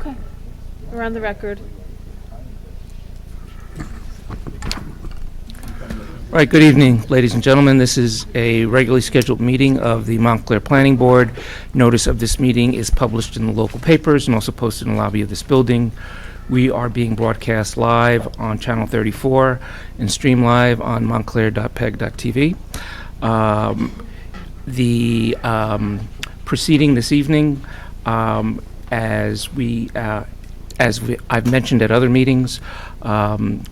Okay. Around the record. All right, good evening, ladies and gentlemen. This is a regularly scheduled meeting of the Montclair Planning Board. Notice of this meeting is published in the local papers and also posted in the lobby of this building. We are being broadcast live on Channel 34 and streamed live on montclair.peg.tv. The proceeding this evening, as I've mentioned at other meetings,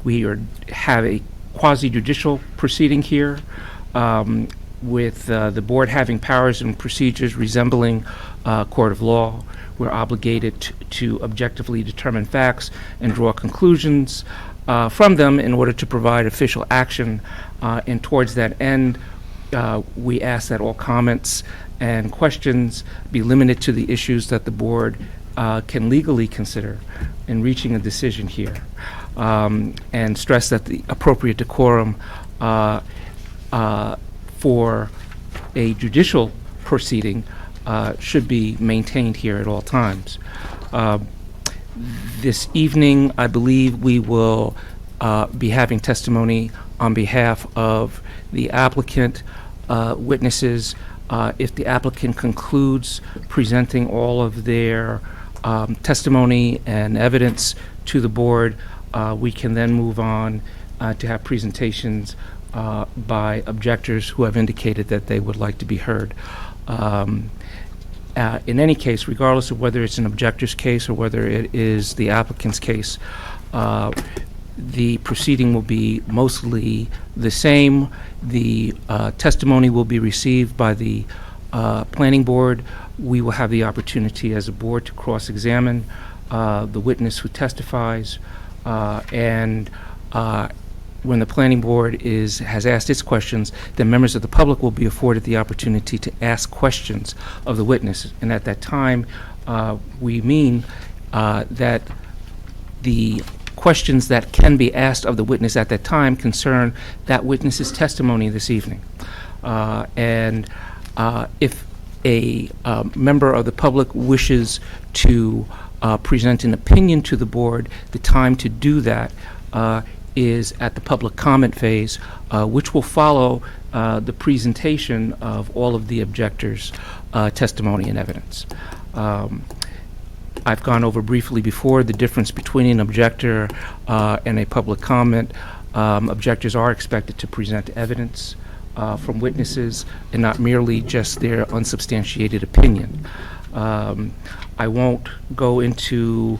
we have a quasi-judicial proceeding here, with the board having powers and procedures resembling a court of law. We're obligated to objectively determine facts and draw conclusions from them in order to provide official action. And towards that end, we ask that all comments and questions be limited to the issues that the board can legally consider in reaching a decision here. And stress that the appropriate decorum for a judicial proceeding should be maintained here at all times. This evening, I believe we will be having testimony on behalf of the applicant, witnesses. If the applicant concludes presenting all of their testimony and evidence to the board, we can then move on to have presentations by objectors who have indicated that they would like to be heard. In any case, regardless of whether it's an objector's case or whether it is the applicant's case, the proceeding will be mostly the same. The testimony will be received by the planning board. We will have the opportunity as a board to cross-examine the witness who testifies, and when the planning board has asked its questions, then members of the public will be afforded the opportunity to ask questions of the witness. And at that time, we mean that the questions that can be asked of the witness at that time concern that witness's testimony this evening. And if a member of the public wishes to present an opinion to the board, the time to do that is at the public comment phase, which will follow the presentation of all of the objectors' testimony and evidence. I've gone over briefly before the difference between an objector and a public comment. Objectors are expected to present evidence from witnesses and not merely just their unsubstantiated opinion. I won't go into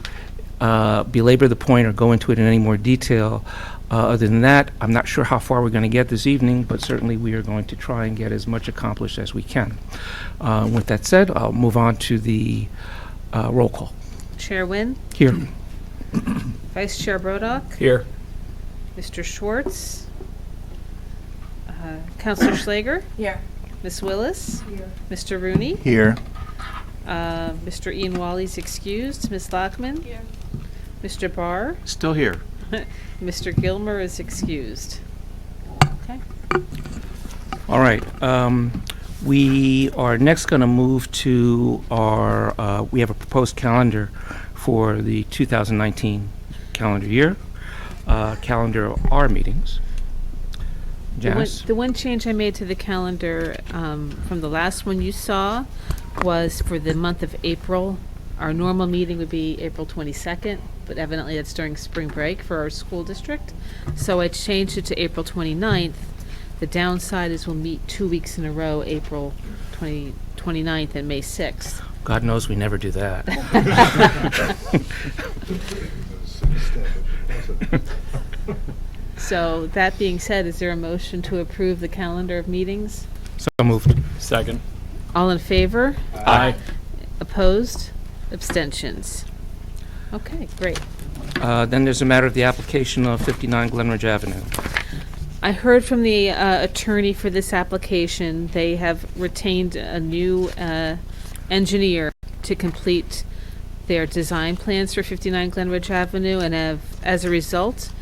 belabor the point or go into it in any more detail. Other than that, I'm not sure how far we're going to get this evening, but certainly we are going to try and get as much accomplished as we can. With that said, I'll move on to the roll call. Chair Wynn? Here. Vice Chair Brodock? Here. Mr. Schwartz? Councilor Schlager? Here. Ms. Willis? Here. Mr. Rooney? Here. Mr. Ian Wally's excused. Ms. Lockman? Here. Mr. Barr? Still here. Mr. Gilmer is excused. Okay. All right. We are next going to move to our, we have a proposed calendar for the 2019 calendar year, calendar of our meetings. Janice? The one change I made to the calendar from the last one you saw was for the month of April. Our normal meeting would be April 22nd, but evidently that's during spring break for our school district. So I changed it to April 29th. The downside is we'll meet 2 weeks in a row, April 29th and May 6th. God knows we never do that. So that being said, is there a motion to approve the calendar of meetings? So moved. Second. All in favor? Aye. Opposed? Abstentions? Okay, great. Then there's a matter of the application of 59 Glenridge Avenue. I heard from the attorney for this application. They have retained a new engineer to complete their design plans for 59 Glenridge Avenue, and as a result,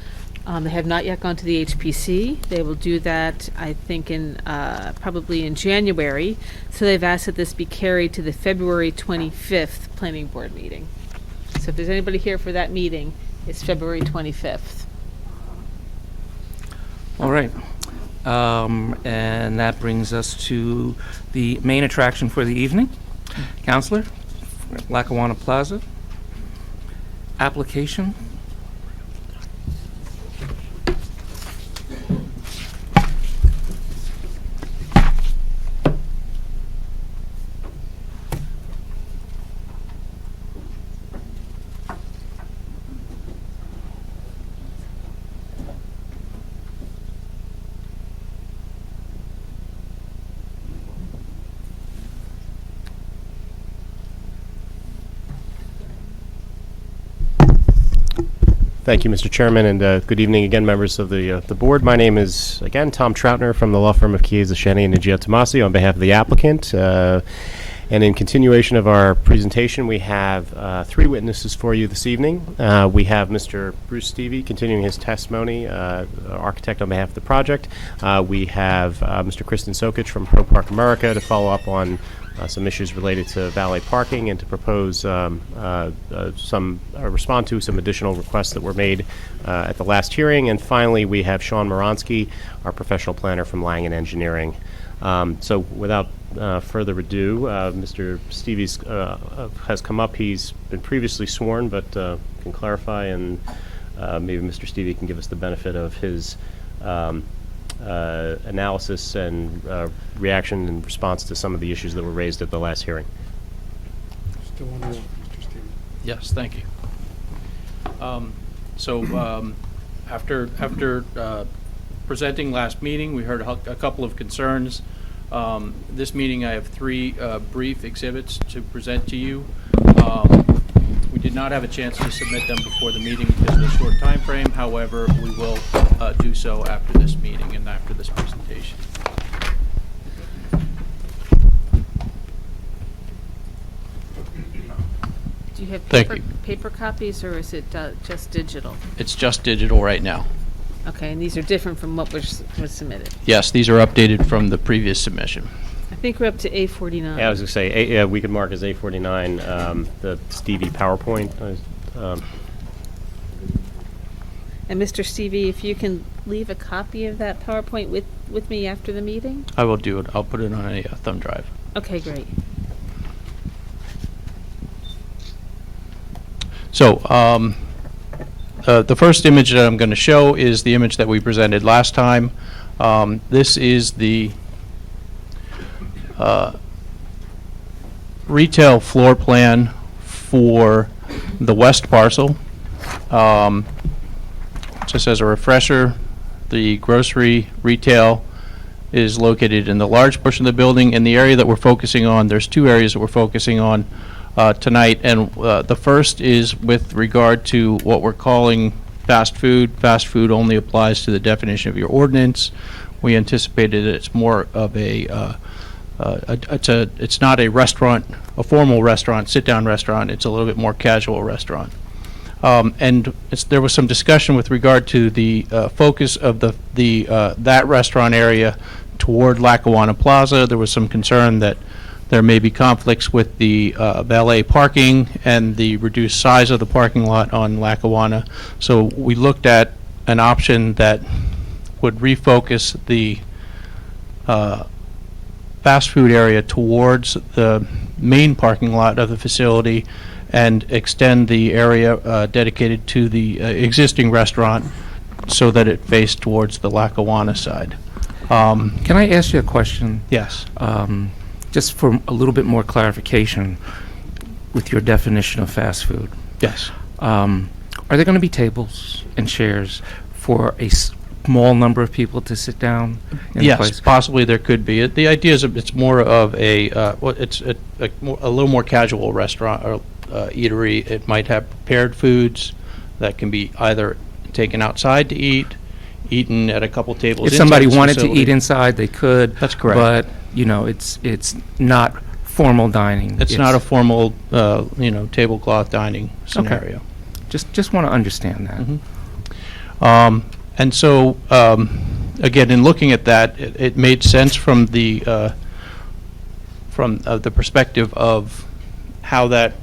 they have not yet gone to the HPC. They will do that, I think, in probably in January. So they've asked that this be carried to the February 25th Planning Board meeting. So if there's anybody here for that meeting, it's February 25th. All right. And that brings us to the main attraction for the evening. Counselor, Lackawanna Plaza, application. Thank you, Mr. Chairman, and good evening again, members of the board. My name is, again, Tom Troutner from the law firm of Chiesa, Shenny, and Nugent Tomasi on behalf of the applicant. And in continuation of our presentation, we have three witnesses for you this evening. We have Mr. Bruce Stevie continuing his testimony, architect on behalf of the project. We have Mr. Kristen Sokich from Pro Park America to follow up on some issues related to valet parking and to propose respond to some additional requests that were made at the last hearing. And finally, we have Sean Moronsky, our professional planner from Langen Engineering. So without further ado, Mr. Stevie's has come up. He's been previously sworn, but can clarify, and maybe Mr. Stevie can give us the benefit of his analysis and reaction in response to some of the issues that were raised at the last hearing. Still on the walk, Mr. Stevens. Yes, thank you. After presenting last meeting, we heard a couple of concerns. This meeting, I have three brief exhibits to present to you. We did not have a chance to submit them before the meeting because of the short time frame. However, we will do so after this meeting and after this presentation. Do you have Thank you. paper copies, or is it just digital? It's just digital right now. Okay, and these are different from what was submitted. Yes, these are updated from the previous submission. I think we're up to A49. Yeah, I was going to say, we could mark as A49 the Stevie PowerPoint. And Mr. Stevie, if you can leave a copy of that PowerPoint with me after the meeting? I will do it. I'll put it on a thumb drive. Okay, great. So, the first image that I'm going to show is the image that we presented last time. This is the retail floor plan for the west parcel. Just as a refresher, the grocery retail is located in the large portion of the building. In the area that we're focusing on, there's two areas that we're focusing on tonight, and the first is with regard to what we're calling fast food. Fast food only applies to the definition of your ordinance. We anticipated that it's more of it's not a restaurant, a formal restaurant, sit-down restaurant. It's a little bit more casual restaurant. And there was some discussion with regard to the focus of that restaurant area toward Lackawanna Plaza. There was some concern that there may be conflicts with the valet parking and the reduced size of the parking lot on Lackawanna. So we looked at an option that would refocus the fast food area towards the main parking lot of the facility and extend the area dedicated to the existing restaurant so that it faced towards the Lackawanna side. Can I ask you a question? Yes. Just for a little bit more clarification with your definition of fast food. Yes. Are there going to be tables and chairs for a small number of people to sit down in a Yes, place? possibly there could be. The idea is it's more of a little more casual restaurant or eatery. It might have prepared foods that can be either taken outside to eat, eaten at a couple tables. If somebody inside the wanted to facility. eat inside, they could. That's correct. But, it's not formal dining. It's not a formal, tablecloth dining scenario. Just want to understand that. Mhm. And so, again, in looking at that, it made sense from the perspective of how that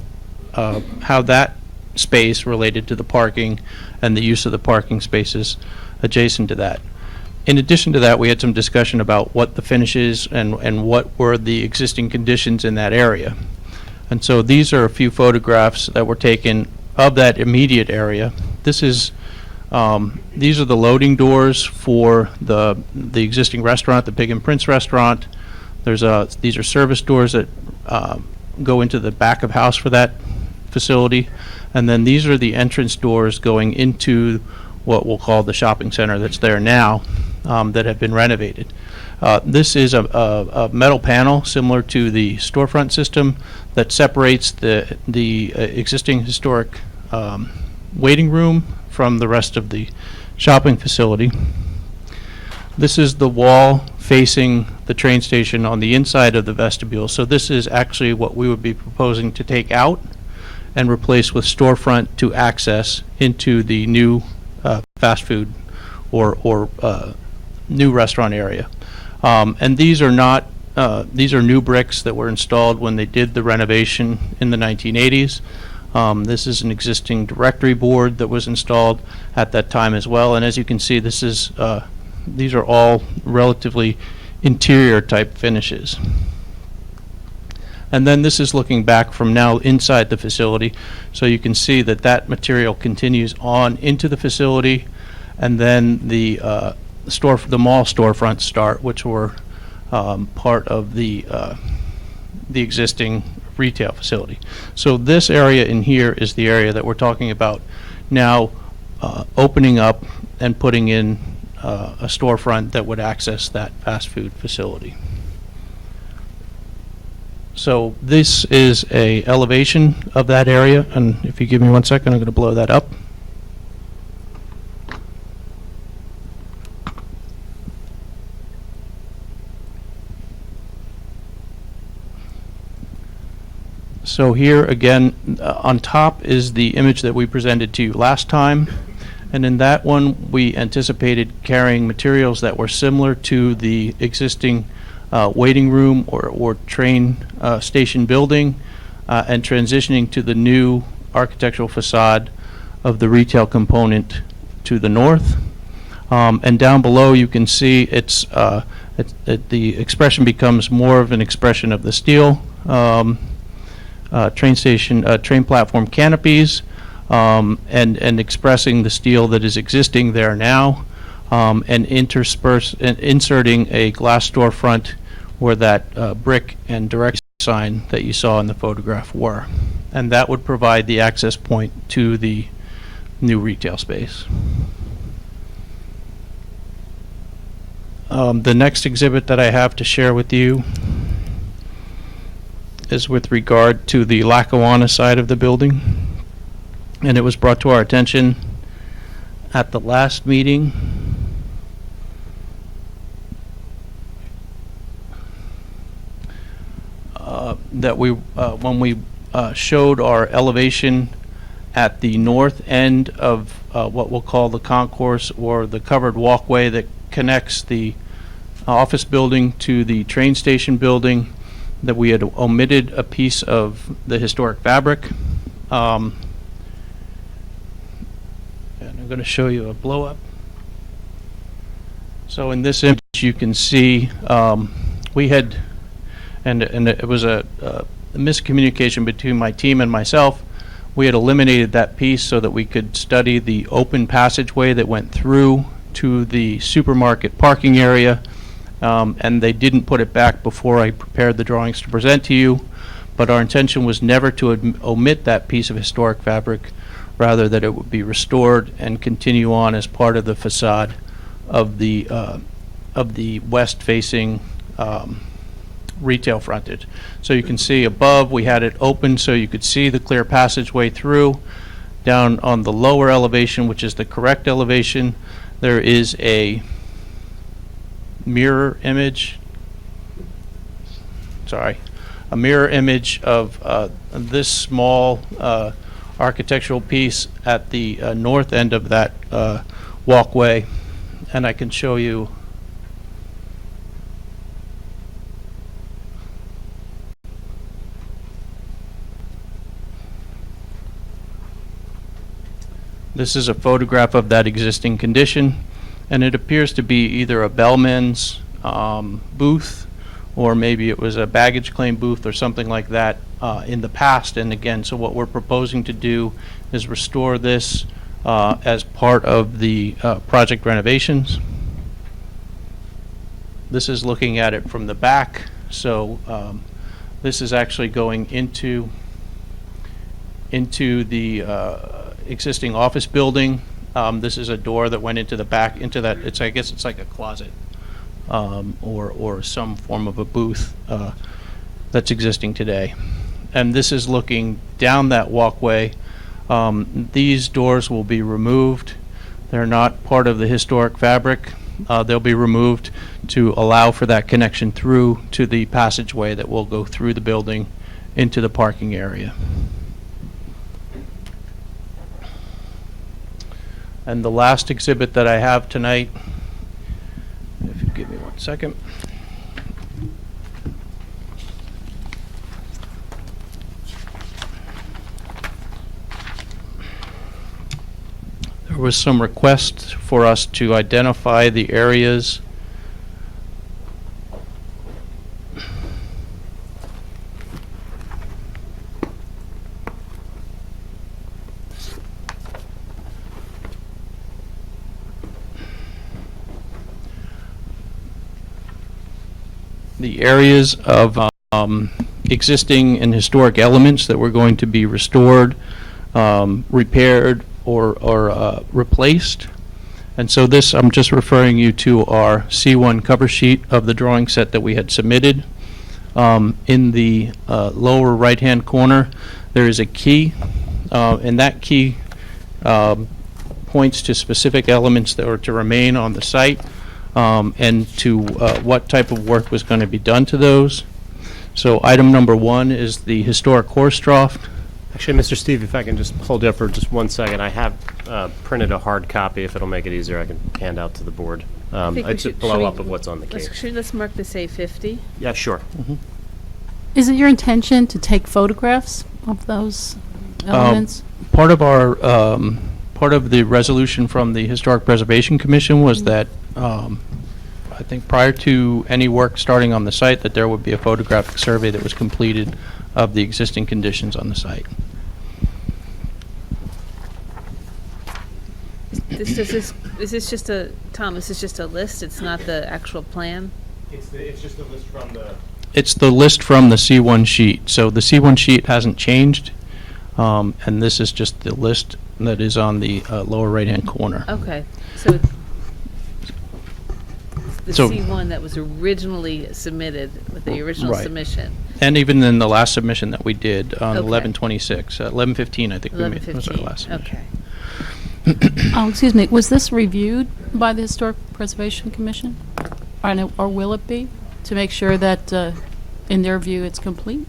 space related to the parking and the use of the parking spaces adjacent to that. In addition to that, we had some discussion about what the finish is and what were the existing conditions in that area. And so these are a few photographs that were taken of that immediate area. This is these are the loading doors for the existing restaurant, the Pig and Prince restaurant. These are service doors that go into the back of house for that facility, and then these are the entrance doors going into what we'll call the shopping center that's there now, that have been renovated. This is a metal panel similar to the storefront system that separates the existing historic waiting room from the rest of the shopping facility. This is the wall facing the train station on the inside of the vestibule. So this is actually what we would be proposing to take out and replace with storefront to access into the new fast food or new restaurant area. And these are not these are new bricks that were installed when they did the renovation in the 1980s. This is an existing directory board that was installed at that time as well. And as you can see, this is these are all relatively interior type finishes. And then this is looking back from now inside the facility. So you can see that that material continues on into the facility, and then the mall storefronts start, which were part of the existing retail facility. So this area in here is the area that we're talking about now, opening up and putting in a storefront that would access that fast food facility. So this is a elevation of that area, and if you give me 1 second, I'm going to blow that up. So here again, on top is the image that we presented to you last time, and in that one we anticipated carrying materials that were similar to the existing waiting room or train station building, and transitioning to the new architectural facade of the retail component to the north. And down below you can see the expression becomes more of an expression of the steel train platform canopies, and expressing the steel that is existing there now, and inserting a glass storefront where that brick and direct sign that you saw in the photograph were. And that would provide the access point to the new retail space. The next exhibit that I have to share with you is with regard to the Lackawanna side of the building. And it was brought to our attention at the last meeting that when we showed our elevation at the north end of what we'll call the concourse, or the covered walkway that connects the office building to the train station building, that we had omitted a piece of the historic fabric. And I'm going to show you a blow up. So in this image you can see we had, and it was a miscommunication between my team and myself. We had eliminated that piece so that we could study the open passageway that went through to the supermarket parking area. And they didn't put it back before I prepared the drawings to present to you, but our intention was never to omit that piece of historic fabric, rather that it would be restored and continue on as part of the facade of the west-facing retail frontage. So you can see above we had it open so you could see the clear passageway through. Down on the lower elevation, which is the correct elevation, there is a mirror image of this small architectural piece at the north end of that walkway, and I can show you This is a photograph of that existing condition, and it appears to be either a bellman's booth, or maybe it was a baggage claim booth or something like that in the past. And again, so what we're proposing to do is restore this as part of the project renovations. This is looking at it from the back, so this is actually going into the existing office building. This is a door that went into the back, into that, I guess it's like a closet, or some form of a booth that's existing today. And this is looking down that walkway. These doors will be removed. They're not part of the historic fabric. They'll be removed to allow for that connection through to the passageway that will go through the building into the parking area. And the last exhibit that I have tonight, if you give me 1 second. There was some request for us to identify the areas of existing and historic elements that were going to be restored, repaired, or replaced. And so this, I'm just referring you to our C1 cover sheet of the drawing set that we had submitted. In the lower right-hand corner, there is a key, and that key points to specific elements that are to remain on the site, and to what type of work was going to be done to those. So item number 1 is the historic horse trough. Actually, Mr. Steve, if I can just hold you up for just 1 second. I have printed a hard copy. If it'll make it easier, I can hand out to the board. It's a blow-up of what's on the case. Let's mark this A50. Yeah, sure. Is it your intention to take photographs of those elements? Part of our part of the resolution from the Historic Preservation Commission was that I think prior to any work starting on the site, that there would be a photographic survey that was completed of the existing conditions on the site. Is this just a, Tom, this is just a list? It's not the actual plan? It's just a list from the... It's the list from the C1 sheet. So the C1 sheet hasn't changed, and this is just the list that is on the lower right-hand corner. Okay, so it's the So- C1 that was originally submitted with the original Right. submission. And even in the last submission that we did on Okay. 11/26, 11/15, I think we made, was our 11/15, last submission. okay. Oh, excuse me, was this reviewed by the Historic Preservation Commission? Or will it be, to make sure that, in their view, it's complete?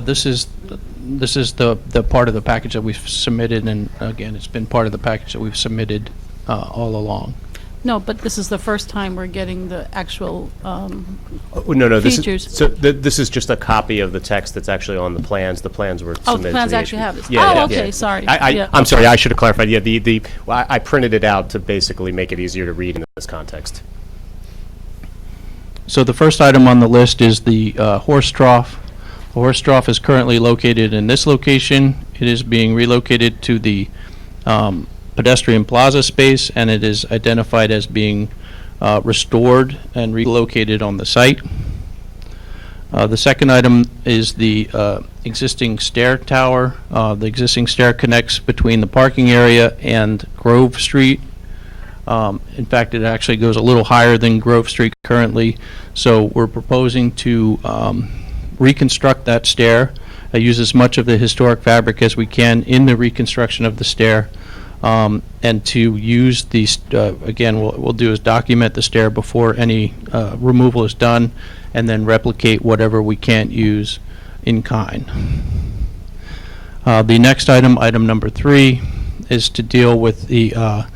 This is the part of the package that we've submitted, and again, it's been part of the package that we've submitted all along. No, but this is the first time we're getting the actual, No, this features. is, so this is just a copy of the text that's actually on the plans. The plans were submitted oh, to the plans the actually HB. have this. Yeah, Oh, yeah, okay, yeah. sorry. Yeah. I'm sorry, I should have clarified. Yeah, well, I printed it out to basically make it easier to read in this context. So the first item on the list is the horse trough. The horse trough is currently located in this location. It is being relocated to the pedestrian plaza space, and it is identified as being restored and relocated on the site. The second item is the existing stair tower. The existing stair connects between the parking area and Grove Street. In fact, it actually goes a little higher than Grove Street currently, so we're proposing to reconstruct that stair, use as much of the historic fabric as we can in the reconstruction of the stair, and to use these, again, what we'll do is document the stair before any removal is done, and then replicate whatever we can't use in kind. The next item, item number 3, is to deal with the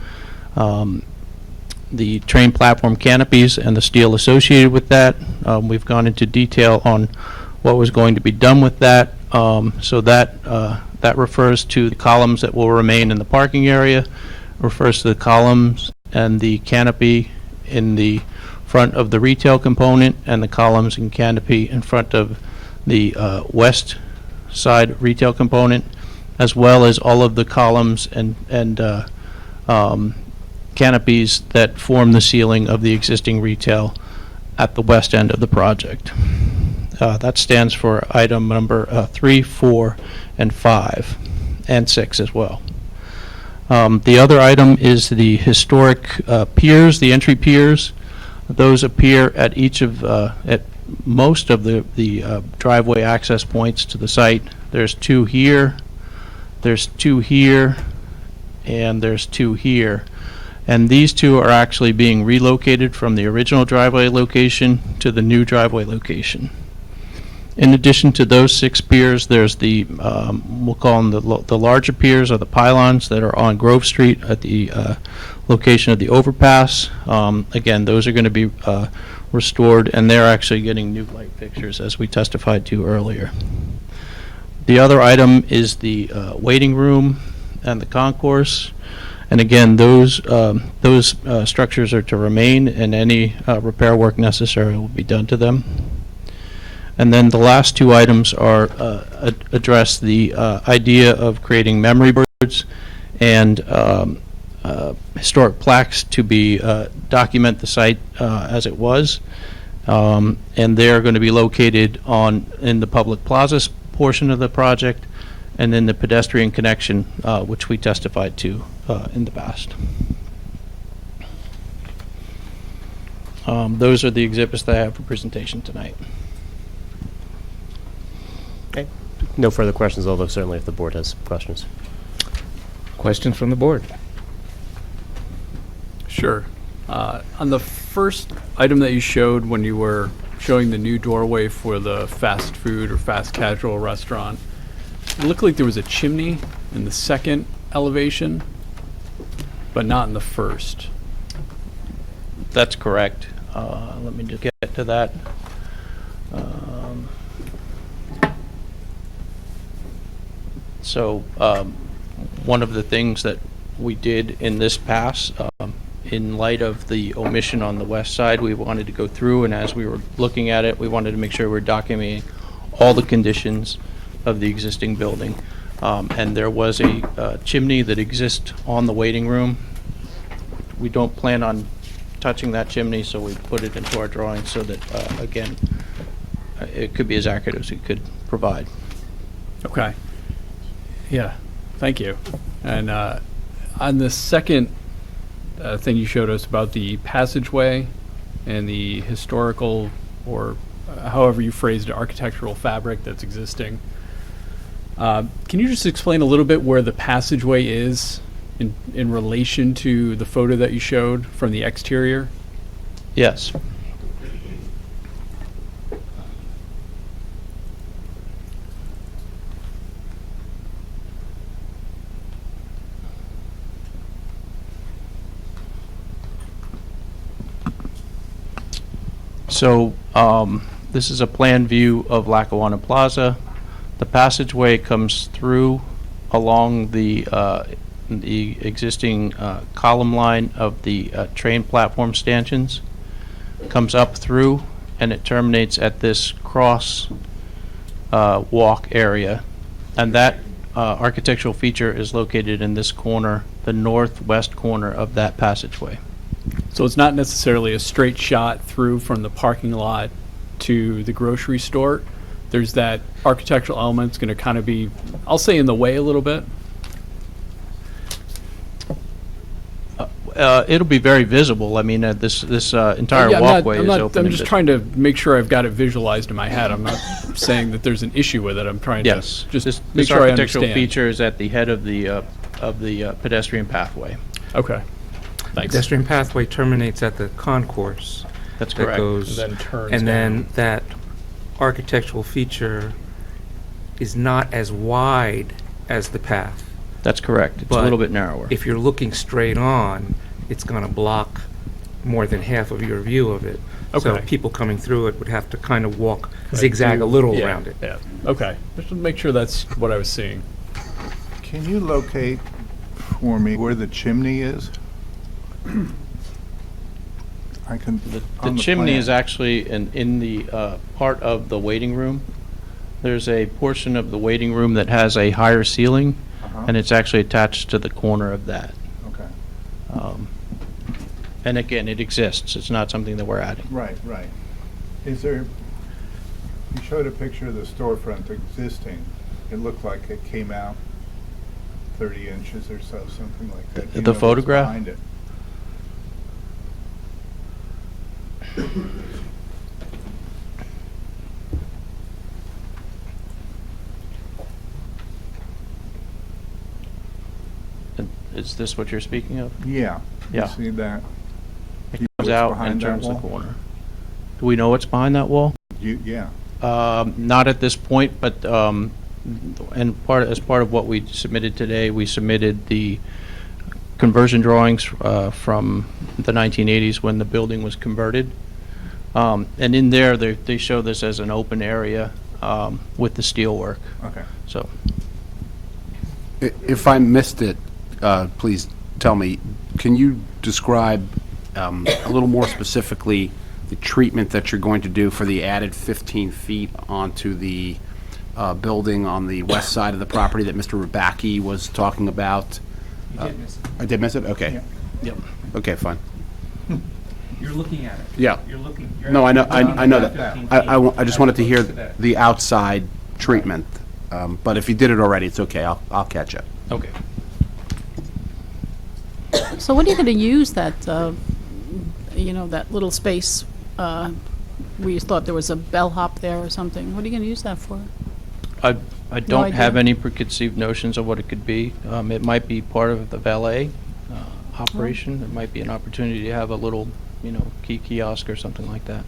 train platform canopies and the steel associated with that. We've gone into detail on what was going to be done with that, so that That refers to the columns that will remain in the parking area, refers to the columns and the canopy in the front of the retail component, and the columns and canopy in front of the west side retail component, as well as all of the columns and canopies that form the ceiling of the existing retail at the west end of the project. That stands for item number 3, 4, and 5, and 6 as well. The other item is the historic piers, the entry piers. Those appear at each of, at most of the driveway access points to the site. There's 2 here, there's 2 here, and there's 2 here. And these 2 are actually being relocated from the original driveway location to the new driveway location. In addition to those 6 piers, there's the, we'll call them the larger piers, or the pylons that are on Grove Street at the location of the overpass. Again, those are going to be restored, and they're actually getting new light fixtures, as we testified to earlier. The other item is the waiting room and the concourse. And again, those structures are to remain, and any repair work necessary will be done to them. And then the last 2 items are address the idea of creating memory boards and historic plaques to be document the site as it was. And they're going to be located in the public plaza portion of the project, and then the pedestrian connection, which we testified to in the past. Those are the exhibits that I have for presentation tonight. Okay. No further questions, although certainly if the board has questions. Questions from the board? Sure. On the first item that you showed when you were showing the new doorway for the fast food or fast casual restaurant, it looked like there was a chimney in the second elevation, but not in the first. That's correct. Let me just get to that. So one of the things that we did in this pass, in light of the omission on the west side, we wanted to go through, and as we were looking at it, we wanted to make sure we're documenting all the conditions of the existing building. And there was a chimney that exists on the waiting room. We don't plan on touching that chimney, so we put it into our drawing so that, again, it could be as accurate as we could provide. Okay. Yeah, thank you. And on the second thing you showed us about the passageway and the historical, or however you phrased it, architectural fabric that's existing, can you just explain a little bit where the passageway is in relation to the photo that you showed from the exterior? Yes. So this is a plan view of Lackawanna Plaza. The passageway comes through along the existing column line of the train platform stanchions, comes up through, and it terminates at this cross walk area. And that architectural feature is located in this corner, the northwest corner of that passageway. So it's not necessarily a straight shot through from the parking lot to the grocery store. There's that architectural element that's going to kind of be, I'll say, in the way a little bit. It'll be very visible. I mean, this entire Yeah, walkway is open. I'm just trying to make sure I've got it visualized in my head. I'm not saying that there's an issue with it. I'm trying Yes, to just make this sure I architectural understand. feature is at the head of the pedestrian pathway. Okay. Thanks. Pedestrian pathway terminates at the concourse. That's That correct. goes, And then turns and then down. that architectural feature is not as wide as the path. That's correct. It's a But little bit narrower. If you're looking straight on, it's going to block more than half of your view of it. So Okay. people coming through it would have to kind of walk, zigzag a little Yeah, around it. Yeah. Okay. Just to make sure that's what I was seeing. Can you locate for me where the chimney is? I can. The on chimney plan. is actually in the part of the waiting room. There's a portion of the waiting room that has a higher ceiling, Uh-huh. and it's actually attached to the corner of that. Okay. And again, it exists. It's not something that we're adding. Right, right. Is there, you showed a picture of the storefront existing. It looked like it came out 30 inches or so, something like that. Do you The know what's photograph? behind it? Is this what you're speaking of? Yeah. Yeah. You see that? It You know comes what's out behind and that turns the wall? corner. Do we know what's behind that wall? Yeah. Not at this point, but, and as part of what we submitted today, we submitted the conversion drawings from the 1980s when the building was converted. And in there, they show this as an open area with the steelwork, Okay. so. If I missed it, please tell me. Can you describe a little more specifically the treatment that you're going to do for the added 15 feet onto the building on the west side of the property that Mr. Rabacki was talking about? You did miss it. I did miss it? Okay. Yeah. Yep. Okay, fine. You're looking at it. Yeah. You're looking. No, I know, I know that. 15 I just wanted to hear Close that. the outside treatment. But if you did it already, it's okay. I'll catch up. Okay. So what are you going to use that, that little space, we thought there was a bellhop there or something? What are you going to use that for? I don't have idea? any preconceived notions of what it could be. It might be part of the valet operation. It might be an opportunity to have a little, kiosk or something like that.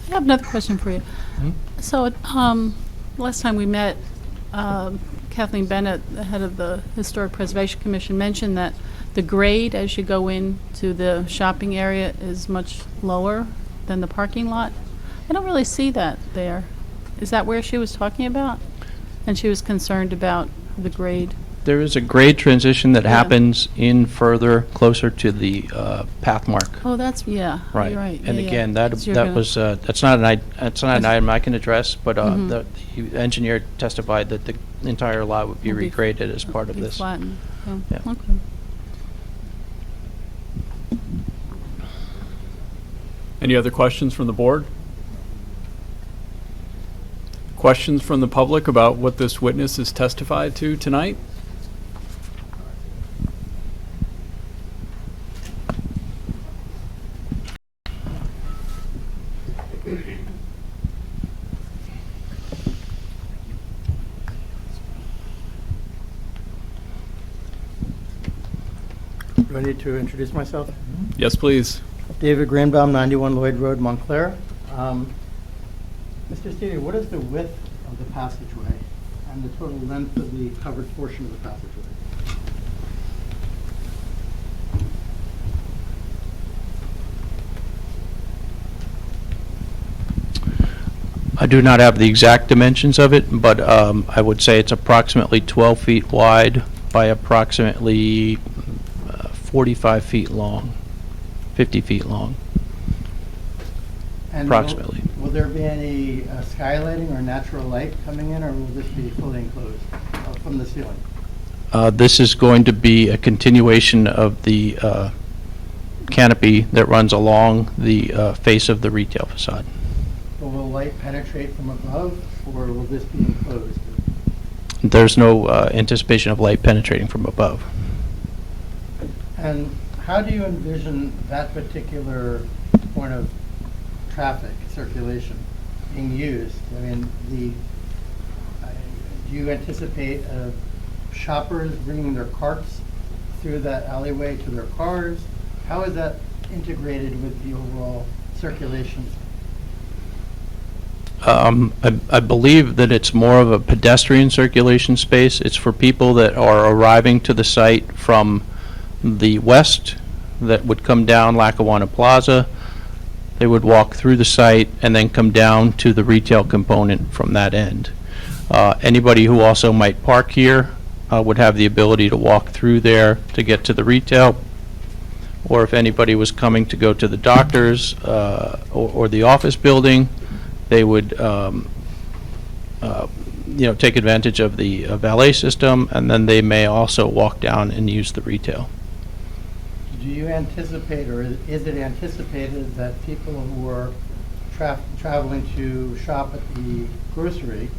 I have another question for you. So, last time we met, Kathleen Bennett, the head of the Historic Preservation Commission, mentioned that the grade as you go into the shopping area is much lower than the parking lot. I don't really see that there. Is that where she was talking about? And she was concerned about the grade. There is a grade transition that Yeah. happens in further, closer to the path mark. Oh, that's, yeah, Right. you're right. And Yeah, yeah. again, that So you're that gonna- was, that's not an item I can address, but Mhm. the engineer testified that the entire lot would be Will be- regraded as part of be this. flattened. Oh, Yeah. okay. Any other questions from the board? Questions from the public about what this witness has testified to tonight? Do I need to introduce myself? Yes, please. David Greenbaum, 91 Lloyd Road, Montclair. Mr. Stevie, what is the width of the passageway and the total length of the covered portion of the passageway? I do not have the exact dimensions of it, but I would say it's approximately 12 feet wide by approximately 45 feet long, 50 feet long, And approximately. Will there be any skylighting or natural light coming in, or will this be fully enclosed from the ceiling? This is going to be a continuation of the canopy that runs along the face of the retail facade. Or will light penetrate from above, or will this be enclosed? There's no anticipation of light penetrating from above. And how do you envision that particular point of traffic circulation being used? I mean, do you anticipate shoppers bringing their carts through that alleyway to their cars? How is that integrated with the overall circulation? I believe that it's more of a pedestrian circulation space. It's for people that are arriving to the site from the west, that would come down Lackawanna Plaza. They would walk through the site and then come down to the retail component from that end. Anybody who also might park here would have the ability to walk through there to get to the retail. Or if anybody was coming to go to the doctor's or the office building, they would take advantage of the valet system, and then they may also walk down and use the retail. Do you anticipate, or is it anticipated that people who are traveling to shop at the grocery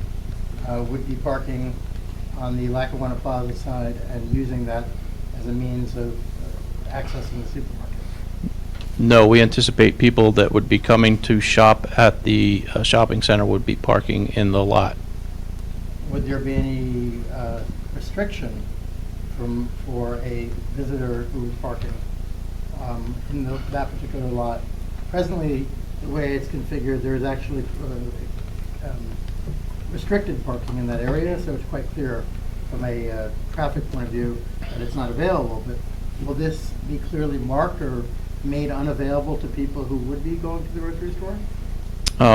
would be parking on the Lackawanna Plaza side and using that as a means of accessing the supermarket? No, we anticipate people that would be coming to shop at the shopping center would be parking in the lot. Would there be any restriction for a visitor who is parking in that particular lot? Presently, the way it's configured, there's actually restricted parking in that area, so it's quite clear from a traffic point of view that it's not available. But will this be clearly marked or made unavailable to people who would be going to the grocery store?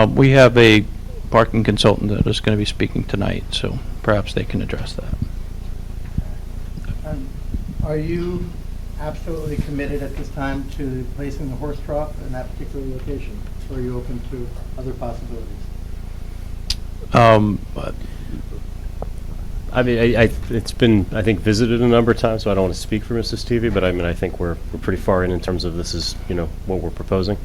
We have a parking consultant that is going to be speaking tonight, so perhaps they can address that. Are you absolutely committed at this time to placing the horse trough in that particular location, or are you open to other possibilities? I mean, it's been, I think, visited a number of times, so I don't want to speak for Mrs. Stevie, but I mean, I think we're pretty far in terms of this is, what we're proposing.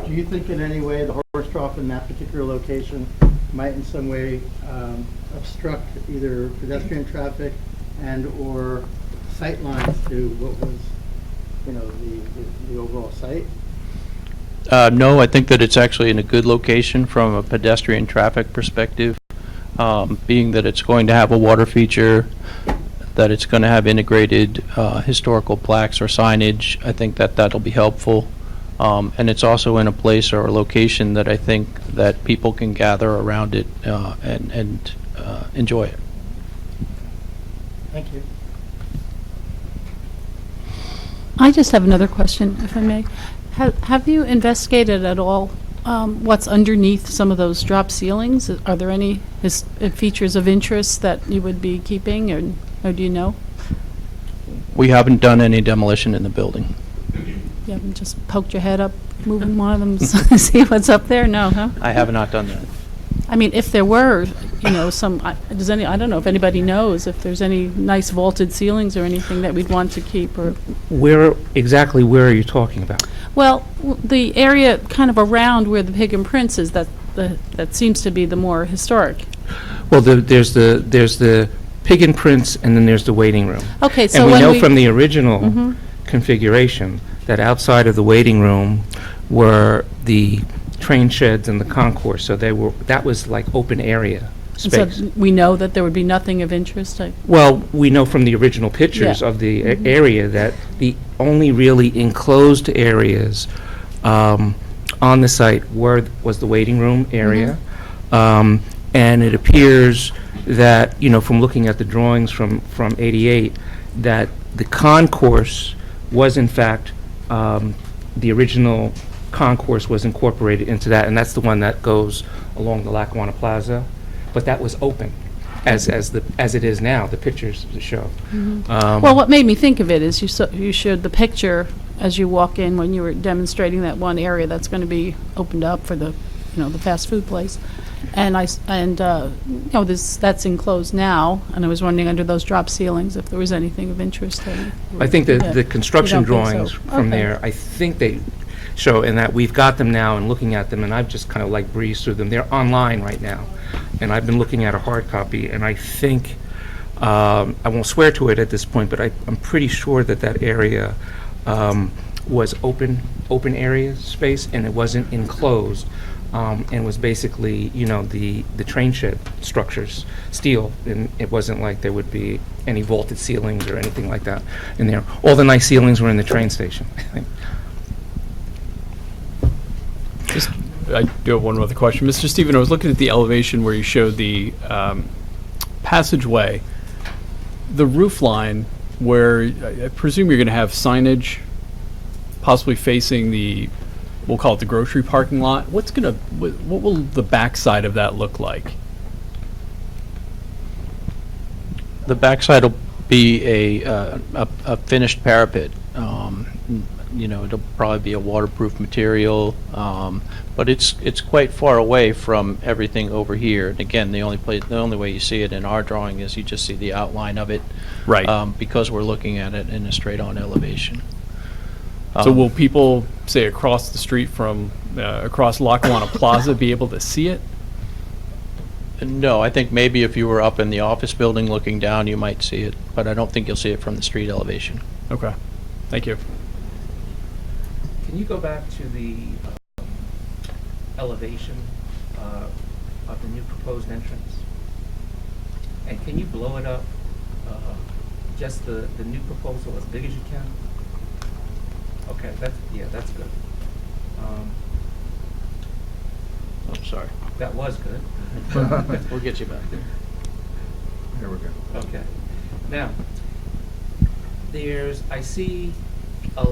Do you think in any way the horse trough in that particular location might in some way obstruct either pedestrian traffic and or sight lines to what was, the overall site? No, I think that it's actually in a good location from a pedestrian traffic perspective, being that it's going to have a water feature, that it's going to have integrated historical plaques or signage. I think that that'll be helpful. And it's also in a place or a location that I think that people can gather around it and enjoy it. Thank you. I just have another question, if I may. Have you investigated at all what's underneath some of those drop ceilings? Are there any features of interest that you would be keeping, or do you know? We haven't done any demolition in the building. You haven't just poked your head up, moving one of them to see what's up there? No, huh? I have not done that. I mean, if there were, some, I don't know if anybody knows if there's any nice vaulted ceilings or anything that we'd want to keep, or... Exactly where are you talking about? Well, the area kind of around where the Pig and Prince is, that seems to be the more historic. Well, there's the Pig and Prince, and then there's the waiting room. Okay, so and we when know from the original configuration that outside of the waiting room were the train sheds and the concourse, so that was like open area space. So we know that there would be nothing of interest? Well, we know from the original pictures of the area that the only really enclosed areas on the site was the waiting room area. And it appears that, from looking at the drawings from 88, that the concourse was in fact, the original concourse was incorporated into that, and that's the one that goes along the Lackawanna Plaza. But that was open, as it is now. The pictures show. Well, what made me think of it is you showed the picture as you walk in when you were demonstrating that one area that's going to be opened up for the fast food place, and that's enclosed now. And I was wondering under those drop ceilings if there was anything of interest. I think that the construction You don't think drawings so? from Okay. there, I think they show, and that we've got them now and looking at them, and I've just kind of like breezed through them. They're online right now, and I've been looking at a hard copy, and I think, I won't swear to it at this point, but I'm pretty sure that area was open area space, and it wasn't enclosed, and was basically, the train shed structures, steel, and it wasn't like there would be any vaulted ceilings or anything like that in there. All the nice ceilings were in the train station, I think. I do have one other question. Mr. Stephen, I was looking at the elevation where you showed the passageway. The roof line where I presume you're going to have signage possibly facing the, we'll call it the grocery parking lot. What will the backside of that look like? The backside will be a finished parapet. It'll probably be a waterproof material, but it's quite far away from everything over here. And again, the only way you see it in our drawing is you just see the outline of it, Right. because we're looking at it in a straight-on elevation. So will people, say, across the street from, across Lackawanna Plaza be able to see it? No, I think maybe if you were up in the office building looking down, you might see it, but I don't think you'll see it from the street elevation. Okay, thank you. Can you go back to the elevation of the new proposed entrance? And can you blow it up, just the new proposal as big as you can? Okay, that's good. I'm sorry. That was good. We'll get you back there. Here we go. Okay. Now, I see a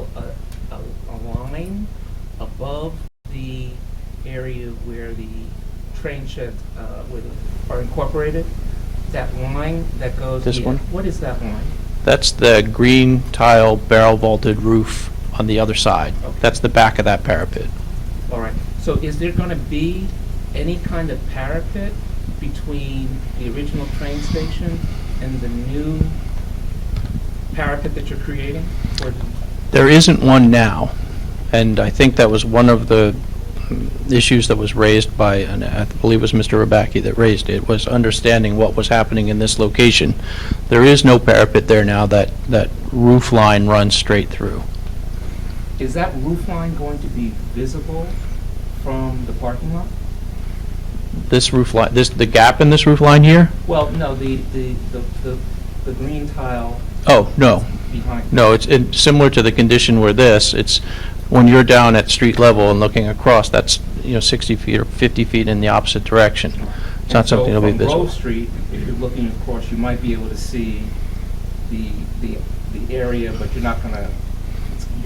line above the area where the train sheds are incorporated. That line that goes. This one? What is that line? That's the green tile barrel vaulted roof on the other side. Okay. That's the back of that parapet. All right. So is there going to be any kind of parapet between the original train station and the new parapet that you're creating? Or There isn't one now, and I think that was one of the issues that was raised by, and I believe it was Mr. Rabacki that raised it, was understanding what was happening in this location. There is no parapet there now. That roof line runs straight through. is that roof line going to be visible from the parking lot? This roof line, the gap in this roof line here? Well, no, the green tile Oh, no. behind. No, it's similar to the condition where it's when you're down at street level and looking across, that's, 60 feet or 50 feet in the opposite direction. It's not something that'll be So from visible. Grove Street, if you're looking across, you might be able to see the area, but you're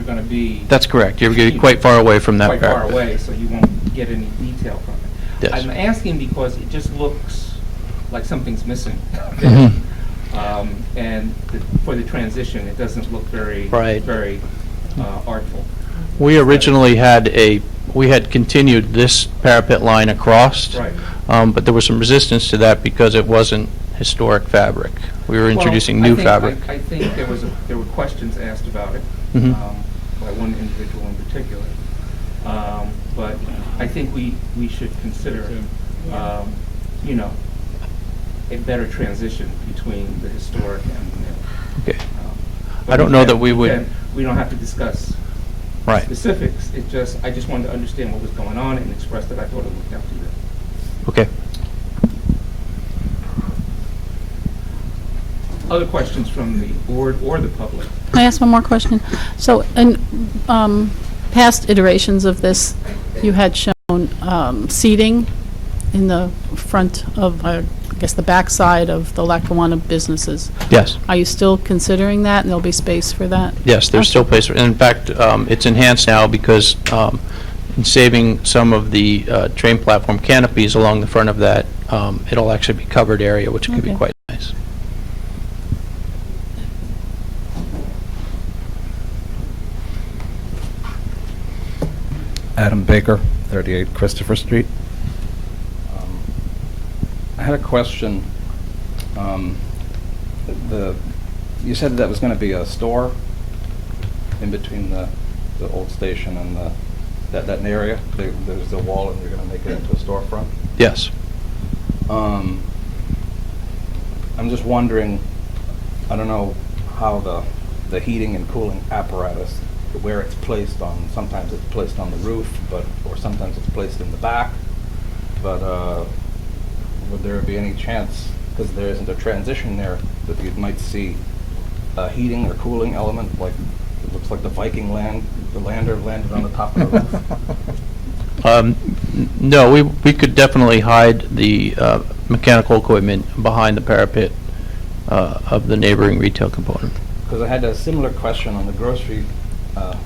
going to be That's correct. You're getting quite far away from that quite parapet. far away, so you won't get any detail from it. Yes. I'm asking because it just looks like something's missing. Mhm. And for the transition, it doesn't look very, Right. very artful. We originally we had continued this parapet line across. Right. But there was some resistance to that because it wasn't historic fabric. We were introducing Well, new fabric. I think there were questions asked about it Mhm. by one individual in particular. But I think we should consider, a better transition between the historic and the new. Okay. But I don't know that we would. We don't have to discuss Right. specifics. I just wanted to understand what was going on and express that I thought it looked after that. Okay. Other questions from the board or the public? Can I ask one more question? So in past iterations of this, you had shown seating in the front of, I guess, the backside of the Lackawanna businesses. Yes. Are you still considering that, and there'll be space for that? Yes, there's still place. In fact, it's enhanced now because in saving some of the train platform canopies along the front of that, it'll actually be covered area, which could be Okay. quite nice. Adam Baker, 38 Christopher Street. I had a question. You said that was going to be a store in between the old station and that area. There's the wall, and you're going to make it into a storefront. Yes. I'm just wondering, I don't know how the heating and cooling apparatus, where it's placed on. Sometimes it's placed on the roof, or sometimes it's placed in the back. But would there be any chance, because there isn't a transition there, that you might see a heating or cooling element, like it looks like the Viking lander landed on the top of the roof? No, we could definitely hide the mechanical equipment behind the parapet of the neighboring retail component. because I had a similar question on the grocery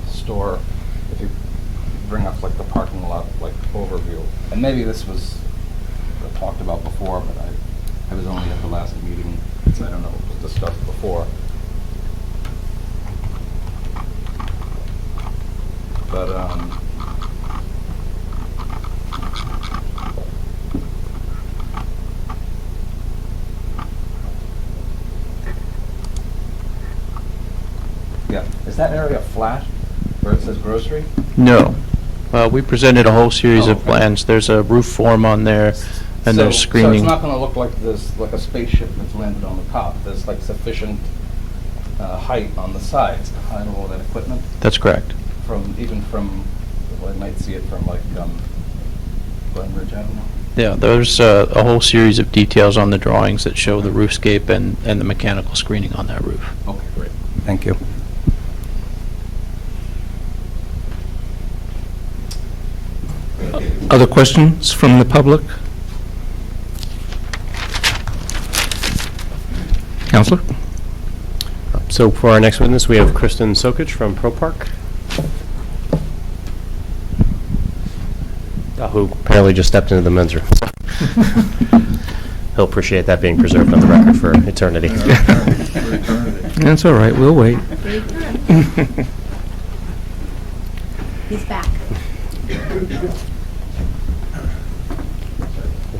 store, if you bring up like the parking lot, like overview. And maybe this was talked about before, but I was only at the last meeting, so I don't know if it was discussed before. But, yeah, is that area flat where it says grocery? No. We presented a whole series Oh, of okay. plans. There's a roof form on there, and there's So screening. it's not going to look like this, like a spaceship that's landed on the top. There's like sufficient height on the sides to hide all that equipment That's correct. even from, well, I might see it from like Glen Ridge Avenue. Yeah, there's a whole series of details on the drawings that show the roofscape and the mechanical screening on that roof. Okay, great. Thank you. Other questions from the public? Counselor? So for our next witness, we have Kristen Sokich from ProPark, who apparently just stepped into the men's room. He'll appreciate that being preserved on the record for eternity. That's all right, we'll wait. He's back.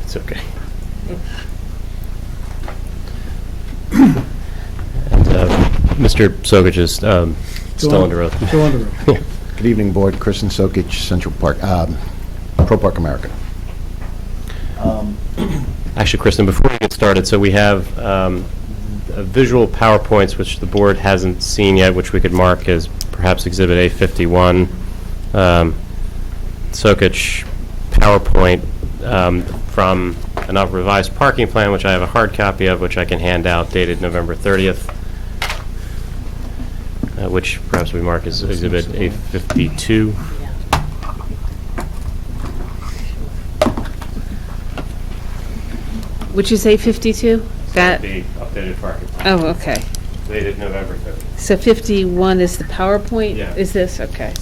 It's okay. And Mr. Sokich is still under oath. Still under oath. Good evening, Board. Kristen Sokich, Central Park, ProPark America. Actually, Kristen, before we get started, so we have visual PowerPoints, which the board hasn't seen yet, which we could mark as perhaps Exhibit A51. Sokich PowerPoint from an revised parking plan, which I have a hard copy of, which I can hand out, dated November 30th, which perhaps we mark as Exhibit A52. Which is A52? That, The updated parking plan, oh, okay. dated November 30th. So 51 is the PowerPoint? Yeah. Is this? Okay.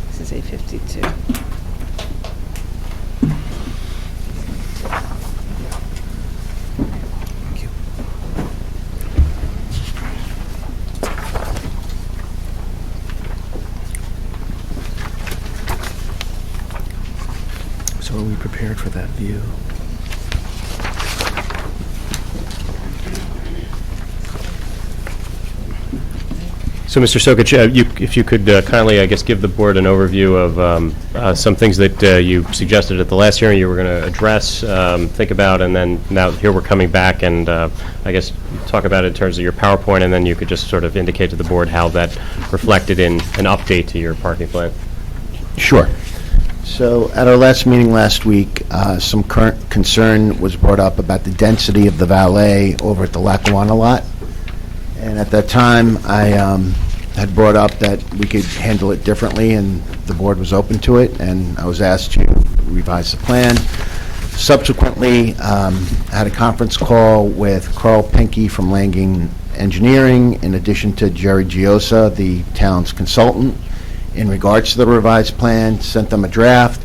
This is A52. So are we prepared for that view? So, Mr. Sokich, if you could kindly, I guess, give the board an overview of some things that you suggested at the last hearing you were going to address, think about, and then now here we're coming back and, I guess, talk about it in terms of your PowerPoint, and then you could just sort of indicate to the board how that reflected in an update to your parking plan. Sure. So at our last meeting last week, some current concern was brought up about the density of the valet over at the Lackawanna lot. And at that time, I had brought up that we could handle it differently, and the board was open to it, and I was asked to revise the plan. Subsequently, I had a conference call with Carl Pinky from Langen Engineering, in addition to Jerry Giosa, the town's consultant, in regards to the revised plan, sent them a draft.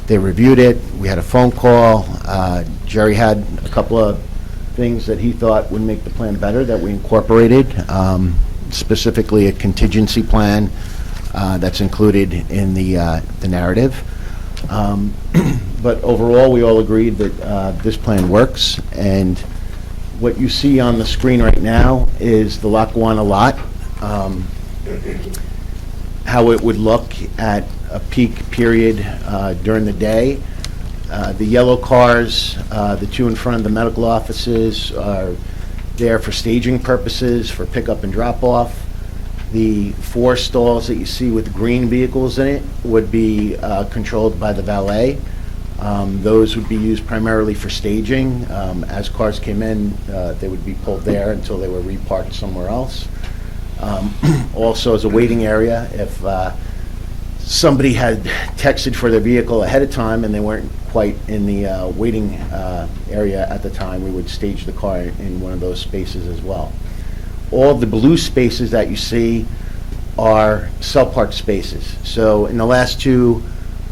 They reviewed it. We had a phone call. Jerry had a couple of things that he thought would make the plan better that we incorporated, specifically a contingency plan that's included in the narrative. But overall, we all agreed that this plan works, and what you see on the screen right now is the Lackawanna lot, how it would look at a peak period during the day. The yellow cars, the two in front of the medical offices, are there for staging purposes, for pickup and drop-off. The 4 stalls that you see with green vehicles in it would be controlled by the valet. Those would be used primarily for staging. As cars came in, they would be pulled there until they were reparked somewhere else. Also, as a waiting area, if somebody had texted for their vehicle ahead of time and they weren't quite in the waiting area at the time, we would stage the car in one of those spaces as well. all the blue spaces that you see are cell park spaces. So in the last two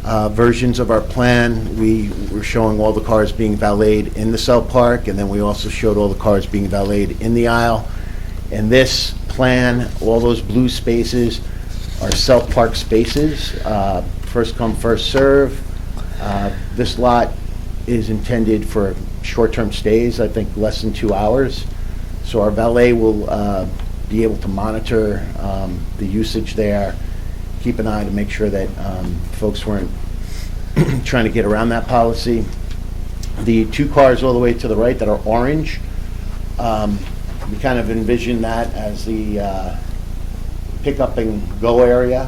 versions of our plan, we were showing all the cars being valeted in the cell park, and then we also showed all the cars being valeted in the aisle. In this plan, all those blue spaces are cell park spaces, first come, first serve. This lot is intended for short-term stays, I think less than 2 hours. So our valet will be able to monitor the usage there, keep an eye to make sure that folks weren't trying to get around that policy. The two cars all the way to the right that are orange, we kind of envision that as the pick up and go area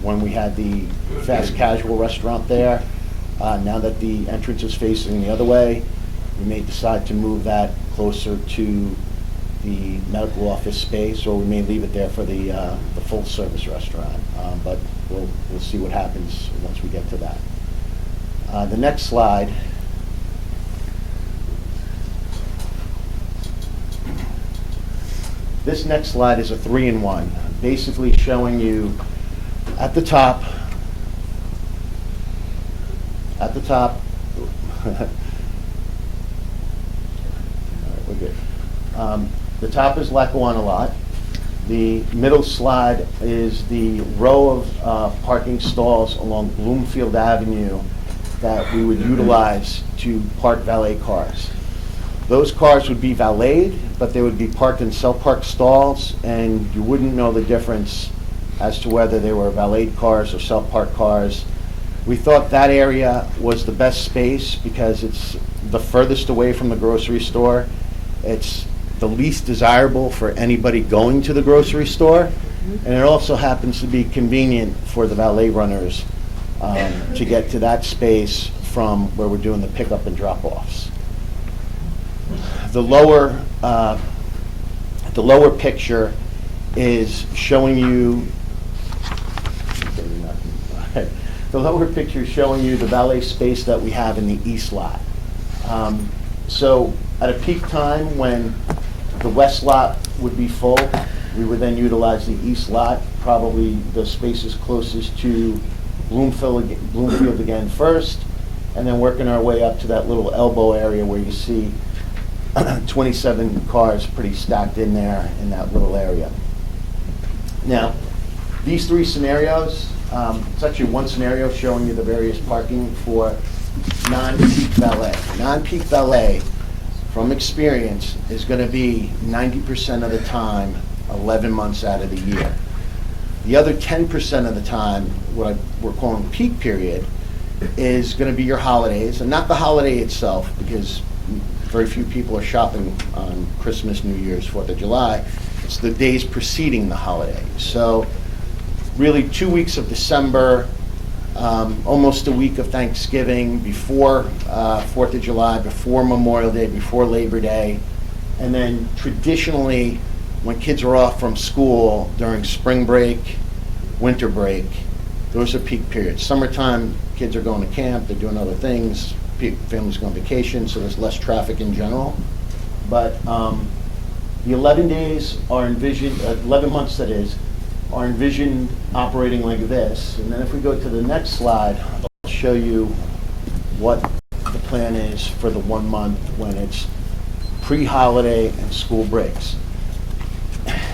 when we had the fast casual restaurant there. Now that the entrance is facing the other way, we may decide to move that closer to the medical office space, or we may leave it there for the full-service restaurant. But we'll see what happens once we get to that. The next slide. This next slide is a 3-in-1, basically showing you at the top. We're good. The top is Lackawanna Lot. The middle slide is the row of parking stalls along Bloomfield Avenue that we would utilize to park valet cars. Those cars would be valeted, but they would be parked in cell park stalls, and you wouldn't know the difference as to whether they were valeted cars or cell park cars. We thought that area was the best space because it's the furthest away from the grocery store. It's the least desirable for anybody going to the grocery store, and it also happens to be convenient for the valet runners to get to that space from where we're doing the pickup and drop-offs. The lower picture is showing you the lower picture is showing you the valet space that we have in the east lot. So at a peak time when the west lot would be full, we would then utilize the east lot, probably the spaces closest to Bloomfield again first, and then working our way up to that little elbow area where you see 27 cars pretty stacked in there in that little area. Now, these three scenarios, it's actually one scenario showing you the various parking for non-peak valet. Non-peak valet, from experience, is going to be 90% of the time, 11 months out of the year. The other 10% of the time, what we're calling peak period, is going to be your holidays, and not the holiday itself, because very few people are shopping on Christmas, New Year's, 4th of July. It's the days preceding the holiday. So really 2 weeks of December, almost a week of Thanksgiving, before 4th of July, before Memorial Day, before Labor Day, and then traditionally when kids are off from school during spring break, winter break, those are peak periods. Summertime, kids are going to camp, they're doing other things, families go on vacation, so there's less traffic in general. But the 11 days are envisioned, 11 months that is, are envisioned operating like this. And then if we go to the next slide, I'll show you what the plan is for the 1 month when it's pre-holiday and school breaks.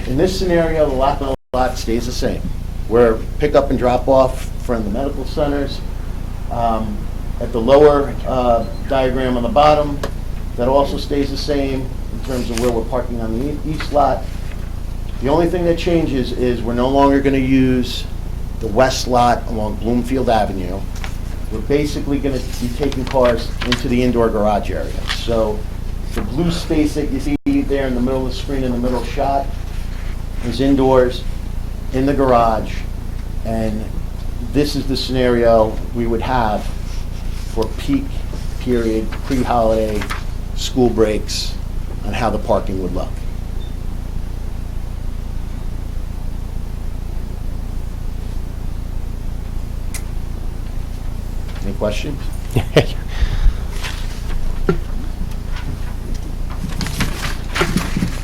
In this scenario, the lot stays the same. We're pick up and drop off from the medical centers. At the lower diagram on the bottom, that also stays the same in terms of where we're parking on the east lot. The only thing that changes is we're no longer going to use the west lot along Bloomfield Avenue. We're basically going to be taking cars into the indoor garage area. So the blue space that you see there in the middle of the screen in the middle shot is indoors in the garage, and this is the scenario we would have for peak period, pre-holiday, school breaks, and how the parking would look. Any questions?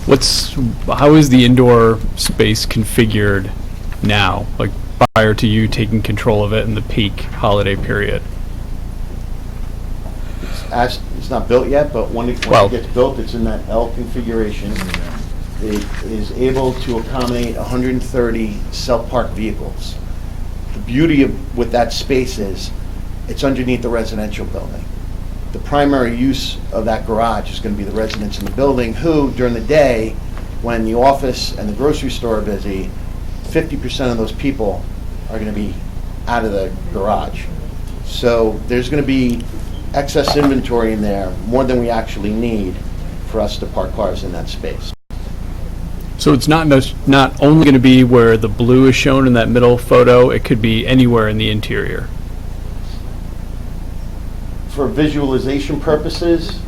how is the indoor space configured now, like prior to you taking control of it in the peak holiday period? It's not built yet, but when it gets built, it's in that L configuration. It is able to accommodate 130 self-park vehicles. The beauty with that space is it's underneath the residential building. The primary use of that garage is going to be the residents in the building who, during the day, when the office and the grocery store are busy, 50% of those people are going to be out of the garage. So there's going to be excess inventory in there, more than we actually need for us to park cars in that space. So it's not only going to be where the blue is shown in that middle photo, it could be anywhere in the interior. For visualization purposes,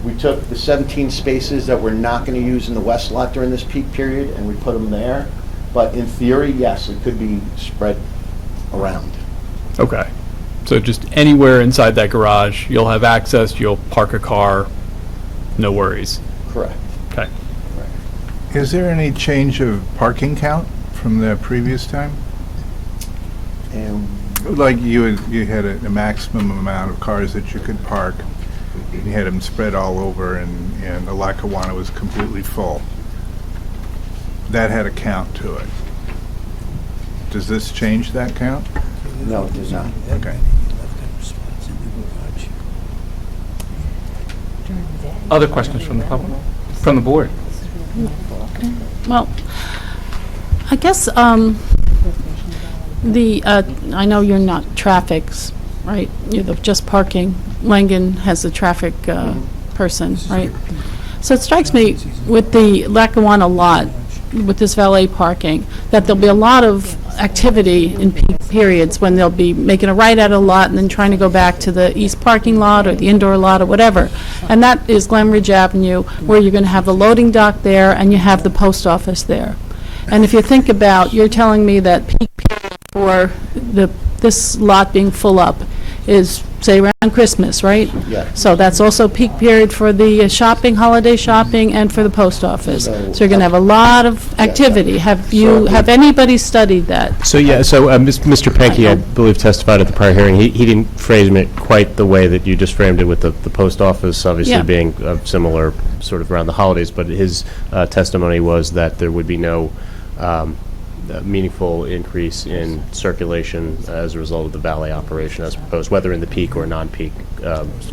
we took the 17 spaces that we're not going to use in the west lot during this peak period, and we put them there. But in theory, yes, it could be spread around. Okay. So just anywhere inside that garage, you'll have access, you'll park a car, no worries. Correct. Okay. Is there any change of parking count from the previous time? And Like you had a maximum amount of cars that you could park. You had them spread all over, and the Lackawanna was completely full. That had a count to it. Does this change that count? no, it does not. Okay. Other questions from the public? From the board? Well, I guess, I know you're not traffics, right? You're just parking. Langen has a traffic person, right? So it strikes me with the Lackawanna lot, with this valet parking, that there'll be a lot of activity in peak periods when they'll be making a right out of the lot and then trying to go back to the east parking lot or the indoor lot or whatever. And that is Glen Ridge Avenue, where you're going to have the loading dock there and you have the post office there. And if you think about, you're telling me that peak period for this lot being full up is, say, around Christmas, right? Yeah. So that's also peak period for the shopping, holiday shopping, and for the post office. So you're going to have a lot of activity. Have anybody studied that? So, Mr. Penke, I believe, testified at the prior hearing. He didn't frame it quite the way that you just framed it with the post office, obviously Yeah. being similar sort of around the holidays, but his testimony was that there would be no meaningful increase in circulation as a result of the valet operation as proposed, whether in the peak or non-peak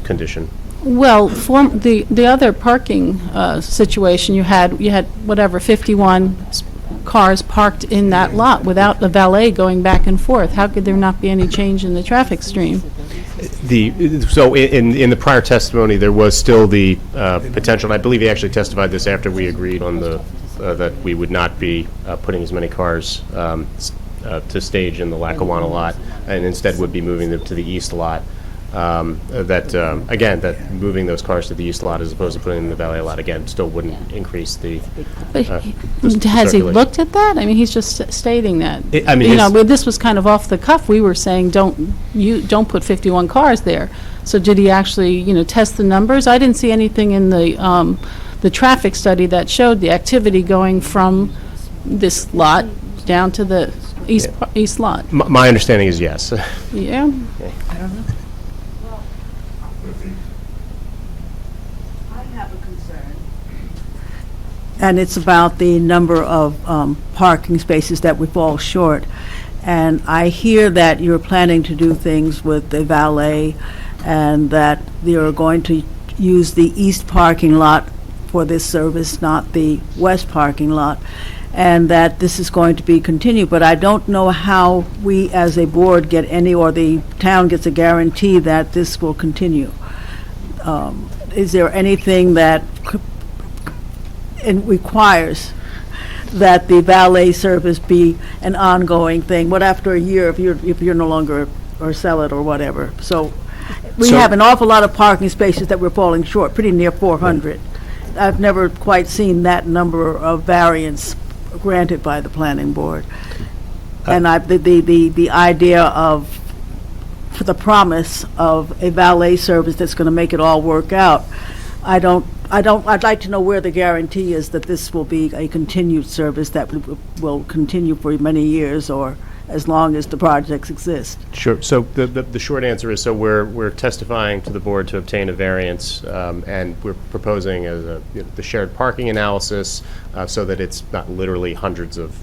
condition. Well, the other parking situation, you had whatever, 51 cars parked in that lot without the valet going back and forth. How could there not be any change in the traffic stream? So in the prior testimony, there was still the potential, and I believe he actually testified this after we agreed on that we would not be putting as many cars to stage in the Lackawanna lot, and instead would be moving them to the east lot. That moving those cars to the east lot as opposed to putting them in the valet lot, again, still wouldn't increase the But the has he circulation. looked at that? I mean, he's just stating that. I mean, You know, his- but this was kind of off the cuff. We were saying, don't put 51 cars there. So did he actually, test the numbers? I didn't see anything in the traffic study that showed the activity going from this lot down to the east lot. My understanding is yes. Yeah? And it's about the number of parking spaces that we fall short. And I hear that you're planning to do things with the valet and that you're going to use the east parking lot for this service, not the west parking lot, and that this is going to be continued. But I don't know how we as a board get any, or the town gets a guarantee that this will continue. Is there anything that it requires that the valet service be an ongoing thing? What after a year, if you're no longer, or sell it or whatever? So we have an awful lot of parking spaces that we're falling short, pretty near 400. I've never quite seen that number of variance granted by the planning board. And the idea of, for the promise of a valet service that's going to make it all work out, I I'd like to know where the guarantee is that this will be a continued service that will continue for many years or as long as the projects exist. Sure. So the short answer is, so we're testifying to the board to obtain a variance, and we're proposing the shared parking analysis, so that it's not literally hundreds of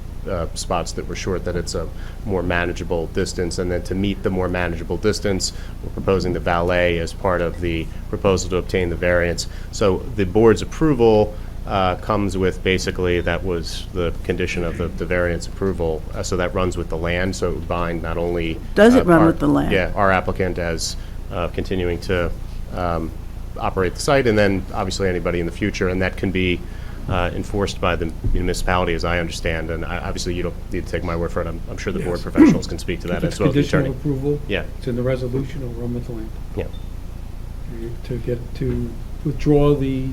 spots that we're short, that it's a more manageable distance. And then to meet the more manageable distance, we're proposing the valet as part of the proposal to obtain the variance. So the board's approval comes with, basically, that was the condition of the variance approval. So that runs with the land, so it would bind not only... Does it run with the land? Yeah, our applicant as continuing to operate the site, and then obviously anybody in the future, and that can be enforced by the municipality, as I understand. And obviously, you don't need to take my word for it. I'm sure the board Yes. professionals can speak to that as well as the attorney. Conditional approval. Yeah. It's in the resolution, it'll run with the land. Yeah. To withdraw the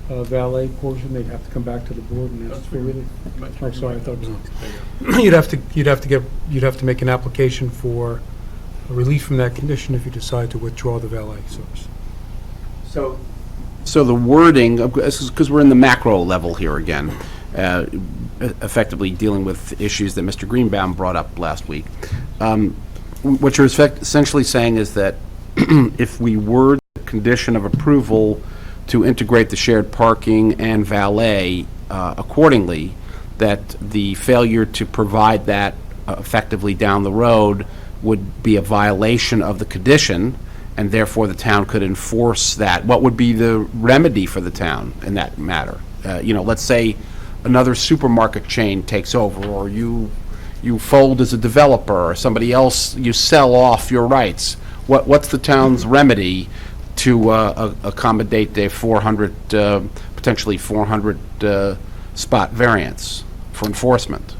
valet portion, they'd have to come back to the board and ask for relief. Oh, sorry, I thought it was... You'd have to make an application for a relief from that condition if you decide to withdraw the valet service. So the wording, because we're in the macro level here again, effectively dealing with issues that Mr. Greenbaum brought up last week. What you're essentially saying is that if we word the condition of approval to integrate the shared parking and valet accordingly, that the failure to provide that effectively down the road would be a violation of the condition, and therefore the town could enforce that. What would be the remedy for the town in that matter? Let's say another supermarket chain takes over, or you fold as a developer, or somebody else, you sell off your rights. What's the town's remedy to accommodate the potentially 400 spot variance for enforcement?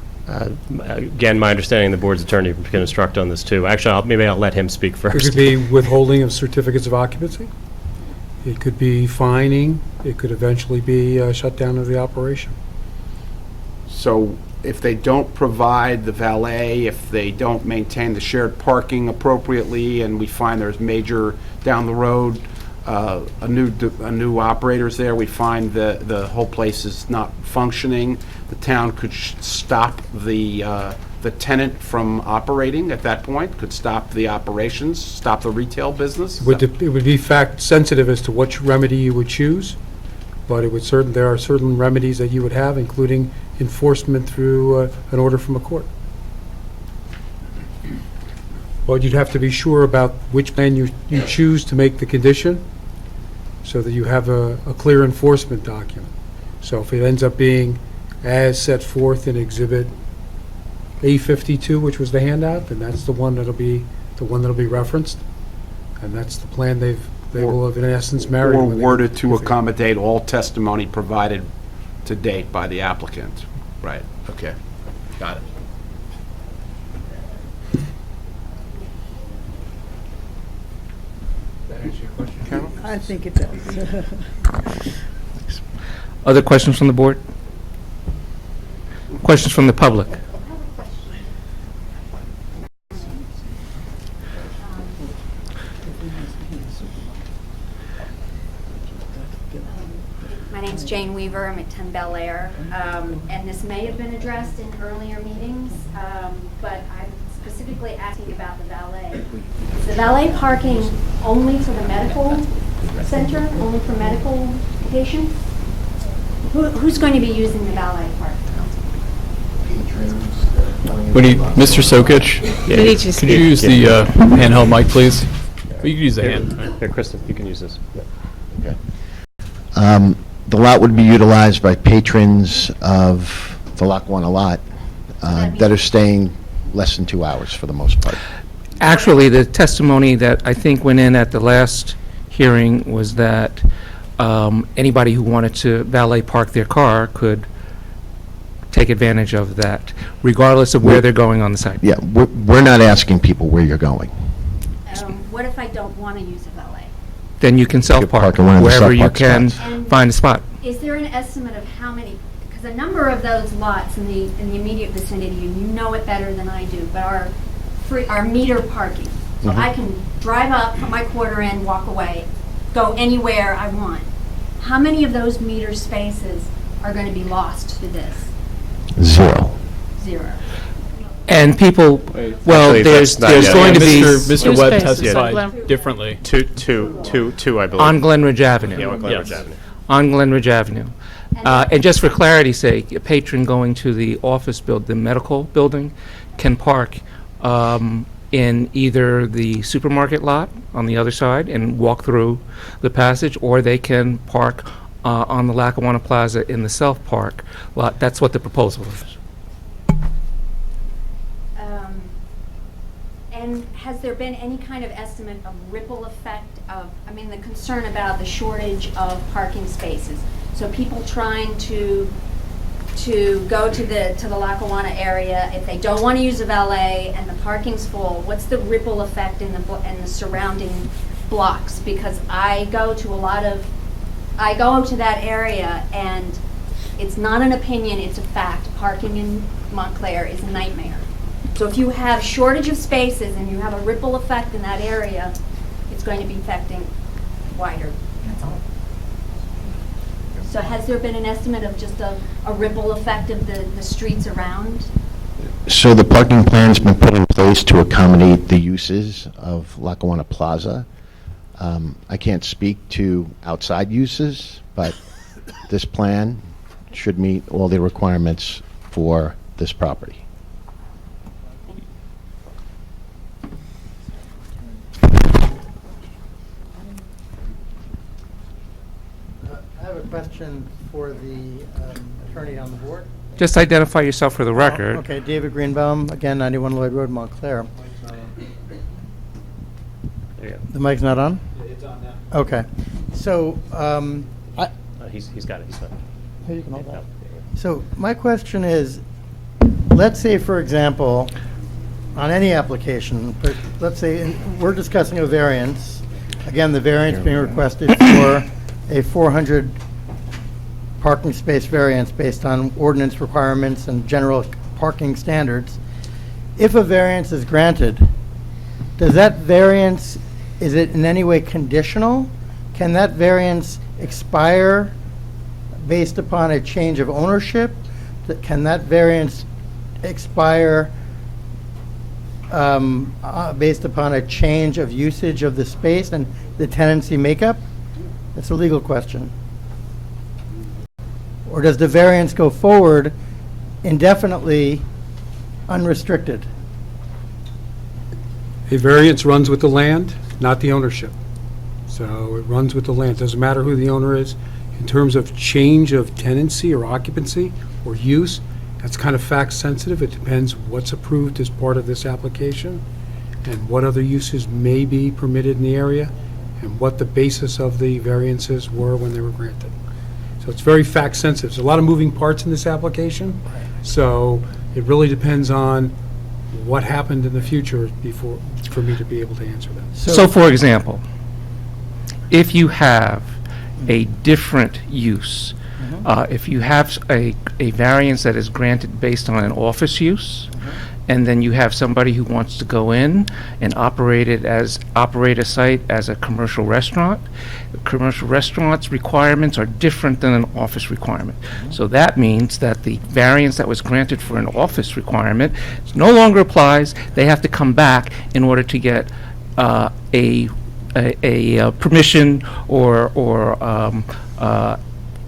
Again, my understanding, the board's attorney can instruct on this too. Actually, maybe I'll let him speak It first. could be withholding of certificates of occupancy. It could be fining. It could eventually be shut down of the operation. So if they don't provide the valet, if they don't maintain the shared parking appropriately, and we find there's major down the road, a new operator's there, we find the whole place is not functioning, the town could stop the tenant from operating at that point, could stop the operations, stop the retail business? It would be fact sensitive as to which remedy you would choose, but there are certain remedies that you would have, including enforcement through an order from a court. But you'd have to be sure about which plan you choose to make the condition, so that you have a clear enforcement document. So if it ends up being as set forth in Exhibit A52, which was the handout, then that's the one that'll be referenced, and that's the plan they will have in essence married. Or worded to accommodate all testimony provided to date by the applicant. Right, okay, got it. That answer your question, Carol? I think it does. Other questions from the board? Questions from the public? My name's Jane Weaver. I'm at 10 Bel Air. And this may have been addressed in earlier meetings, but I'm specifically asking about the valet. Is the valet parking only for the medical center, only for medical patients? Who's going to be using the valet parking? Mr. Sokich, could you use the handheld mic, please? You can use the hand. Here, Kristen, you can use this. The lot would be utilized by patrons of the Lackawanna lot that are staying less than 2 hours for the most part. Actually, the testimony that I think went in at the last hearing was that anybody who wanted to valet park their car could take advantage of that, regardless of where they're going on the site. Yeah, we're not asking people where you're going. What if I don't want to use a valet? Then you can self-park park in one of the wherever you self-park can spots. find a spot. Is there an estimate of how many, because a number of those lots in the immediate vicinity, and you know it better than I do, but are meter parking. So I can drive up, put my quarter in, walk away, go anywhere I want. how many of those meter spaces are going to be lost to this? 0. 0. And people, well, Actually, there's that's not yet. going to be Mr. Two Webb spaces, testified Glen. differently. Two, I believe. on Glenridge Avenue. Yeah, on Glenridge Yes. Avenue. On Glenridge Avenue. And just for clarity's sake, a patron going to the office the medical building, can park in either the supermarket lot on the other side and walk through the passage, or they can park on the Lackawanna Plaza in the South Park lot. That's what the proposal is. And has there been any kind of estimate of ripple effect of, I mean, the concern about the shortage of parking spaces? So people trying to go to the Lackawanna area, if they don't want to use a valet and the parking's full, what's the ripple effect in the surrounding blocks? Because I go to that area, and it's not an opinion, it's a fact. Parking in Montclair is a nightmare. So if you have shortage of spaces and you have a ripple effect in that area, it's going to be affecting wider. That's all. So has there been an estimate of just a ripple effect of the streets around? So the parking plan's been put in place to accommodate the uses of Lackawanna Plaza. I can't speak to outside uses, but this plan should meet all the requirements for this property. I have a question for the attorney on the board. Just identify yourself for the record. Okay, David Greenbaum, again, 91 Lloyd Road, Montclair. The mic's not on? It's on now. Okay. So, He's got it, he's got it. here, you can hold that. So my question is, let's say, for example, on any application, but let's say we're discussing a variance. Again, the variance being requested for a 400 parking space variance based on ordinance requirements and general parking standards. If a variance is granted, does that variance, is it in any way conditional? Can that variance expire based upon a change of ownership? Can that variance expire based upon a change of usage of the space and the tenancy makeup? That's a legal question. Or does the variance go forward indefinitely, unrestricted? A variance runs with the land, not the ownership. So it runs with the land. Doesn't matter who the owner is. In terms of change of tenancy or occupancy or use, that's kind of fact sensitive. It depends what's approved as part of this application and what other uses may be permitted in the area and what the basis of the variances were when they were granted. So it's very fact sensitive. There's a lot of moving parts in this application. So it really depends on what happened in the future before, for me to be able to answer that. So for example, if you have a different use, if you have a variance that is granted based on an office use, and then you have somebody who wants to go in and operate a site as a commercial restaurant, commercial restaurants' requirements are different than an office requirement. So that means that the variance that was granted for an office requirement no longer applies. They have to come back in order to get a permission or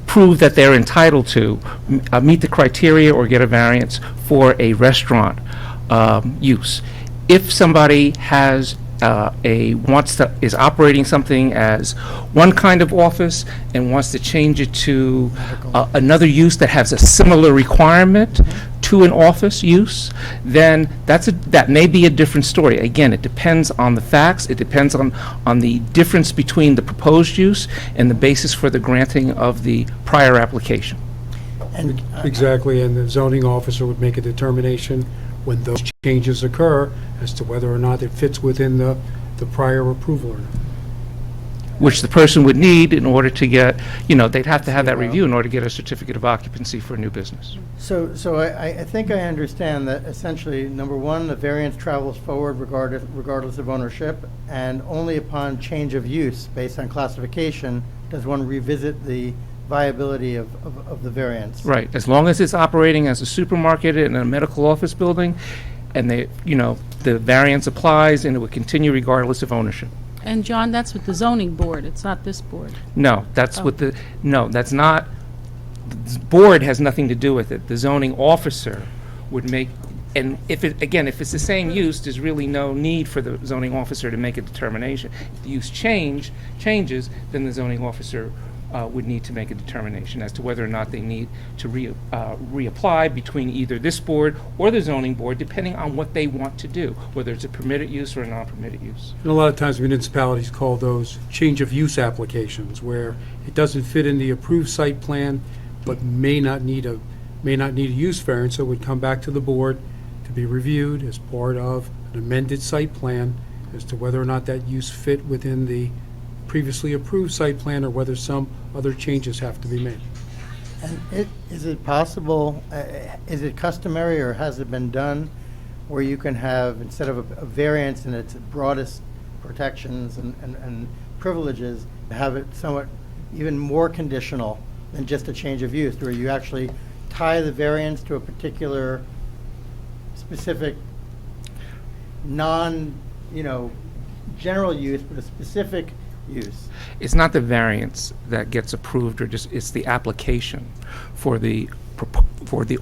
prove that they're entitled to meet the criteria or get a variance for a restaurant use. If somebody has is operating something as one kind of office and wants to change it to another use that has a similar requirement to an office use, then that may be a different story. Again, it depends on the facts. It depends on the difference between the proposed use and the basis for the granting of the prior application. And Exactly, and the zoning officer would make a determination when those changes occur as to whether or not it fits within the prior approval or not. Which the person would need in order to get, they'd have to have that review in order to get a certificate of occupancy for a new business. So I think I understand that essentially, number one, the variance travels forward regardless of ownership, and only upon change of use based on classification does one revisit the viability of the variance? Right, as long as it's operating as a supermarket in a medical office building, and the variance applies, and it would continue regardless of ownership. And John, that's with the zoning board, it's not this board. No, that's what that's not, the board has nothing to do with it. The zoning officer would make, and if it's the same use, there's really no need for the zoning officer to make a determination. If the use changes, then the zoning officer would need to make a determination as to whether or not they need to reapply between either this board or the zoning board, depending on what they want to do, whether it's a permitted use or a non-permitted use. And a lot of times municipalities call those change of use applications, where it doesn't fit in the approved site plan, but may not need a use variance, so it would come back to the board to be reviewed as part of an amended site plan as to whether or not that use fit within the previously approved site plan, or whether some other changes have to be made. And is it possible, is it customary, or has it been done, where you can have, instead of a variance in its broadest protections and privileges, have it somewhat even more conditional than just a change of use, where you actually tie the variance to a particular specific general use, but a specific use? It's not the variance that gets approved, it's the application for the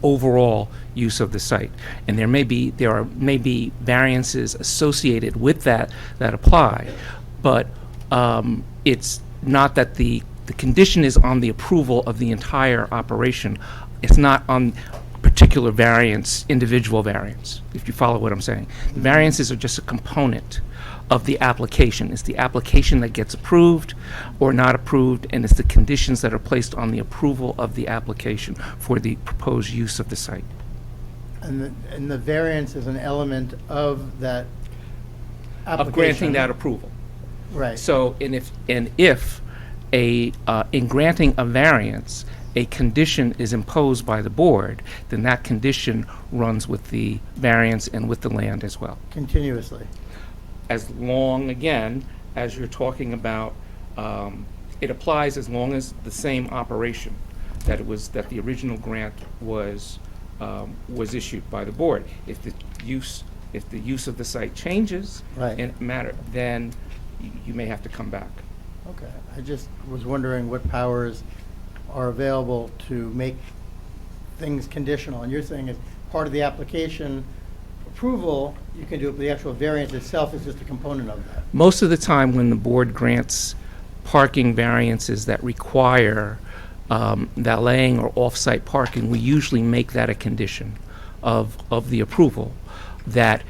overall use of the site. And there may be variances associated with that apply, but it's not that the condition is on the approval of the entire operation. It's not on particular variance, individual variance, if you follow what I'm saying. The variances are just a component of the application. It's the application that gets approved or not approved, and it's the conditions that are placed on the approval of the application for the proposed use of the site. And the variance is an element of that application? Of granting that approval. Right. So, if in granting a variance, a condition is imposed by the board, then that condition runs with the variance and with the land as well. Continuously? As long, again, as you're talking about, it applies as long as the same operation that the original grant was issued by the board. If the use of the site changes, Right. then you may have to come back. Okay. I just was wondering what powers are available to make things conditional. And you're saying as part of the application approval, you can do it, but the actual variance itself is just a component of that. Most of the time when the board grants parking variances that require valeting or off-site parking, we usually make that a condition of the approval, that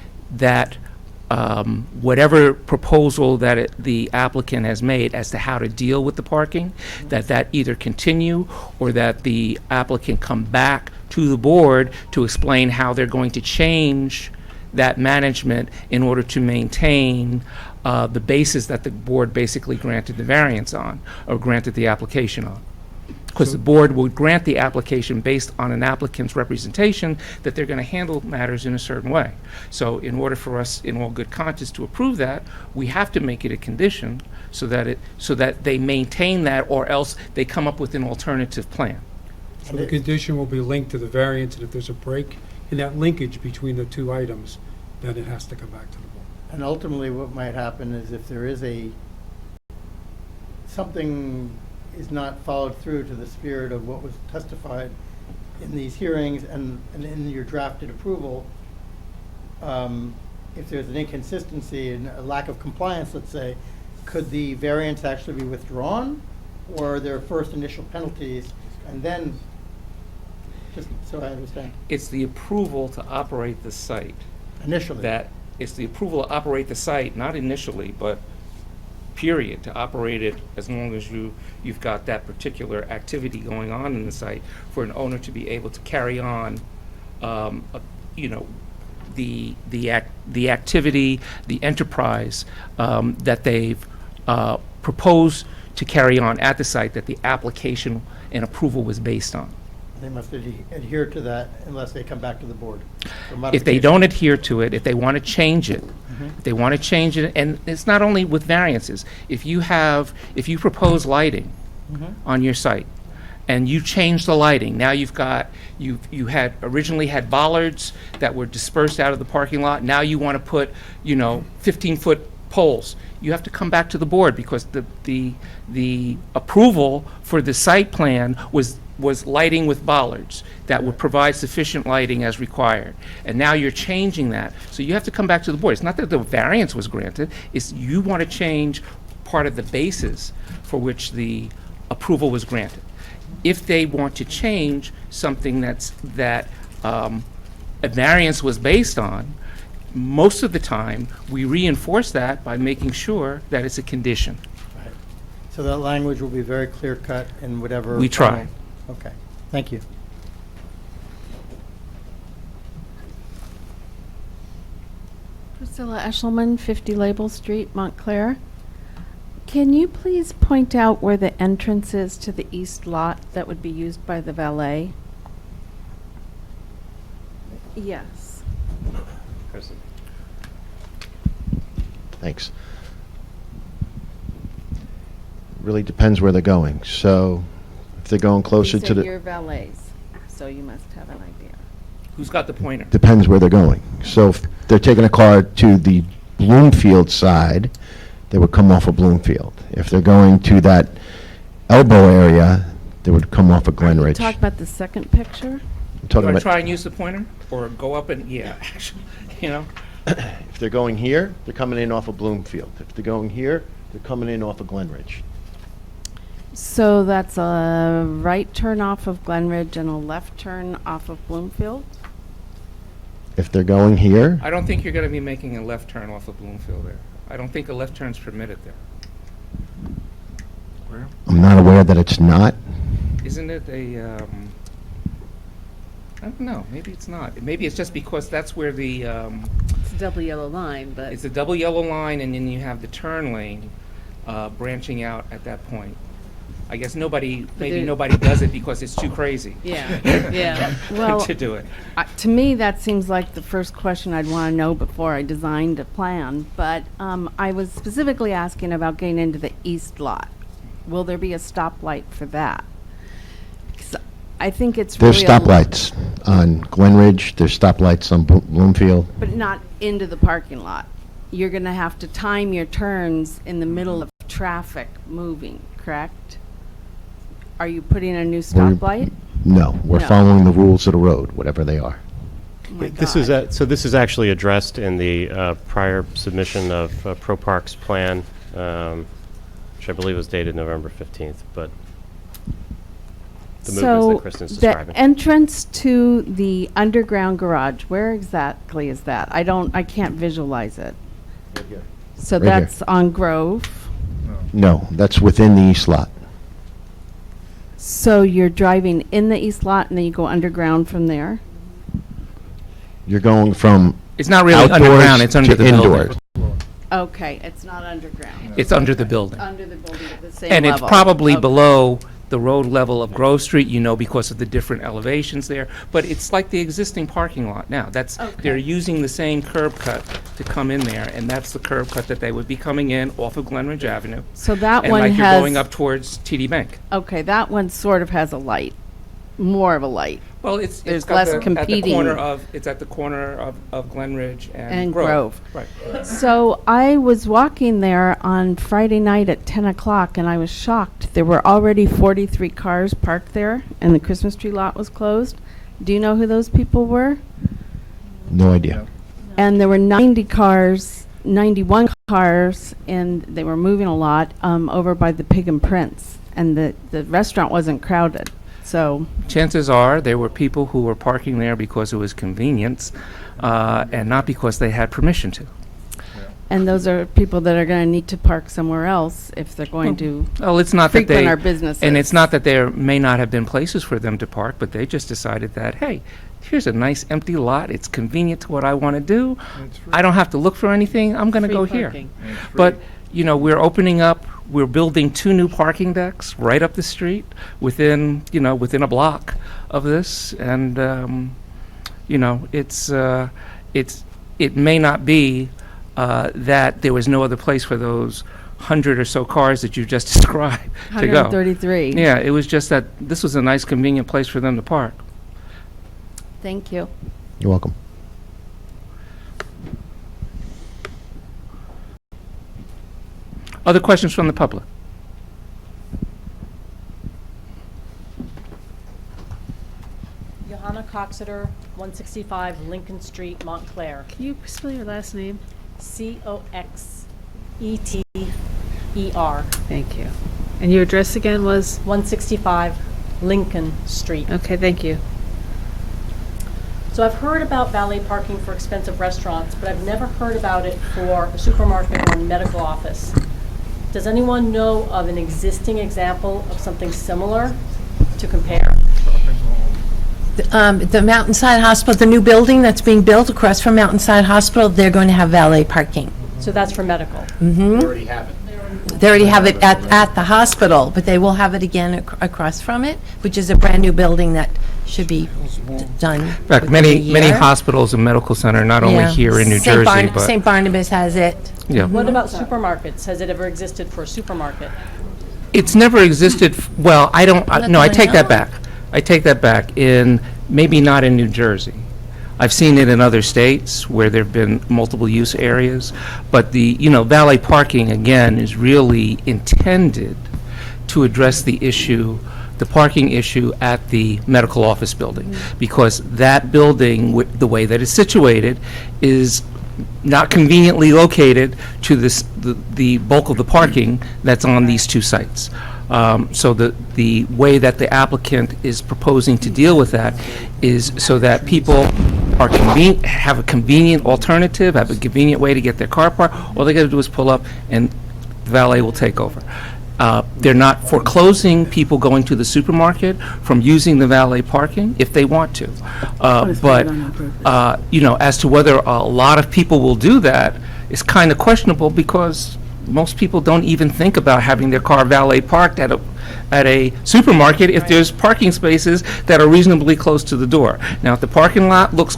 whatever proposal that the applicant has made as to how to deal with the parking, that either continue or that the applicant come back to the board to explain how they're going to change that management in order to maintain the basis that the board basically granted the variance on, or granted the application on. Because the board would grant the application based on an applicant's representation that they're going to handle matters in a certain way. So in order for us, in all good conscience, to approve that, we have to make it a condition so that they maintain that, or else they come up with an alternative plan. So the condition will be linked to the variance, and if there's a break in that linkage between the two items, then it has to come back to the board. And ultimately, what might happen is if there is something is not followed through to the spirit of what was testified in these hearings and in your drafted approval, if there's an inconsistency and a lack of compliance, let's say, could the variance actually be withdrawn? Or are there first initial penalties and then, just so I understand? It's the approval to operate the site. Initially? It's the approval to operate the site, not initially, but period, to operate it as long as you've got that particular activity going on in the site, for an owner to be able to carry on, the activity, the enterprise that they've proposed to carry on at the site that the application and approval was based on. They must adhere to that unless they come back to the board. If they don't adhere to it, if they want to change it, if they want to change it, and it's not only with variances. If you propose lighting on your site, and you change the lighting. Now you've got, you had originally had bollards that were dispersed out of the parking lot. Now you want to put, 15-foot poles. You have to come back to the board because the approval for the site plan was lighting with bollards that would provide sufficient lighting as required. And now you're changing that. So you have to come back to the board. It's not that the variance was granted, it's you want to change part of the basis for which the approval was granted. If they want to change something that a variance was based on, most of the time, we reinforce that by making sure that it's a condition. So that language will be very clear-cut in whatever... We try. Okay, thank you. Priscilla Eshelman, 50 Label Street, Montclair. Can you please point out where the entrance is to the east lot that would be used by the valet? Yes. Thanks. Really depends where they're going. So if they're going closer You to said the... you're valets, so you must have an idea. Who's got the pointer? Depends where they're going. So if they're taking a car to the Bloomfield side, they would come off of Bloomfield. If they're going to that elbow area, they would come off of Glenridge. Talk about the second picture. I'm Do talking I about, try and use the pointer? Or go up and, actually, if they're going here, they're coming in off of Bloomfield. If they're going here, they're coming in off of Glenridge. So that's a right turn off of Glenridge and a left turn off of Bloomfield? If they're going here, I don't think you're going to be making a left turn off of Bloomfield there. I don't think a left turn's permitted there. Where? I'm not aware that it's not. Isn't it a, I don't know, maybe it's not. Maybe it's just because that's where the, It's a double yellow line, but it's a double yellow line, and then you have the turn lane branching out at that point. I guess maybe there- nobody does it because it's too crazy. yeah, yeah. Well, to do it. To me, that seems like the first question I'd want to know before I designed a plan. But I was specifically asking about getting into the east lot. Will there be a stoplight for that? 'Cause I think it's There's really stoplights on Glenridge, there's stoplights on Bloomfield. but not into the parking lot. You're going to have to time your turns in the middle of traffic moving, correct? Are you putting a new stoplight? No, we're No. following the rules of the road, whatever they are. Oh my This God. is, so this is actually addressed in the prior submission of ProPark's plan, which I believe was dated November 15th, but the movements that Kristen's So describing. the entrance to the underground garage, where exactly is that? I can't visualize it. So Right here. that's on Grove. No, that's within the east lot. So you're driving in the east lot and then you go underground from there? You're going from It's not really outdoors underground, it's under to the building. indoors. Okay, it's not underground. It's under the building. Under the building at the same And level. it's probably Okay. below the road level of Grove Street, because of the different elevations there. But it's like the existing parking lot now. They're Okay. using the same curb cut to come in there, and that's the curb cut that they would be coming in off of Glenridge Avenue. So that And one like you're has. going up towards TD Bank. Okay, that one sort of has a light, more of a light. Well, it's There's got less at the competing. it's at the corner of Glenridge and And Grove. Grove. Right. So I was walking there on Friday night at 10 o'clock, and I was shocked. There were already 43 cars parked there, and the Christmas tree lot was closed. Do you know who those people were? No idea. And there were 91 cars, and they were moving a lot over by the Pig and Prince, and the restaurant wasn't crowded. So Chances are there were people who were parking there because it was convenience and not because they had permission to. and those are people that are going to need to park somewhere else if they're going to Well, it's not that frequent they, our businesses. and it's not that there may not have been places for them to park, but they just decided that, hey, here's a nice empty lot. It's convenient to what I want to do. I don't have to look for anything. I'm going to Free go here. parking. But, we're building 2 new parking decks right up the street within a block of this. And, it may not be that there was no other place for those 100 or so cars that you just described to go. 133. Yeah, it was just that this was a nice, convenient place for them to park. Thank you. You're welcome. Other questions from the public? Johanna Coxeter, 165 Lincoln Street, Montclair. Can you spell your last name? Coxeter. Thank you. And your address again was? 165 Lincoln Street. Okay, thank you. So I've heard about valet parking for expensive restaurants, but I've never heard about it for a supermarket or a medical office. Does anyone know of an existing example of something similar to compare? The Mountainside Hospital, the new building that's being built across from Mountainside Hospital, they're going to have valet parking. So that's for medical. Mm-hmm. They already have it. They already have it at the hospital, but they will have it again across from it, which is a brand-new building that should be done. In fact, within a many year. hospitals and medical center, not only Yeah. here in New St. Jersey, but St. Barnabas has it. yeah. What about supermarkets? Has it ever existed for a supermarket? It's never existed, well, I don't, no, I take that know. back. I take that back maybe not in New Jersey. I've seen it in other states where there've been multiple use areas, but valet parking, again, is really intended to address the parking issue at the medical office building, because that building, the way that it's situated, is not conveniently located to the bulk of the parking that's on these two sites. So the way that the applicant is proposing to deal with that is so that people are have a convenient alternative, have a convenient way to get their car parked. All they got to do is pull up, and the valet will take over. They're not foreclosing people going to the supermarket from using the valet parking if they want to. But as to whether a lot of people will do that is kind of questionable, because most people don't even think about having their car valet parked at a supermarket if there's parking spaces that are reasonably close to the door. Now, if the parking lot looks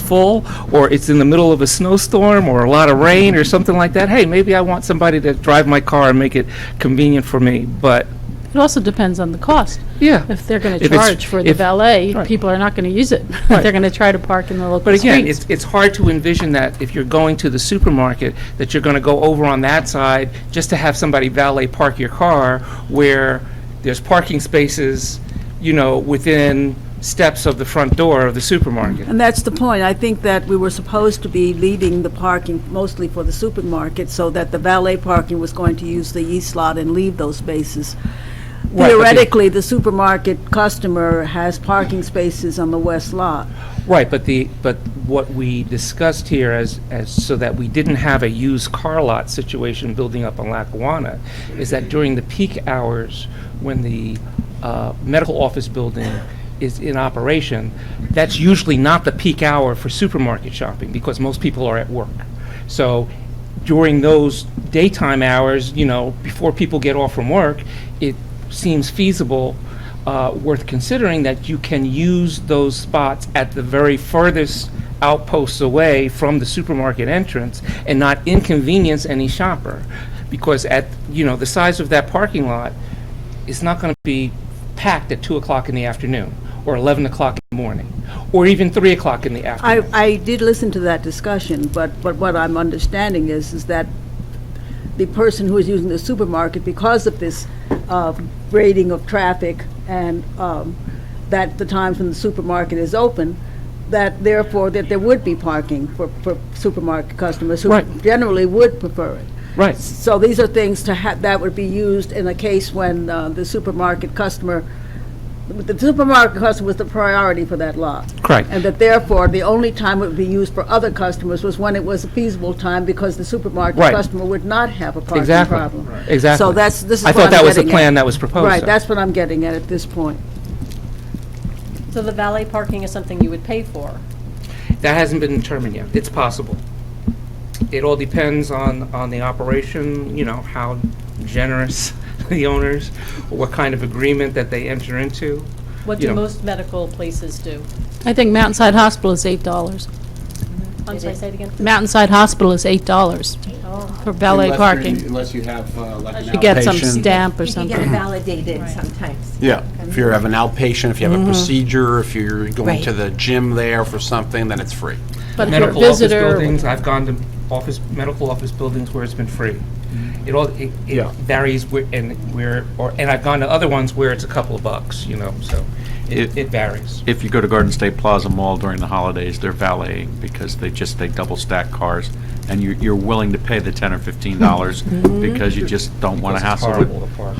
full, or it's in the middle of a snowstorm or a lot of rain or something like that, hey, maybe I want somebody to drive my car and make it convenient for me. But It also depends on the cost. yeah, If they're going to If it's- charge for the if- valet, right. people are not going to use it. Right. They're going to try to park in the local but again, streets. it's hard to envision that if you're going to the supermarket, that you're going to go over on that side just to have somebody valet park your car, where there's parking spaces, within steps of the front door of the supermarket. And that's the point. I think that we were supposed to be leaving the parking mostly for the supermarket, so that the valet parking was going to use the east lot and leave those spaces. Right, but Theoretically, the supermarket customer has parking spaces on the west lot. Right, but what we discussed here as so that we didn't have a used car lot situation building up on Lackawanna, is that during the peak hours when the medical office building is in operation, that's usually not the peak hour for supermarket shopping, because most people are at work. So during those daytime hours, before people get off from work, it seems feasible, worth considering, that you can use those spots at the very furthest outposts away from the supermarket entrance and not inconvenience any shopper. Because at, the size of that parking lot, it's not going to be packed at 2 o'clock in the afternoon, or 11 o'clock in the morning, or even 3 o'clock in the afternoon. I did listen to that discussion, but what I'm understanding is that the person who is using the supermarket, because of this grading of traffic and that the times when the supermarket is open, that therefore that there would be parking for supermarket customers who Right. generally would prefer it. Right. So these are things that would be used in a case when the supermarket customer was the priority for that lot. Correct. And that therefore, the only time it would be used for other customers was when it was a feasible time, because the supermarket Right. customer would not have a parking Exactly. problem. Exactly. So this is I what thought I'm that was the getting plan at. that was proposed. Right, so. that's what I'm getting at this point. So the valet parking is something you would pay for? That hasn't been determined yet. It's possible. It all depends on the operation, how generous the owners, or what kind of agreement that they enter into. What You do know. most medical places do? I think Mountainside Hospital is $8. I'm sorry, say it again. Mountainside Hospital is $8 for valet parking. Unless you have like an You get some outpatient. stamp or You can get something. it validated sometimes. Yeah, if you have an outpatient, if you have a procedure, if you're going Right. to the gym there for something, then it's free. But if you're a Medical office visitor, buildings, I've gone to medical office buildings where it's been free. It varies and I've gone to other ones where it's a couple of bucks, so it varies. If you go to Garden State Plaza Mall during the holidays, they're valeting because they double stack cars, and you're willing to pay the $10 or $15 because you just don't want to Because it's hassle horrible to park.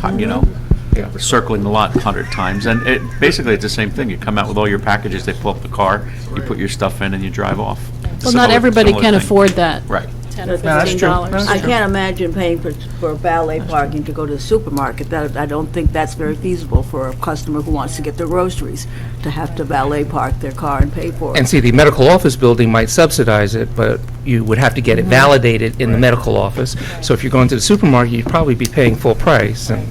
with, circling the lot 100 times. And basically, it's the same thing. You come out with all your packages, they pull up the car, you put your stuff in, and you drive off. well, not everybody can afford that. Right. $10 or that's true. $15. I can't imagine paying for valet parking to go to the supermarket. That, I don't think that's very feasible for a customer who wants to get their groceries, to have to valet park their car and pay for it. And see, the medical office building might subsidize it, but you would have to get it validated in the medical office. So if you're going to the supermarket, you'd probably be paying full price, and,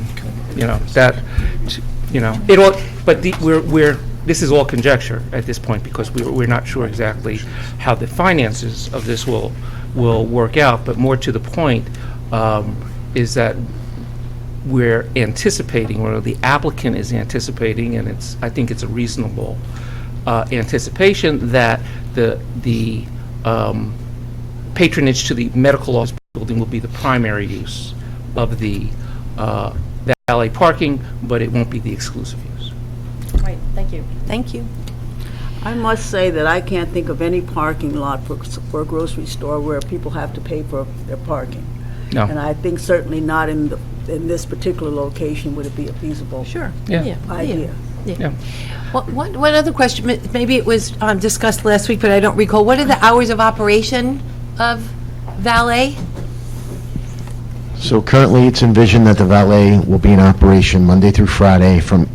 this is all conjecture at this point, because we're not sure exactly how the finances of this will work out, but more to the point is that we're anticipating, or the applicant is anticipating, and I think it's a reasonable anticipation, that the patronage to the medical office building will be the primary use of the valet parking, but it won't be the exclusive use. Right, thank you. Thank you. I must say that I can't think of any parking lot for a grocery store where people have to pay for their parking. No. And I think certainly not in this particular location would it be a feasible Yeah. idea. Yeah. One other question, maybe it was discussed last week, but I don't recall. What are the hours of operation of valet? So currently, it's envisioned that the valet will be in operation Monday through Friday from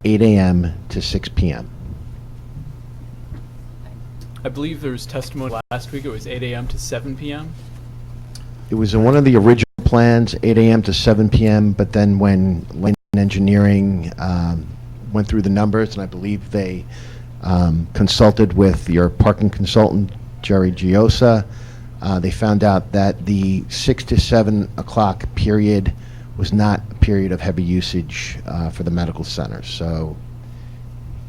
8 a.m. to 6 p.m. I believe there was testimony last week, it was 8 a.m. to 7 p.m. It was in one of the original plans, 8 a.m. to 7 p.m., but then when Lane Engineering went through the numbers, and I believe they consulted with your parking consultant, Jerry Giosa, they found out that the 6 to 7 o'clock period was not a period of heavy usage for the medical center, so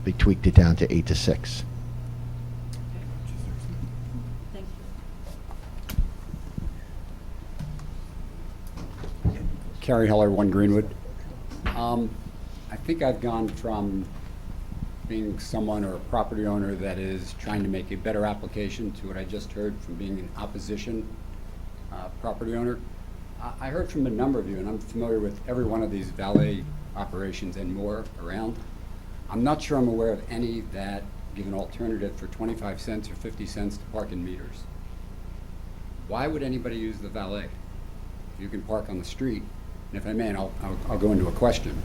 they tweaked it down to 8 to 6. Carrie Heller, 1 Greenwood. I think I've gone from being someone or a property owner that is trying to make a better application to what I just heard from being an opposition property owner. I heard from a number of you, and I'm familiar with every one of these valet operations and more around. I'm not sure I'm aware of any that give an alternative for 25 cents or 50 cents to park in meters. Why would anybody use the valet? You can park on the street. And if I may, and I'll go into a question.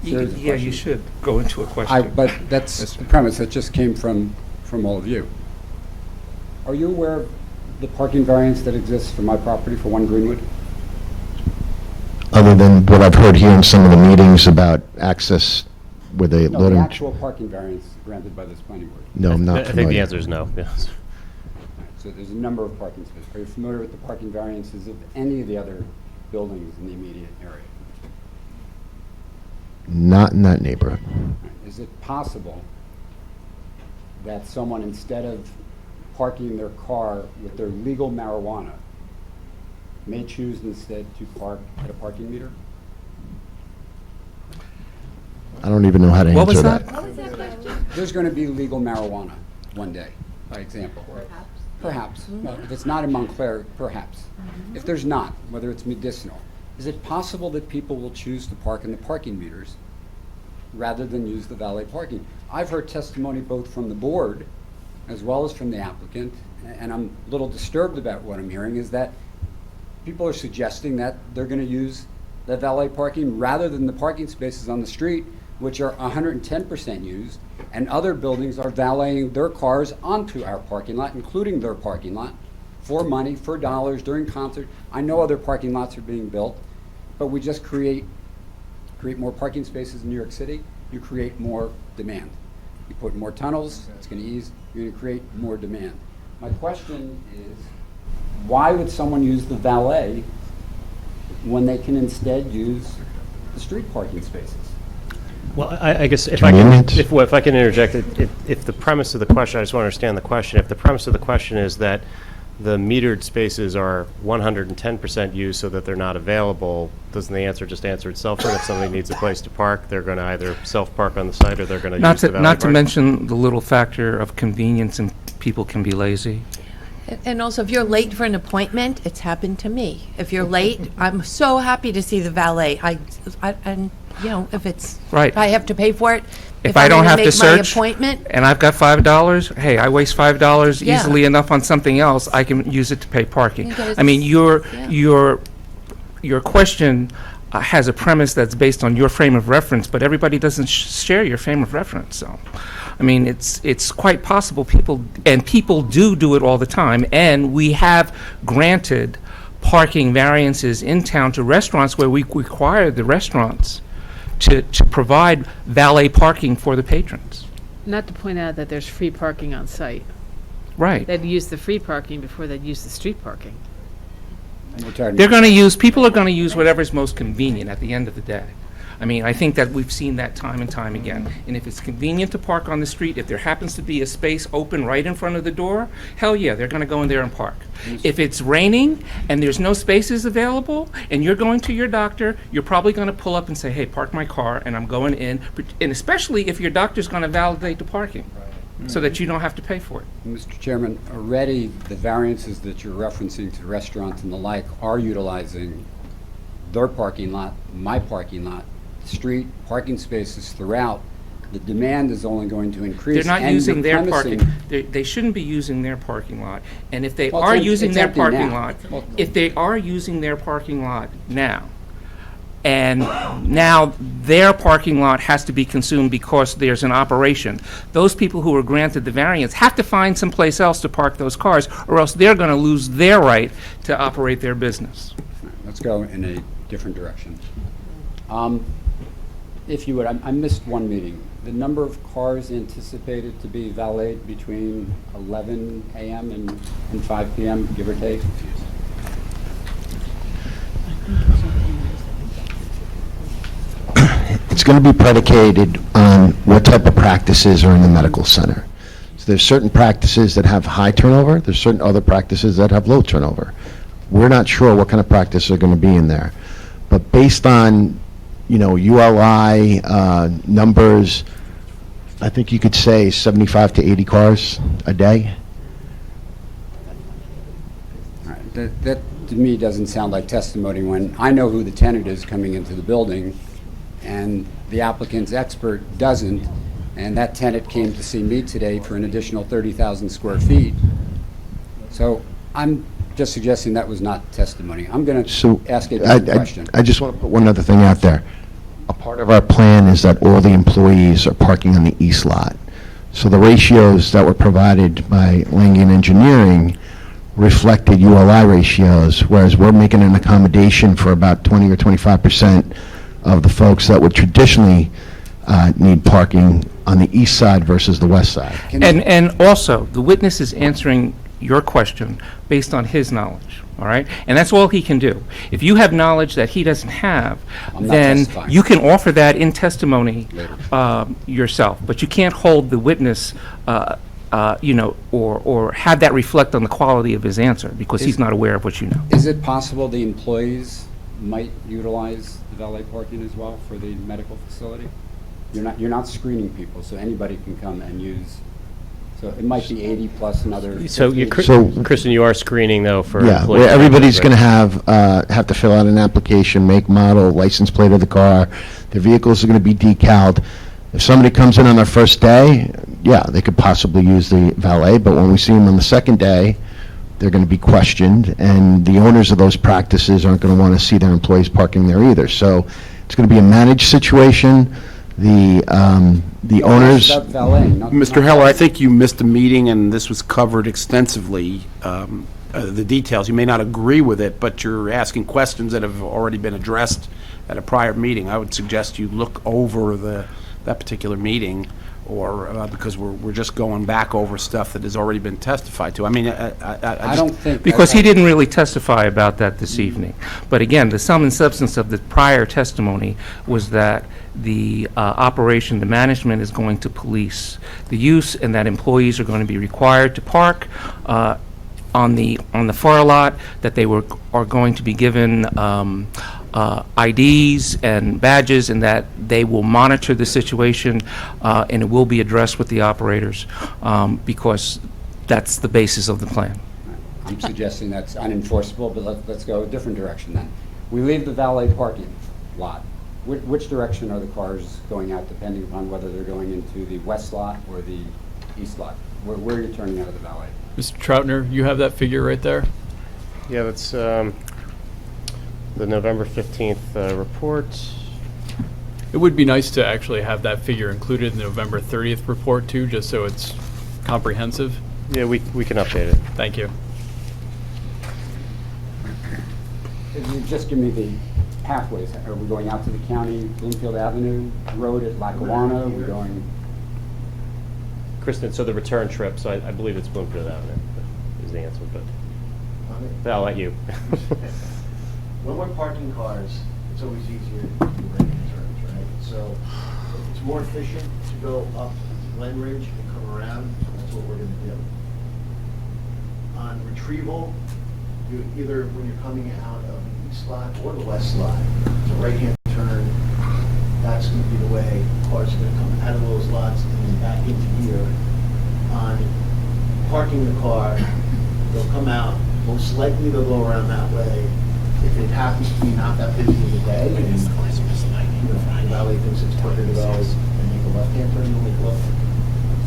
Yeah, you should go into a question. But that's the premise that just came from all of you. Are you aware of the parking variance that exists for my property for 1 Greenwood? Other than what I've heard here in some of the meetings about access with a No, loading... the actual parking variance granted by this planning board. No, I'm not I think the familiar. answer is no, yes. So there's a number of parking spaces. Are you familiar with the parking variances of any of the other buildings in the immediate area? Not in that neighborhood. Is it possible that someone, instead of parking their car with their legal marijuana, may choose instead to park at a parking meter? I don't even know how to What was answer that? There's going to be legal marijuana one day, by example. Perhaps. No, if it's not in Montclair, perhaps. If there's not, whether it's medicinal, is it possible that people will choose to park in the parking meters rather than use the valet parking? I've heard testimony both from the board as well as from the applicant, and I'm a little disturbed about what I'm hearing, is that people are suggesting that they're going to use the valet parking rather than the parking spaces on the street, which are 110% used, and other buildings are valeting their cars onto our parking lot, including their parking lot, for money, for dollars, during concert. I know other parking lots are being built, but we just create more parking spaces in New York City, you create more demand. You put more tunnels, it's going to ease, you're going to create more demand. My question is, why would someone use the valet when they can instead use the street parking spaces? Well, I guess if I can interject, if the premise of the question, I just want to understand the question. If the premise of the question is that the metered spaces are 110% used so that they're not available, doesn't the answer just answer itself? And if somebody needs a place to park, they're going to either self-park on the site or they're going to use the valet Not to parking? mention the little factor of convenience and people can be lazy. And also, if you're late for an appointment, it's happened to me. If you're late, I'm so happy to see the valet. And, you know, if it's, Right. if I have to pay for it, If I don't have to make my search, appointment, and I've got $5, hey, I waste $5 Yeah. easily enough on something else, I can use it to pay parking. You guys- I mean, your Yeah. question has a premise that's based on your frame of reference, but everybody doesn't share your frame of reference, so. I mean, it's quite possible people do it all the time, and we have granted parking variances in town to restaurants where we require the restaurants to provide valet parking for the patrons. Not to point out that there's free parking on site. Right. They'd use the free parking before they'd use the street parking. People are going to use whatever's most convenient at the end of the day. I mean, I think that we've seen that time and time again. And if it's convenient to park on the street, if there happens to be a space open right in front of the door, hell yeah, they're going to go in there and park. If it's raining and there's no spaces available and you're going to your doctor, you're probably going to pull up and say, hey, park my car and I'm going in. And especially if your doctor's going to validate the parking so that you don't have to pay for it. Mr. Chairman, already the variances that you're referencing to restaurants and the like are utilizing their parking lot, my parking lot, street parking spaces throughout. The demand is only going to increase. They're not and using you're their premising- parking. They shouldn't be using their parking lot. And if they Well, are it's using their empty parking now. lot, Well- if they are using their parking lot now, and now their parking lot has to be consumed because there's an operation, those people who are granted the variance have to find someplace else to park those cars, or else they're going to lose their right to operate their business. Let's go in a different direction. If you would, I missed one meeting. The number of cars anticipated to be valeted between 11 a.m. and 5 p.m., give or take? It's going to be predicated on what type of practices are in the medical center. So there's certain practices that have high turnover, there's certain other practices that have low turnover. We're not sure what kind of practices are going to be in there. But based on, ULI numbers, I think you could say 75 to 80 cars a day. All right, that to me doesn't sound like testimony when I know who the tenant is coming into the building and the applicant's expert doesn't, and that tenant came to see me today for an additional 30,000 square feet. So I'm just suggesting that was not testimony. I'm going to ask a different question. I just want to put one other thing out there. A part of our plan is that all the employees are parking on the east lot. So the ratios that were provided by Langen Engineering reflected ULI ratios, whereas we're making an accommodation for about 20 or 25% of the folks that would traditionally need parking on the east side versus the west side. And also, the witness is answering your question based on his knowledge, all right? And that's all he can do. If you have knowledge that he doesn't have, I'm not then testifying. you can offer that in testimony yourself, but you can't hold the witness, or have that reflect on the quality of his answer, because he's not aware of what you know. Is it possible the employees might utilize the valet parking as well for the medical facility? You're not screening people, so anybody can come and use. So it might be 80 plus another. So, 50. Kristen, you are screening though for Yeah, employees. where everybody's going to have to fill out an application, make, model, license plate of the car. Their vehicles are going to be decaled. If somebody comes in on their first day, yeah, they could possibly use the valet, but when we see them on the second day, they're going to be questioned, and the owners of those practices aren't going to want to see their employees parking there either. So it's going to be a managed situation. The owners... About valet, not- Mr. not- Heller, I think you missed a meeting, and this was covered extensively, the details. You may not agree with it, but you're asking questions that have already been addressed at a prior meeting. I would suggest you look over that particular meeting or because we're just going back over stuff that has already been testified to? I mean, I don't think. Because he didn't really testify about that this evening. But again, the sum and substance of the prior testimony was that the operation, the management is going to police the use, and that employees are going to be required to park on the far lot, that they are going to be given IDs and badges, and that they will monitor the situation, and it will be addressed with the operators, because that's the basis of the plan. I'm suggesting that's unenforceable, but let's go a different direction then. We leave the valet parking lot. Which direction are the cars going out, depending upon whether they're going into the west lot or the east lot? Where are you turning out of the valet? Mr. Troutner, you have that figure right there? Yeah, that's the November 15th report. It would be nice to actually have that figure included in the November 30th report too, just so it's comprehensive. Yeah, we can update it. Thank you. If you just give me the pathways, are we going out to the county, Bloomfield Avenue Road at Lackawanna? We're going... Kristen, so the return trip, so I believe it's Bloomfield Avenue is the answer, but I'll let you. When we're parking cars, it's always easier to do right turns, right? So it's more efficient to go up Glen Ridge and come around, so that's what we're gonna do. On retrieval, you either when you're coming out of the east lot or the west lot, it's a right-hand turn, that's gonna be the way cars are gonna come out of those lots and then back into here. On parking the car, they'll come out, most likely they'll go around that way. If it happens to be not that busy of a day, and the valet thinks it's quicker to go and make a left-hand turn, you'll make a left.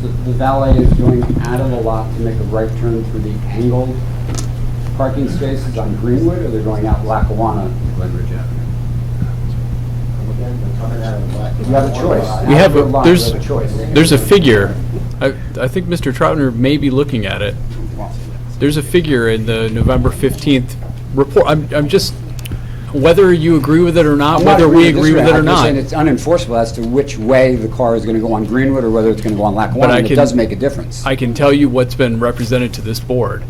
So the valet is going out of the lot to make a right turn through the angled parking spaces on Greenwood, or they're going out Lackawanna to Glen Ridge Avenue? Again, they're coming out of the back. You have a choice. We have a choice. there's a figure. I think Mr. Troutner may be looking at it. There's a figure in the November 15th report. I'm just, whether you agree with it or not, whether we agree with it or not. I'm just saying it's unenforceable as to which way the car is going to go on Greenwood or whether it's going to go on Lackawanna. It does make a difference. I can tell you what's been represented to this board.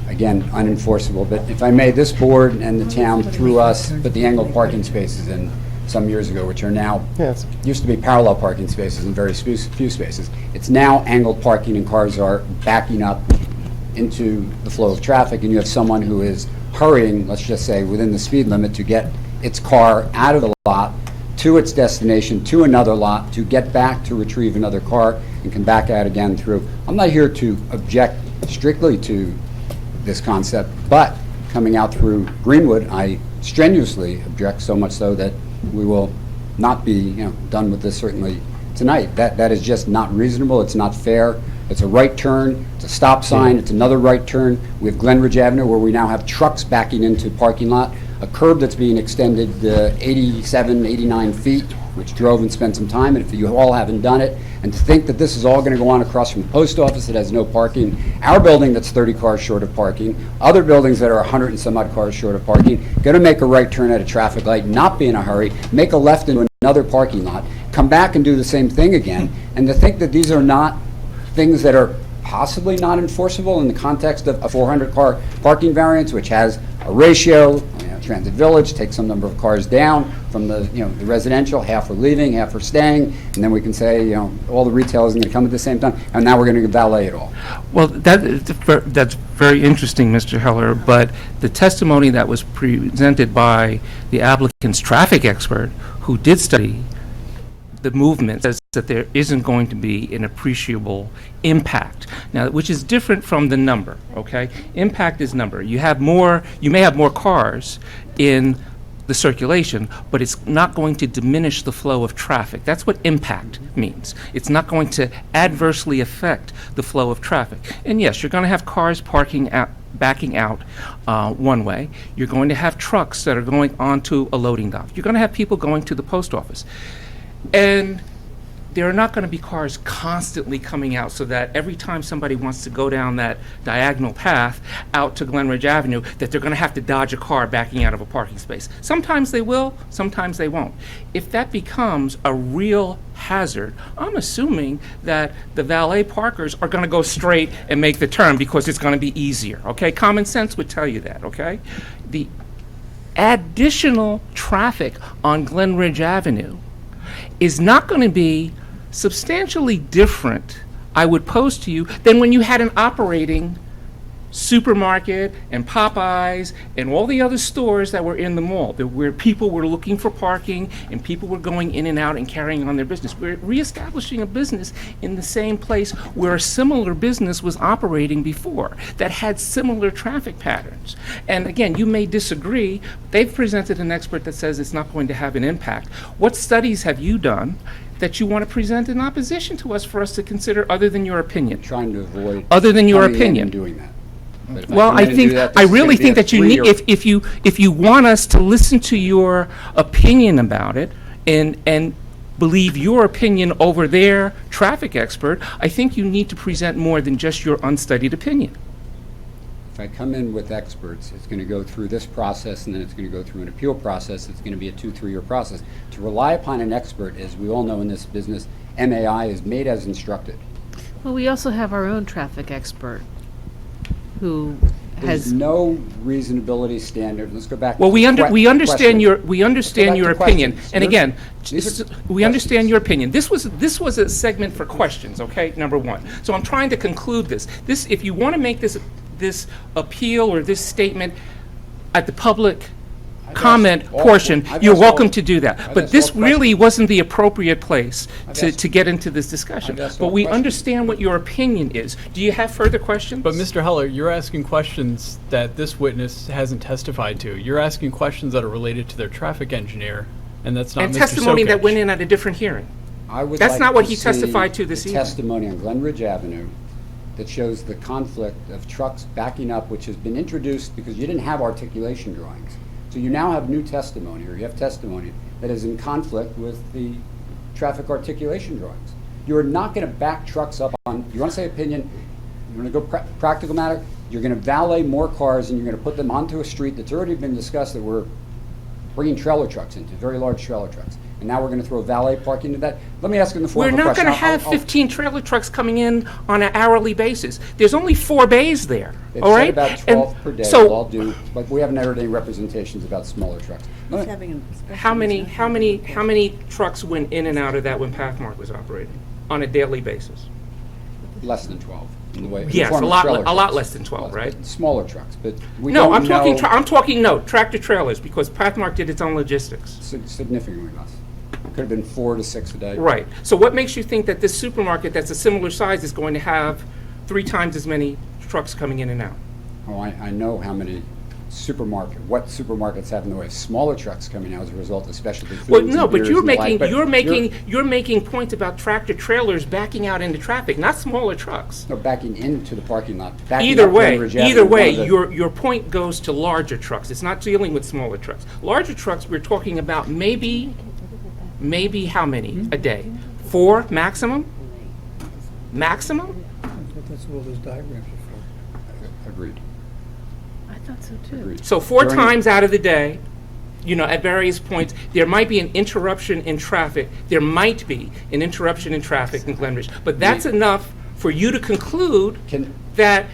Again, unenforceable, but if I may, this board and the town through us put the angled parking spaces in some years ago, which are now, used to be parallel parking spaces in very few spaces. It's now angled parking, and cars are backing up into the flow of traffic, and you have someone who is hurrying, let's just say, within the speed limit to get its car out of the lot to its destination, to another lot, to get back to retrieve another car, and come back out again through. I'm not here to object strictly to this concept, but coming out through Greenwood, I strenuously object, so much so that we will not be, done with this certainly tonight. That is just not reasonable. It's not fair. It's a right turn. It's a stop sign. It's another right turn. We have Glen Ridge Avenue, where we now have trucks backing into the parking lot, a curb that's being extended 87, 89 feet, which drove and spent some time, and if you all haven't done it, and to think that this is all going to go on across from the post office that has no parking, our building that's 30 cars short of parking, other buildings that are 100 and some odd cars short of parking, going to make a right turn at a traffic light, not be in a hurry, make a left into another parking lot, come back and do the same thing again, and to think that these are not things that are possibly not enforceable in the context of a 400-car parking variance, which has a ratio. Transit Village takes some number of cars down from the the residential, half are leaving, half are staying, and then we can say all the retail isn't going to come at the same time, and now we're going to valet it all. Well, that's very interesting, Mr. Heller, but the testimony that was presented by the applicant's traffic expert, who did study the movement, says that there isn't going to be an appreciable impact. Now, which is different from the number, okay? Impact is number. You may have more cars in the circulation, but it's not going to diminish the flow of traffic. That's what impact means. It's not going to adversely affect the flow of traffic. And yes, you're going to have cars backing out one way. You're going to have trucks that are going onto a loading dock. You're going to have people going to the post office. And there are not going to be cars constantly coming out so that every time somebody wants to go down that diagonal path out to Glenridge Avenue, that they're going to have to dodge a car backing out of a parking space. Sometimes they will, sometimes they won't. If that becomes a real hazard, I'm assuming that the valet parkers are going to go straight and make the turn because it's going to be easier, okay? Common sense would tell you that, okay? The additional traffic on Glenridge Avenue is not going to be substantially different, I would pose to you, than when you had an operating supermarket and Popeyes and all the other stores that were in the mall, where people were looking for parking and people were going in and out and carrying on their business. We're reestablishing a business in the same place where a similar business was operating before that had similar traffic patterns. And again, you may disagree. They've presented an expert that says it's not going to have an impact. What studies have you done that you want to present in opposition to us for us to consider other than your opinion? Trying to avoid other than your coming in opinion. and doing that. But if Well, come I in and do think, that, I this is really gonna be think a that you need, 3 or if you want us to listen to your opinion about it and believe your opinion over their traffic expert, I think you need to present more than just your unstudied opinion. If I come in with experts, it's going to go through this process, and then it's going to go through an appeal process. It's going to be a 2-3 year process. To rely upon an expert, as we all know in this business, MAI is made as instructed. Well, we also have our own traffic expert who There's has, no reasonability standard. Let's go back. Well, to we que- understand question. your back to opinion. questions. And You're- again, these are we understand your opinion. This was a segment for questions, okay, number one. So I'm trying to conclude this. If you want to make this appeal or this statement at the public comment asked all- portion, I've you're asked welcome all- to do that. I've But asked this all really questions. wasn't the appropriate place I've to asked- get into this discussion. I've asked But all we questions. understand what your opinion is. Do you have further questions? But Mr. Heller, you're asking questions that this witness hasn't testified to. You're asking questions that are related to their traffic engineer, and that's not And Mr. testimony that Sokich. went in at a different hearing. I would That's like not what to he see testified to this the evening. testimony on Glenridge Avenue that shows the conflict of trucks backing up, which has been introduced because you didn't have articulation drawings. So you now have new testimony, or you have testimony that is in conflict with the traffic articulation drawings. You're not going to back trucks up on, you want to say opinion, you want to go practical matter, you're going to valet more cars and you're going to put them onto a street that's already been discussed that we're bringing trailer trucks into, very large trailer trucks. And now we're going to throw valet parking into that. Let me ask in the form We're of a not question. going to have 15 trailer trucks coming in on an hourly basis. There's only 4 bays there, They've all said right? about And 12 per day, so with all due, but we haven't heard any representations about smaller trucks. Let me- how many trucks went in and out of that when Pathmark was operating on a daily basis? Less than 12. In the way, in the Yes, form a of lot, trailer a lot trucks. less than 12, right? Smaller trucks, but we No, don't I'm talking, know- I'm talking, no, tractor trailers, because Pathmark did its own logistics. Significantly less. Could have been 4 to 6 a day. Right. So what makes you think that this supermarket that's a similar size is going to have 3 times as many trucks coming in and out? Oh, I know how many what supermarkets have in the way of smaller trucks coming out as a result of specialty foods. Well, no, and but beers you're and the like, making, but you're making points about tractor trailers backing out into traffic, not smaller trucks. No, backing into the parking lot. Backing Either up way, Glenridge Avenue, either one way, of the- your point goes to larger trucks. It's not dealing with smaller trucks. Larger trucks, we're talking about maybe how many a day? 4 maximum? Maximum? That's what all those diagrams are for. Agreed. I thought so too. Agreed. So 4 During- times out of the day, at various points, there might be an interruption in traffic. There might be an interruption in traffic in Glenridge. But that's enough for you to conclude that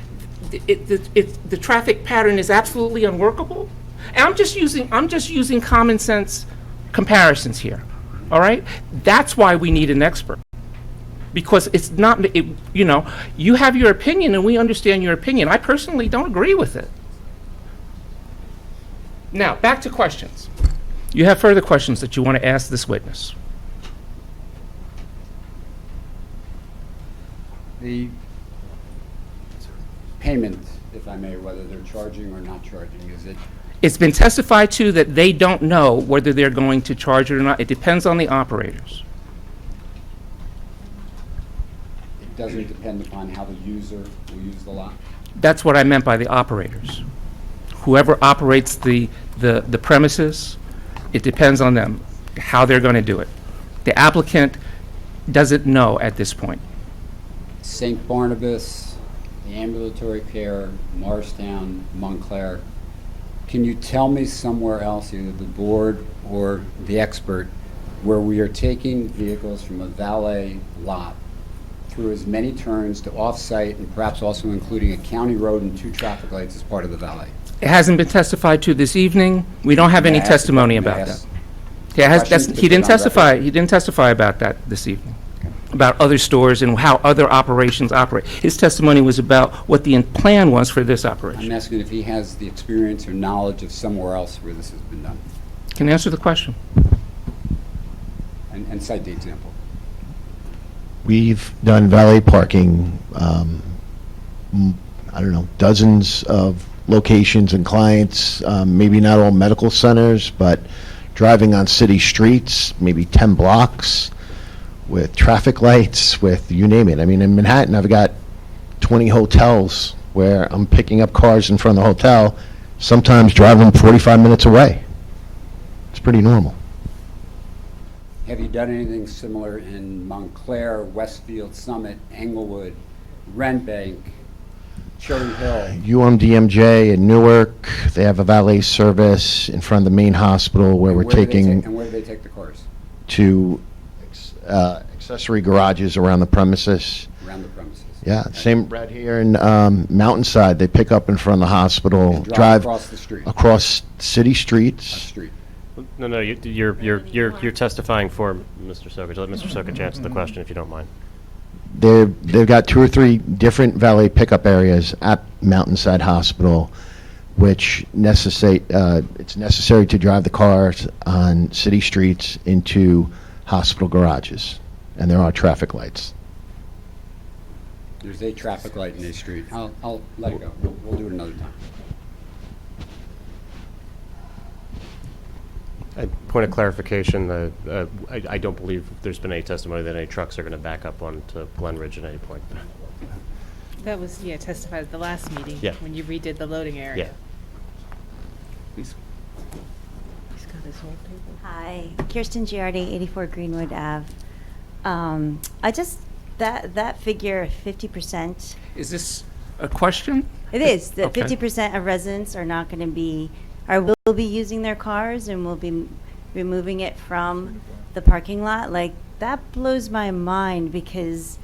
the traffic pattern is absolutely unworkable? And I'm just using common sense comparisons here, all right? That's why we need an expert. Because it's not, you have your opinion and we understand your opinion. I personally don't agree with it. Now, back to questions. You have further questions that you want to ask this witness? The payment, if I may, whether they're charging or not charging, is it? It's been testified to that they don't know whether they're going to charge it or not. It depends on the operators. It doesn't depend upon how the user will use the lot? That's what I meant by the operators. Whoever operates the premises, it depends on them, how they're going to do it. The applicant doesn't know at this point. St. Barnabas, the ambulatory care, Morristown, Montclair. Can you tell me somewhere else, either the board or the expert, where we are taking vehicles from a valet lot through as many turns to off-site and perhaps also including a county road and 2 traffic lights as part of the valet? It hasn't been testified to this evening. We don't have any May I ask testimony may I about that. ask He questions didn't to put on testify. record? He didn't testify about that this evening, about other stores and how other operations operate. His testimony was about what the plan was for this operation. I'm asking if he has the experience or knowledge of somewhere else where this has been done, Can you answer the question? and cite the example. We've done valet parking, I don't know, dozens of locations and clients, maybe not all medical centers, but driving on city streets, maybe 10 blocks, with traffic lights, with you name it. I mean, in Manhattan, I've got 20 hotels where I'm picking up cars in front of the hotel, sometimes driving 45 minutes away. It's pretty normal. Have you done anything similar in Montclair, Westfield, Summit, Englewood, Renbank, Cherry Hill? UMDMJ in Newark, they have a valet service in front of the main hospital where we're And where do they taking take- And where do they take the cars? to accessory garages around the premises. Around the premises? Yeah, same right here in Mountainside. They pick up in front of the hospital, And drive drive across the street? across city streets. Street. No, you're testifying for Mr. Sokich. Let Mr. Sokich answer the question if you don't mind. They've got 2 or 3 different valet pickup areas at Mountainside Hospital, which necessitate, it's necessary to drive the cars on city streets into hospital garages, and there are traffic lights. There's a traffic light in a street. I'll let it go. We'll do it another time. Point of clarification, I don't believe there's been any testimony that any trucks are going to back up onto Glen Ridge at any point. That was, testified at the last meeting. Yeah. When you redid the loading area. Yeah. He's got his whole paper. Hi, Kirsten Giardi, 84 Greenwood Ave. That figure, 50%. Is this a question? It is, that Okay. 50% of residents are not going to be, will be using their cars and will be removing it from the parking lot. Like, that blows my mind because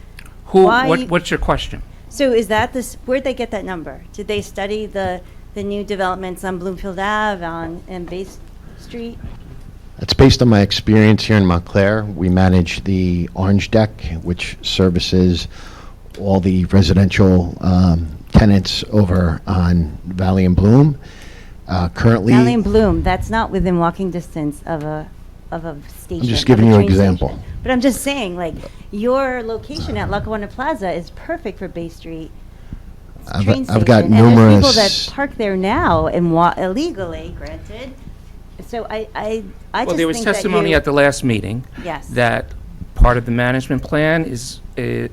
What's your question? So is that where'd they get that number? Did they study the new developments on Bloomfield Ave and Bay Street? That's based on my experience here in Montclair. We manage the Orange Deck, which services all the residential tenants over on Valley and Bloom. Currently, Valley and Bloom, that's not within walking distance of a station. I'm just of giving a you an train example. station. But I'm just saying, like, your location at Lackawanna Plaza is perfect for Bay Street train station. I've got And there's people numerous. that park there now and illegally, granted. So I just Well, there was think that testimony at the last meeting. Yes. That part of the management plan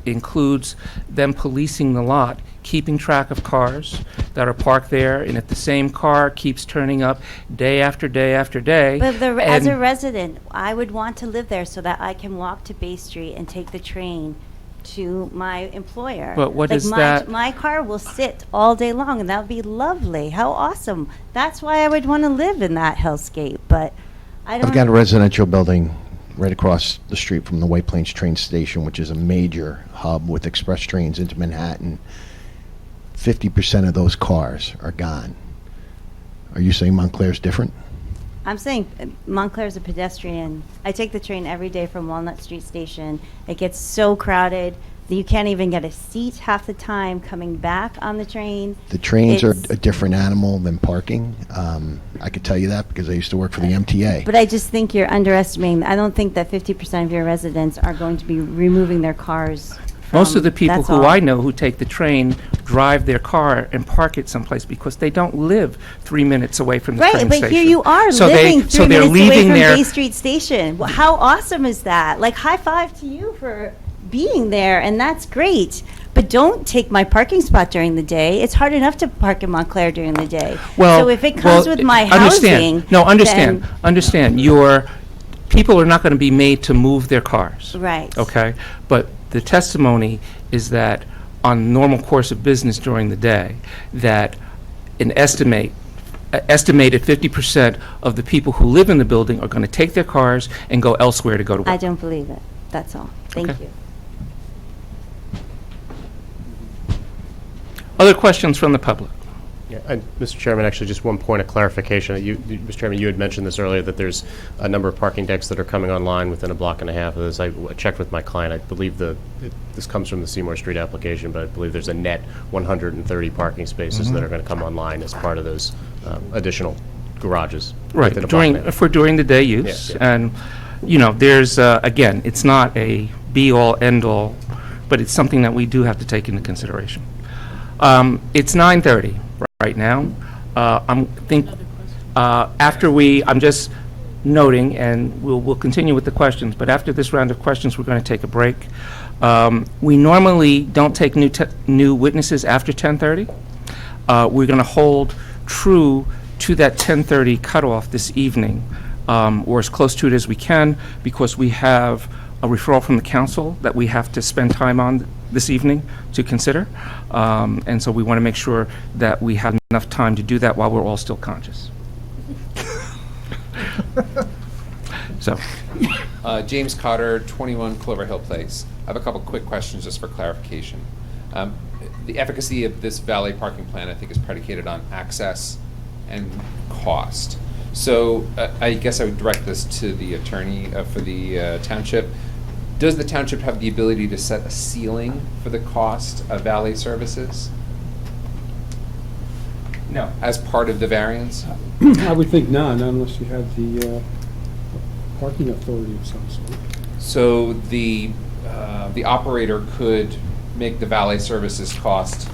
includes them policing the lot, keeping track of cars that are parked there, and if the same car keeps turning up day after day after day. But as a and- resident, I would want to live there so that I can walk to Bay Street and take the train to my employer. But what Like is that- My car will sit all day long, and that would be lovely. How awesome. That's why I would want to live in that hellscape, but I don't. I've got a residential building right across the street from the White Plains train station, which is a major hub with express trains into Manhattan. 50% of those cars are gone. Are you saying Montclair's different? I'm saying Montclair's a pedestrian. I take the train every day from Walnut Street Station. It gets so crowded that you can't even get a seat half the time coming back on the train. The trains are It's- a different animal than parking. I could tell you that because I used to work for the MTA. But I just think you're underestimating. I don't think that 50% of your residents are going to be removing their cars. Most of the people that's who all. I know who take the train drive their car and park it someplace because they don't live 3 minutes away from the train Right, station. but here you are So living they, 3 so they're minutes away leaving from their Bay Street Station. Well, how awesome is that? Like, high five to you for being there, and that's great. But don't take my parking spot during the day. It's hard enough to park in Montclair during the day. Well, so if it comes with my understand. housing, No, understand. then- Understand. Your people are not going to be made to move their cars. Right. Okay? But the testimony is that on normal course of business during the day, that an estimated 50% of the people who live in the building are going to take their cars and go elsewhere to go to work. I don't believe it. That's all. Thank Okay. you. Other questions from the public? Yeah, and Mr. Chairman, actually, just one point of clarification. Mr. Chairman, you had mentioned this earlier, that there's a number of parking decks that are coming online within a block and a half of this. I checked with my client. I believe this comes from the Seymour Street application, but I believe there's a net 130 parking spaces that are going to come online as part of those additional garages. Right, within a block and a half. for during the day use. Yeah, yeah. And, there's, again, it's not a be-all, end-all, but it's something that we do have to take into consideration. It's 9:30 right now. I'm just noting, and we'll continue with the questions, but after this round of questions, we're going to take a break. We normally don't take new witnesses after 10:30. We're going to hold true to that 10:30 cutoff this evening, or as close to it as we can, because we have a referral from the council that we have to spend time on this evening to consider. And so we want to make sure that we have enough time to do that while we're all still conscious. So. James Cotter, 21 Clover Hill Place. I have a couple quick questions just for clarification. The efficacy of this valet parking plan, I think, is predicated on access and cost. So I guess I would direct this to the attorney for the township. Does the township have the ability to set a ceiling for the cost of valet services? No. As part of the variance? I would think none, unless you had the parking authority of some sort. So the operator could make the valet services cost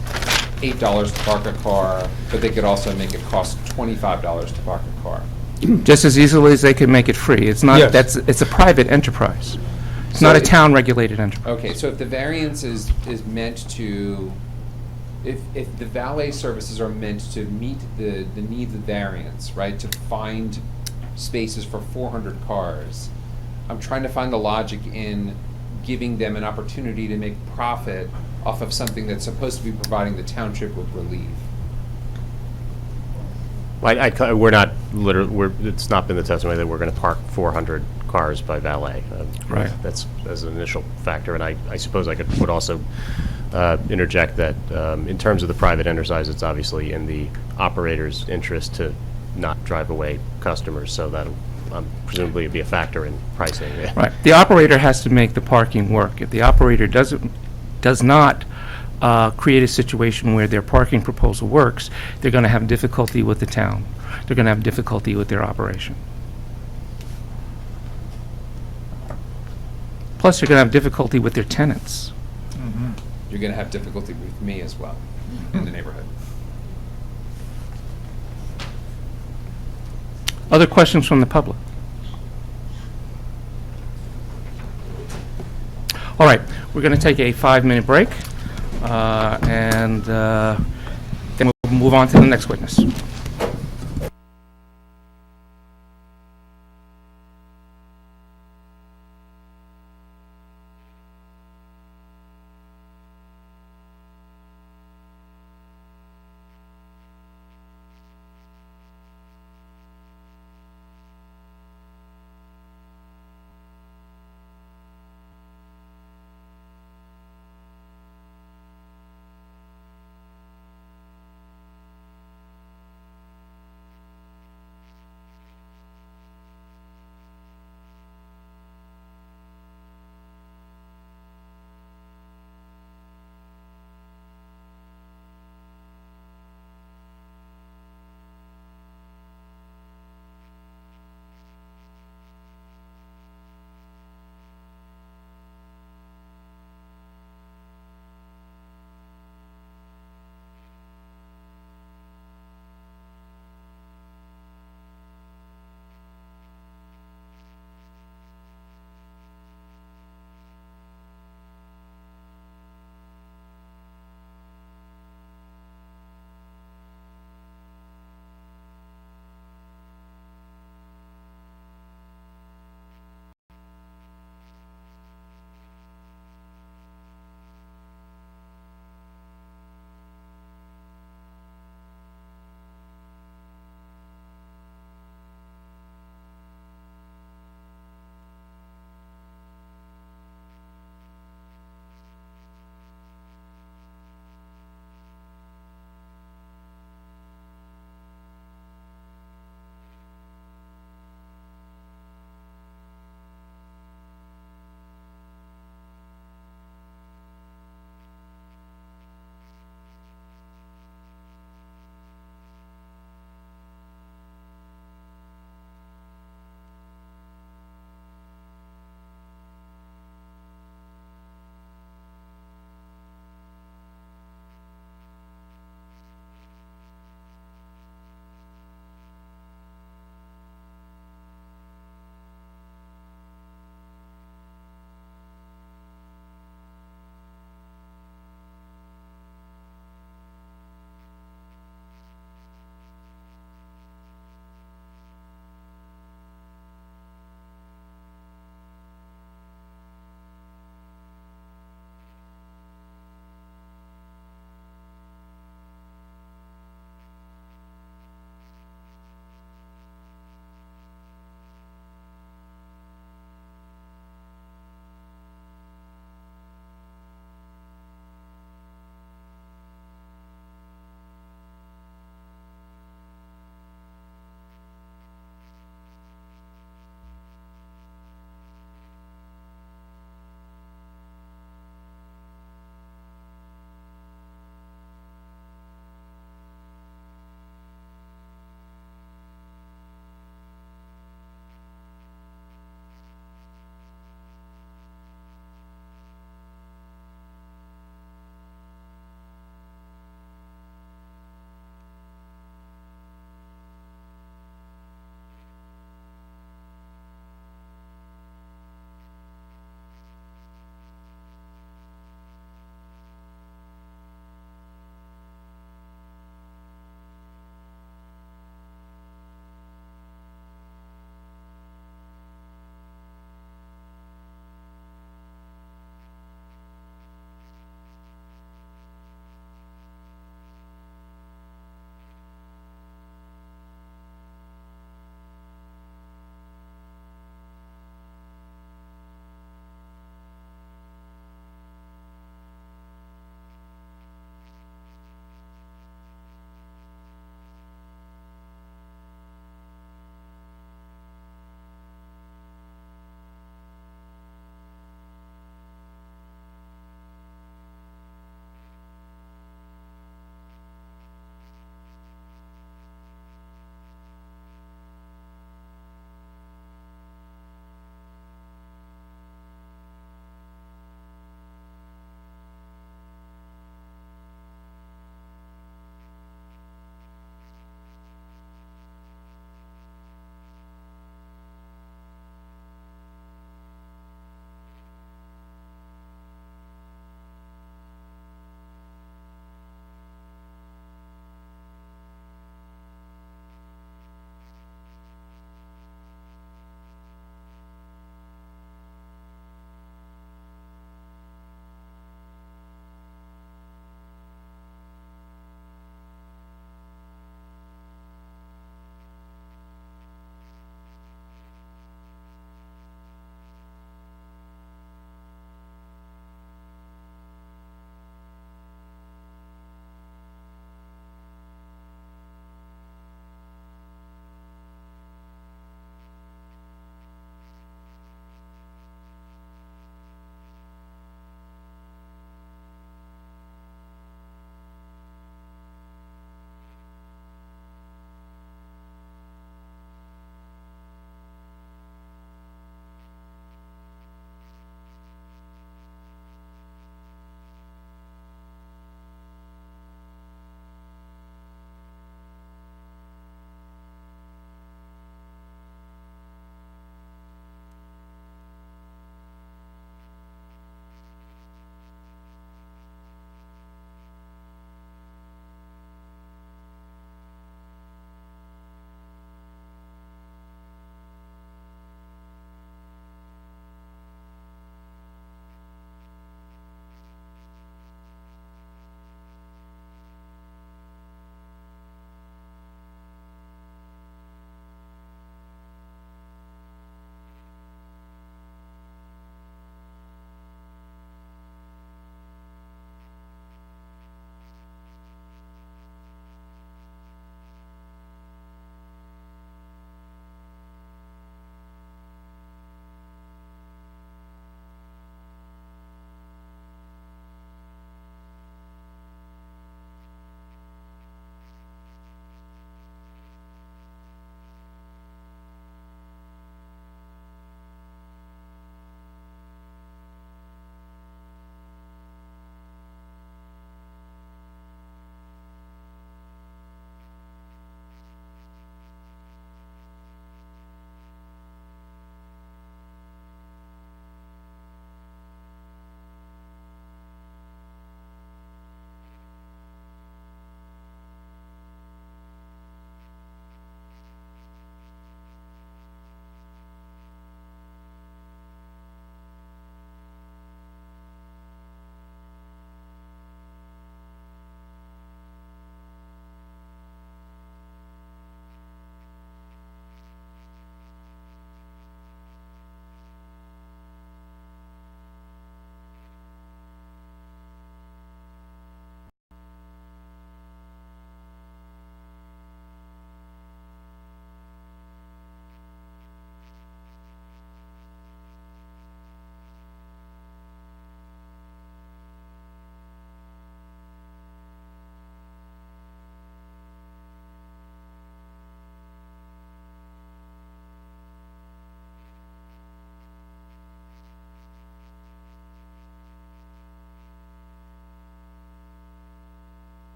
$8 to park a car, but they could also make it cost $25 to park a car. Just as easily as they could make it free. It's not, Yes. it's a private enterprise. It's So not a it- town-regulated enterprise. Okay, so if the variance is meant to, if the valet services are meant to meet the needs of variance, right, to find spaces for 400 cars, I'm trying to find the logic in giving them an opportunity to make profit off of something that's supposed to be providing the township with relief. We're not it's not been the testimony that we're going to park 400 cars by valet. Right. That's as an initial factor, and I suppose I would also interject that in terms of the private enterprise, it's obviously in the operator's interest to not drive away customers, so that'll presumably be a factor in pricing. Right. The operator has to make the parking work. If the operator does not create a situation where their parking proposal works, they're going to have difficulty with the town. They're going to have difficulty with their operation. Plus, you're going to have difficulty with their tenants. You're going to have difficulty with me as well in the neighborhood. Other questions from the public? All right, we're going to take a 5-minute break, and then we'll move on to the next witness.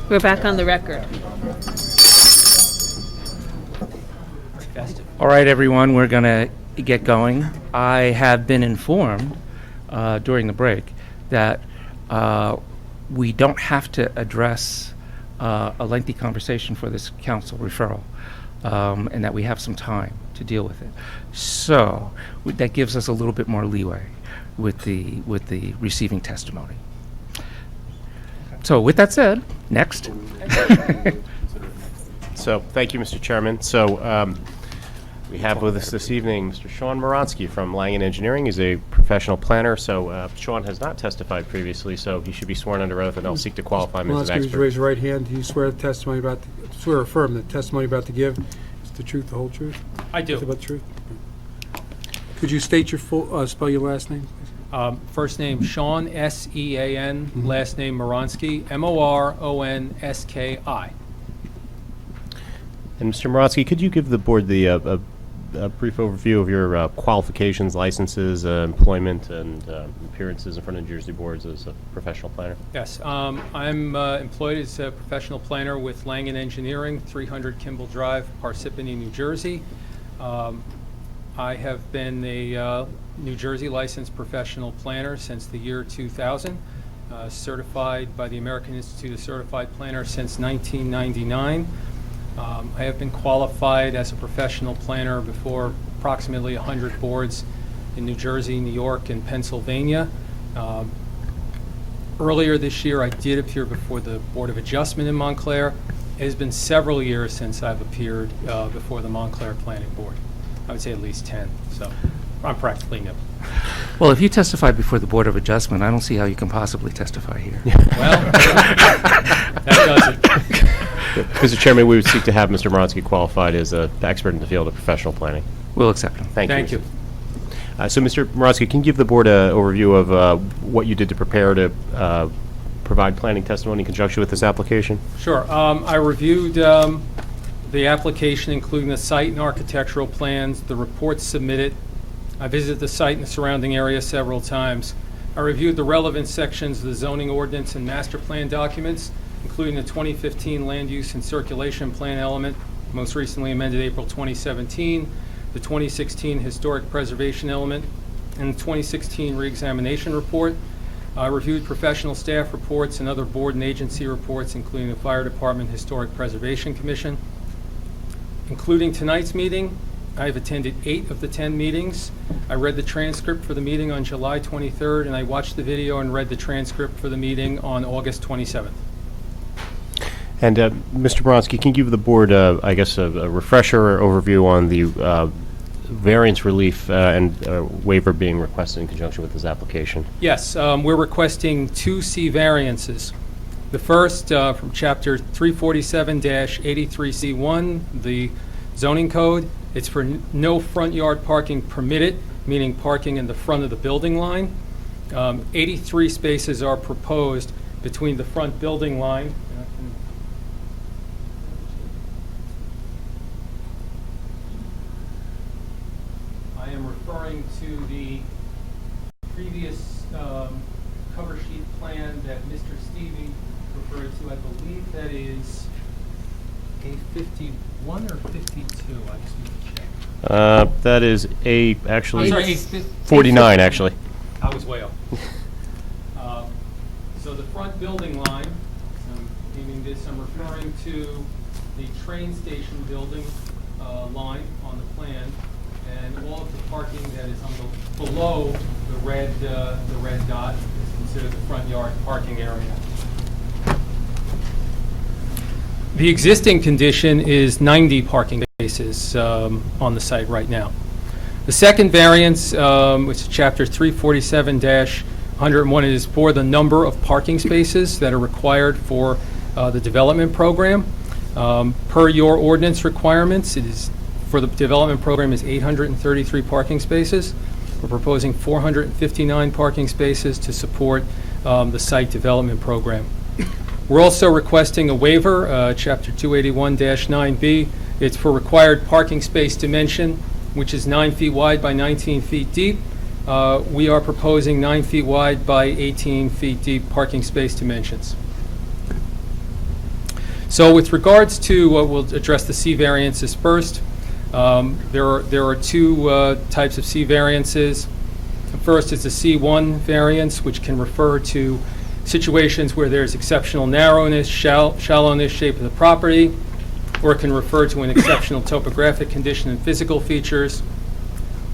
We're back on the record. All right, everyone, we're going to get going. I have been informed during the break that we don't have to address a lengthy conversation for this council referral, and that we have some time to deal with it. So that gives us a little bit more leeway with the receiving testimony. So with that said, next. So, thank you, Mr. Chairman. So, we have with us this evening Mr. Sean Moronsky from Langen Engineering. He's a professional planner. So, Sean has not testified previously, so he should be sworn under oath, and I'll seek to qualify him as an Moronsky, would expert. you raise your right hand? Do you swear the testimony swear or affirm that the testimony about to give is the truth, the whole truth? I do. Nothing but the truth? Could you state your full, spell your last name, please? First name Sean, S-E-A-N, last name Moronsky, M-O-R-O-N-S-K-I. And Mr. Moronsky, could you give the board the a brief overview of your qualifications, licenses, employment, and appearances in front of New Jersey boards as a professional planner? Yes, I'm employed as a professional planner with Langen Engineering, 300 Kimball Drive, Parsippany, New Jersey. I have been a New Jersey licensed professional planner since the year 2000, certified by the American Institute of Certified Planners since 1999. I have been qualified as a professional planner before approximately 100 boards in New Jersey, New York, and Pennsylvania. Earlier this year, I did appear before the Board of Adjustment in Montclair. It has been several years since I've appeared before the Montclair Planning Board. I would say at least 10, so I'm practically new. Well, if you testified before the Board of Adjustment, I don't see how you can possibly testify here. Well, that does it. Mr. Chairman, we would seek to have Mr. Moronsky qualified as an expert in the field of professional planning. We'll accept him. Thank you. So, Mr. Moronsky, can you give the board an overview of what you did to prepare to provide planning testimony in conjunction with this application? Sure. I reviewed the application, including the site and architectural plans, the reports submitted. I visited the site and the surrounding area several times. I reviewed the relevant sections of the zoning ordinance and master plan documents, including the 2015 land use and circulation plan element, most recently amended April 2017, the 2016 historic preservation element, and the 2016 reexamination report. I reviewed professional staff reports and other board and agency reports, including the Fire Department Historic Preservation Commission. Including tonight's meeting, I've attended 8 of the 10 meetings. I read the transcript for the meeting on July 23rd, and I watched the video and read the transcript for the meeting on August 27th. And Mr. Moronsky, can you give the board, I guess, a refresher or overview on the variance relief and waiver being requested in conjunction with this application? Yes, we're requesting 2 C variances. The first from Chapter 347-83C1, the zoning code. It's for no front yard parking permitted, meaning parking in the front of the building line. 83 spaces are proposed between the front building line. I am referring to the previous cover sheet plan that Mr. Stevie referred to. I believe that is A51 or 52. I just need to check. That is actually, I'm sorry, 49, actually. I was way off. So the front building line, I'm naming this, I'm referring to the train station building line on the plan, and all of the parking that is on below the red dot is considered the front yard parking area. The existing condition is 90 parking spaces on the site right now. The second variance, which is Chapter 347-101, is for the number of parking spaces that are required for the development program. Per your ordinance requirements, it is for the development program is 833 parking spaces. We're proposing 459 parking spaces to support the site development program. We're also requesting a waiver, Chapter 281-9B. It's for required parking space dimension, which is 9 feet wide by 19 feet deep. We are proposing 9 feet wide by 18 feet deep parking space dimensions. So with regards to, we'll address the C variances first. There are two types of C variances. The first is the C1 variance, which can refer to situations where there's exceptional narrowness, shallowness, shape of the property, or it can refer to an exceptional topographic condition and physical features,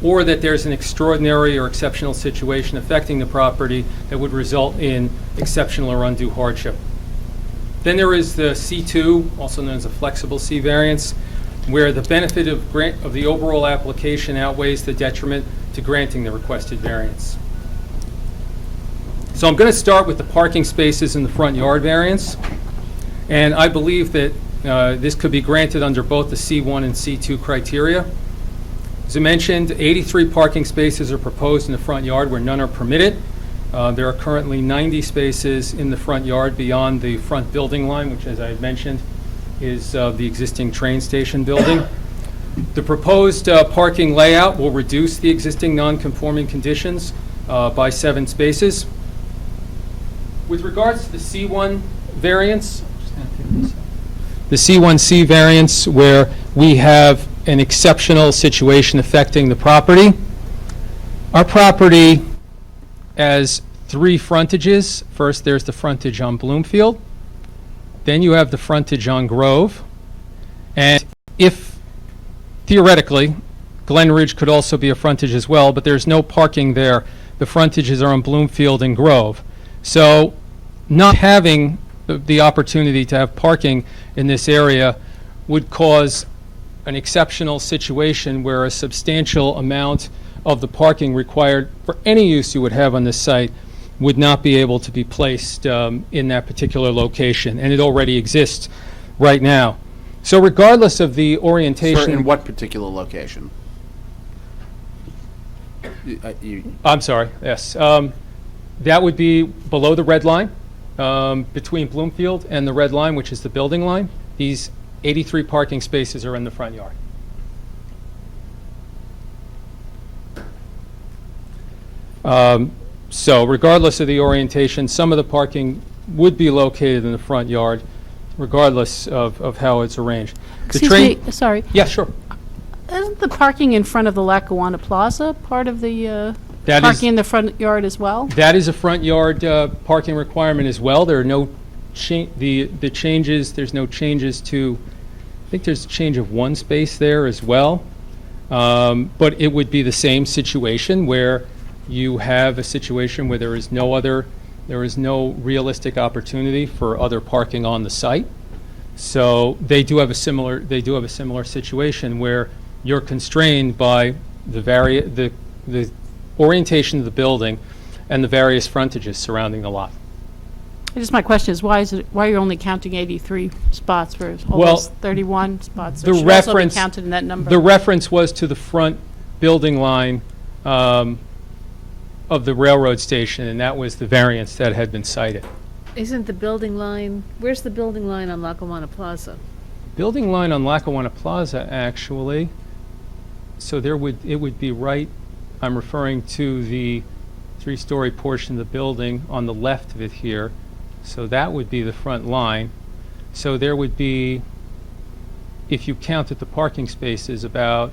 or that there's an extraordinary or exceptional situation affecting the property that would result in exceptional or undue hardship. Then there is the C2, also known as a flexible C variance, where the benefit of the overall application outweighs the detriment to granting the requested variance. So I'm going to start with the parking spaces in the front yard variance, and I believe that this could be granted under both the C1 and C2 criteria. As I mentioned, 83 parking spaces are proposed in the front yard where none are permitted. There are currently 90 spaces in the front yard beyond the front building line, which, as I had mentioned, is the existing train station building. The proposed parking layout will reduce the existing non-conforming conditions by 7 spaces. With regards to the C1 variance, the C1C variance, where we have an exceptional situation affecting the property. Our property has 3 frontages. First, there's the frontage on Bloomfield. Then you have the frontage on Grove. And if, theoretically, Glen Ridge could also be a frontage as well, but there's no parking there. The frontages are on Bloomfield and Grove. So not having the opportunity to have parking in this area would cause an exceptional situation where a substantial amount of the parking required for any use you would have on this site would not be able to be placed in that particular location, and it already exists right now. So regardless of the orientation... Sir, in what particular location? I'm sorry, yes. That would be below the red line, between Bloomfield and the red line, which is the building line. These 83 parking spaces are in the front yard. So regardless of the orientation, some of the parking would be located in the front yard, regardless of how it's arranged. Excuse me, sorry. Yeah, sure. Isn't the parking in front of the Lackawanna Plaza part of the parking in the front yard as well? That is a front yard parking requirement as well. There are no changes. There's no changes to. I think there's a change of 1 space there as well. But it would be the same situation where you have a situation where there is no realistic opportunity for other parking on the site. So they do have a similar situation where you're constrained by the orientation of the building and the various frontages surrounding the lot. Just my question is, why are you only counting 83 spots for almost 31 spots? It should also be counted in that number. The reference was to the front building line of the railroad station, and that was the variance that had been cited. Isn't the building line, where's the building line on Lackawanna Plaza? Building line on Lackawanna Plaza, actually, so it would be right, I'm referring to the 3-story portion of the building on the left of it here. So that would be the front line. So there would be, if you counted the parking spaces, I'm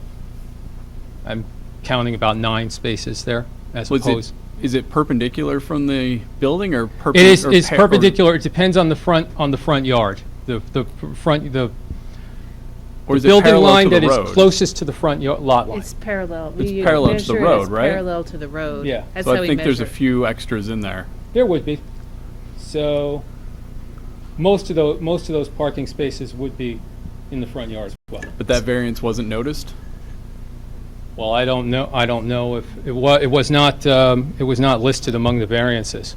counting about 9 spaces there as opposed. Is it perpendicular from the building or It's perpendicular. It depends on the front yard. The building line that is closest to the front lot line. It's parallel. It's parallel to the road, right? Parallel to the road. Yeah. That's So how I think there's a few extras in there. There would be. So most of those parking spaces would be in the front yard as well. But that variance wasn't noticed? Well, I don't know if it was not listed among the variances.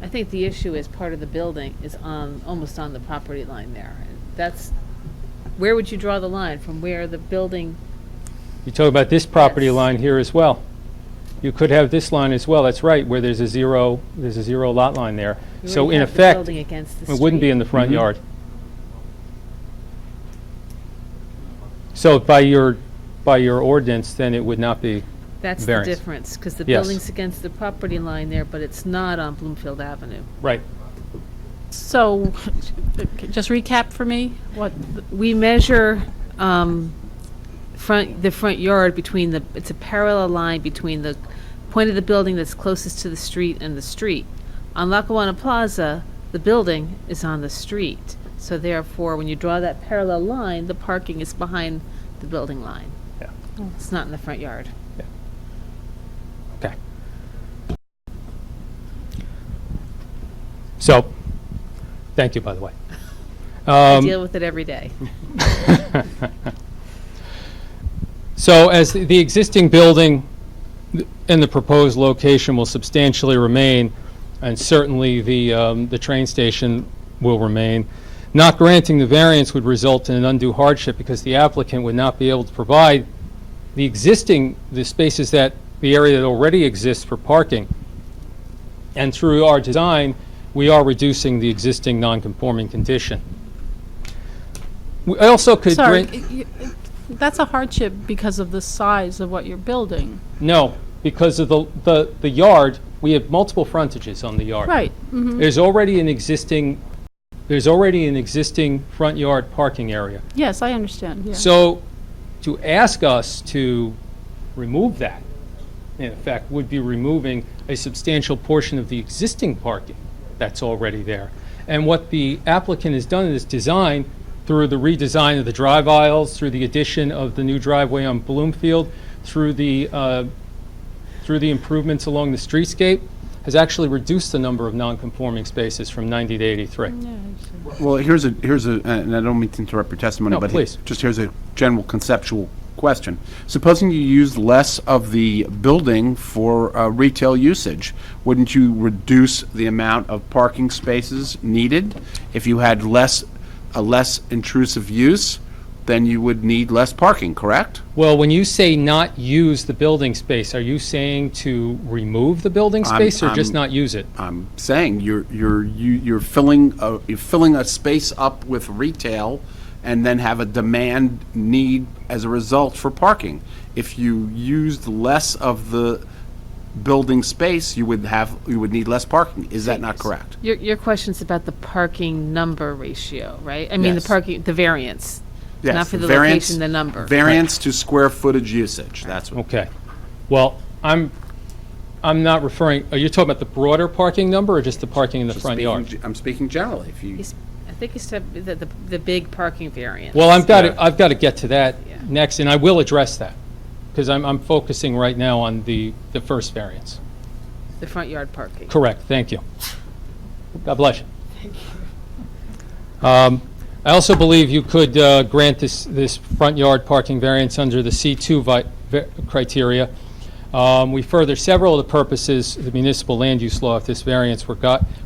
I think the issue is part of the building is almost on the property line there. Where would you draw the line from where the building? You talk about this property line here as well. You could have this line as well. That's right, where there's a zero lot line there. You So already in have the effect, building against the it wouldn't be street. in the front yard. So by your ordinance, then it would not be That's variance. the difference, because the Yes. building's against the property line there, but it's not on Bloomfield Avenue. Right. So, just recap for me, what, We measure the front yard between it's a parallel line between the point of the building that's closest to the street and the street. On Lackawanna Plaza, the building is on the street. So therefore, when you draw that parallel line, the parking is behind the building line. Yeah. It's not in the front yard. Okay. So, thank you, by the way. I deal with it every day. So as the existing building and the proposed location will substantially remain, and certainly the train station will remain, not granting the variance would result in an undue hardship because the applicant would not be able to provide the spaces the area that already exists for parking. And through our design, we are reducing the existing non-conforming condition. We also could sorry, grant... that's a hardship because of the size of what you're building. No, because of the yard, we have multiple frontages on the yard. Right. Mhm. There's already an existing front yard parking area. Yes, I understand, yeah. So to ask us to remove that, in effect, would be removing a substantial portion of the existing parking that's already there. And what the applicant has done in this design, through the redesign of the drive aisles, through the addition of the new driveway on Bloomfield, through the improvements along the streetscape, has actually reduced the number of non-conforming spaces from 90 to 83. Well, here's a, and I don't mean to interrupt your testimony, No, but please. just here's a general conceptual question. Supposing you use less of the building for retail usage, wouldn't you reduce the amount of parking spaces needed? If you had a less intrusive use, then you would need less parking, correct? Well, when you say not use the building space, are you saying to remove the building space or just not use it? I'm saying you're filling a space up with retail and then have a demand need as a result for parking. If you used less of the building space, you would need less parking. Is that not correct? Your question's about the parking number ratio, right? I mean, Yes. the variance. Yes, Not for the variance- location, the number. Variance to square footage usage, that's what. Okay. Well, I'm not referring, are you talking about the broader parking number or just the parking in the front yard? I'm speaking generally. If you, I think you said the big parking variance. Well, I've got to get to that next, and I will address that, because I'm focusing right now on the first variance. The front yard parking. Correct, thank you. God bless you. Thank you. I also believe you could grant this front yard parking variance under the C2 criteria. We further several of the purposes of the municipal land use law if this variance were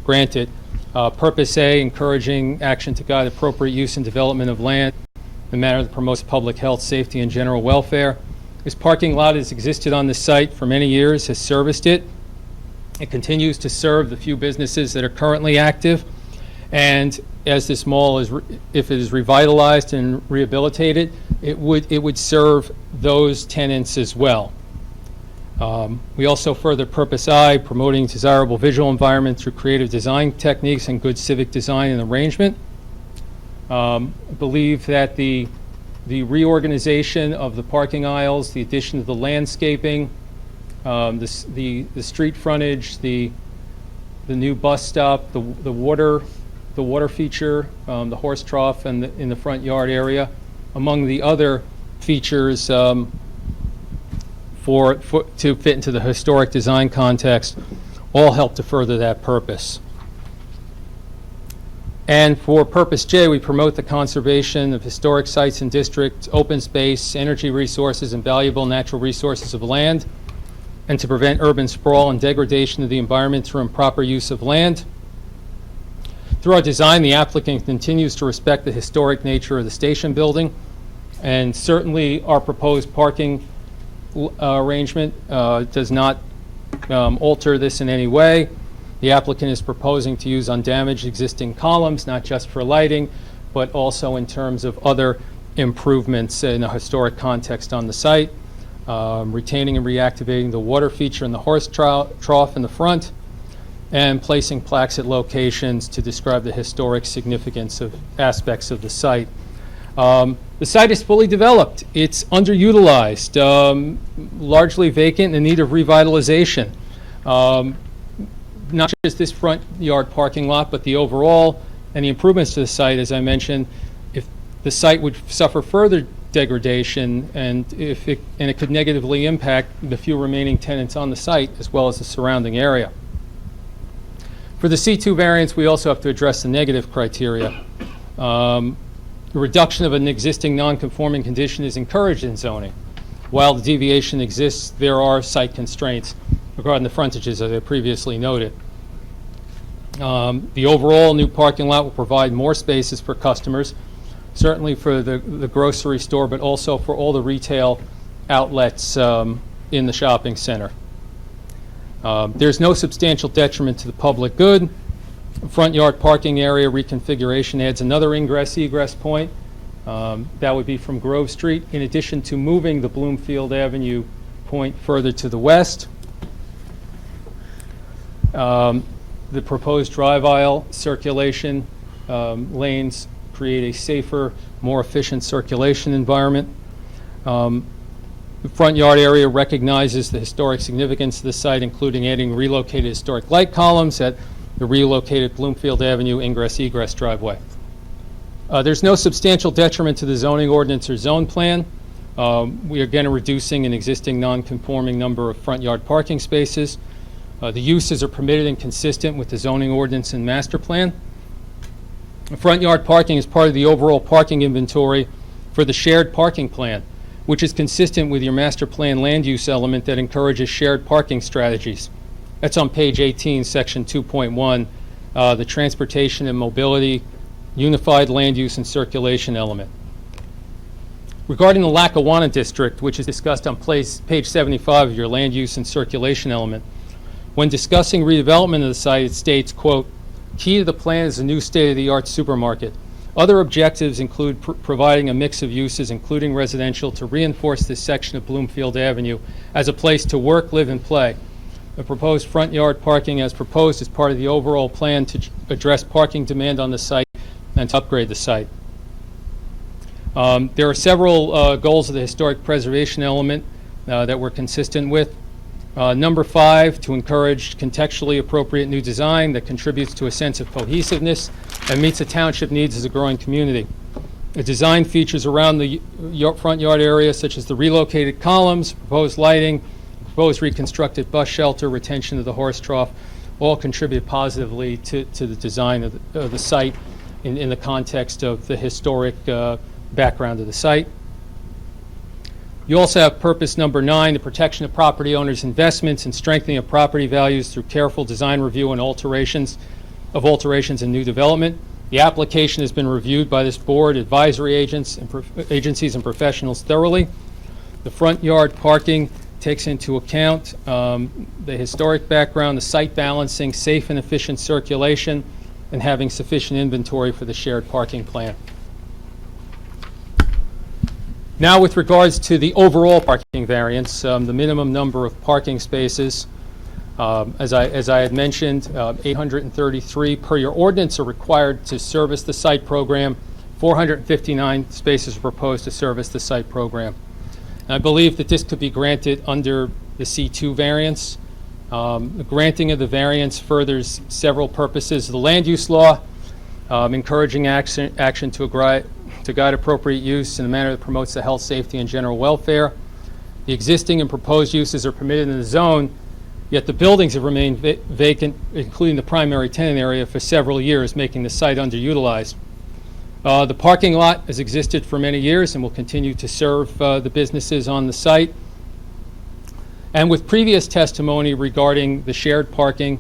granted. Purpose A, encouraging action to guide appropriate use and development of land in a manner that promotes public health, safety, and general welfare. This parking lot has existed on the site for many years, has serviced it. It continues to serve the few businesses that are currently active. And as this mall if it is revitalized and rehabilitated, it would serve those tenants as well. We also further purpose I, promoting desirable visual environment through creative design techniques and good civic design and arrangement. I believe that the reorganization of the parking aisles, the addition of the landscaping, the street frontage, the new bus stop, the water feature, the horse trough in the front yard area, among the other features to fit into the historic design context, all help to further that purpose. And for purpose J, we promote the conservation of historic sites and districts, open space, energy resources, and valuable natural resources of land, and to prevent urban sprawl and degradation of the environment through improper use of land. Through our design, the applicant continues to respect the historic nature of the station building, and certainly our proposed parking arrangement does not alter this in any way. The applicant is proposing to use undamaged existing columns, not just for lighting, but also in terms of other improvements in a historic context on the site, retaining and reactivating the water feature in the horse trough in the front, and placing plaques at locations to describe the historic significance of aspects of the site. The site is fully developed. It's underutilized, largely vacant, in need of revitalization. Not just this front yard parking lot, but the overall and the improvements to the site, as I mentioned. If the site would suffer further degradation, and it could negatively impact the few remaining tenants on the site as well as the surrounding area. For the C2 variance, we also have to address the negative criteria. The reduction of an existing non-conforming condition is encouraged in zoning. While the deviation exists, there are site constraints regarding the frontages, as I previously noted. The overall new parking lot will provide more spaces for customers, certainly for the grocery store, but also for all the retail outlets in the shopping center. There's no substantial detriment to the public good. Front yard parking area reconfiguration adds another ingress-egress point. That would be from Grove Street, in addition to moving the Bloomfield Avenue point further to the west. The proposed drive aisle circulation lanes create a safer, more efficient circulation environment. The front yard area recognizes the historic significance of the site, including adding relocated historic light columns at the relocated Bloomfield Avenue ingress-egress driveway. There's no substantial detriment to the zoning ordinance or zone plan. We are again reducing an existing non-conforming number of front yard parking spaces. The uses are permitted and consistent with the zoning ordinance and master plan. The front yard parking is part of the overall parking inventory for the shared parking plan, which is consistent with your master plan land use element that encourages shared parking strategies. That's on page 18, section 2.1, the transportation and mobility unified land use and circulation element. Regarding the Lackawanna district, which is discussed on page 75 of your land use and circulation element, when discussing redevelopment of the site, it states, quote, "Key to the plan is a new state-of-the-art supermarket. Other objectives include providing a mix of uses, including residential, to reinforce this section of Bloomfield Avenue as a place to work, live, and play. The proposed front yard parking as proposed is part of the overall plan to address parking demand on the site and to upgrade the site." There are several goals of the historic preservation element that we're consistent with. Number 5, to encourage contextually appropriate new design that contributes to a sense of cohesiveness and meets the township needs as a growing community. The design features around the front yard area, such as the relocated columns, proposed lighting, proposed reconstructed bus shelter, retention of the horse trough, all contribute positively to the design of the site in the context of the historic background of the site. You also have purpose number 9, the protection of property owners' investments and strengthening of property values through careful design review and alterations and new development. The application has been reviewed by this board, advisory agencies and professionals thoroughly. The front yard parking takes into account the historic background, the site balancing, safe and efficient circulation, and having sufficient inventory for the shared parking plan. Now, with regards to the overall parking variance, the minimum number of parking spaces, as I had mentioned, 833 per your ordinance are required to service the site program. 459 spaces are proposed to service the site program. And I believe that this could be granted under the C2 variance. The granting of the variance furthers several purposes of the land use law, encouraging action to guide appropriate use in a manner that promotes the health, safety, and general welfare. The existing and proposed uses are permitted in the zone, yet the buildings have remained vacant, including the primary tenant area, for several years, making the site underutilized. The parking lot has existed for many years and will continue to serve the businesses on the site. And with previous testimony regarding the shared parking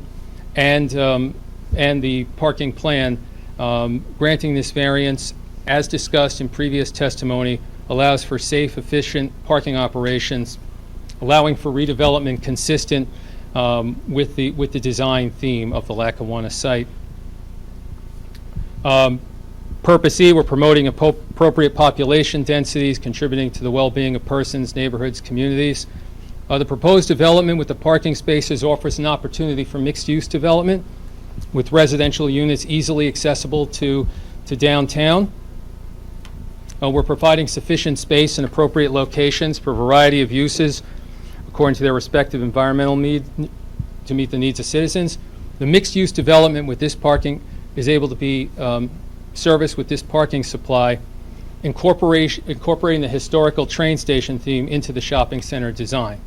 and the parking plan, granting this variance, as discussed in previous testimony, allows for safe, efficient parking operations, allowing for redevelopment consistent with the design theme of the Lackawanna site. Purpose E, we're promoting appropriate population densities, contributing to the well-being of persons, neighborhoods, communities. The proposed development with the parking spaces offers an opportunity for mixed-use development with residential units easily accessible to downtown. We're providing sufficient space in appropriate locations for a variety of uses according to their respective environmental need to meet the needs of citizens. The mixed-use development with this parking is able to be serviced with this parking supply, incorporating the historical train station theme into the shopping center design.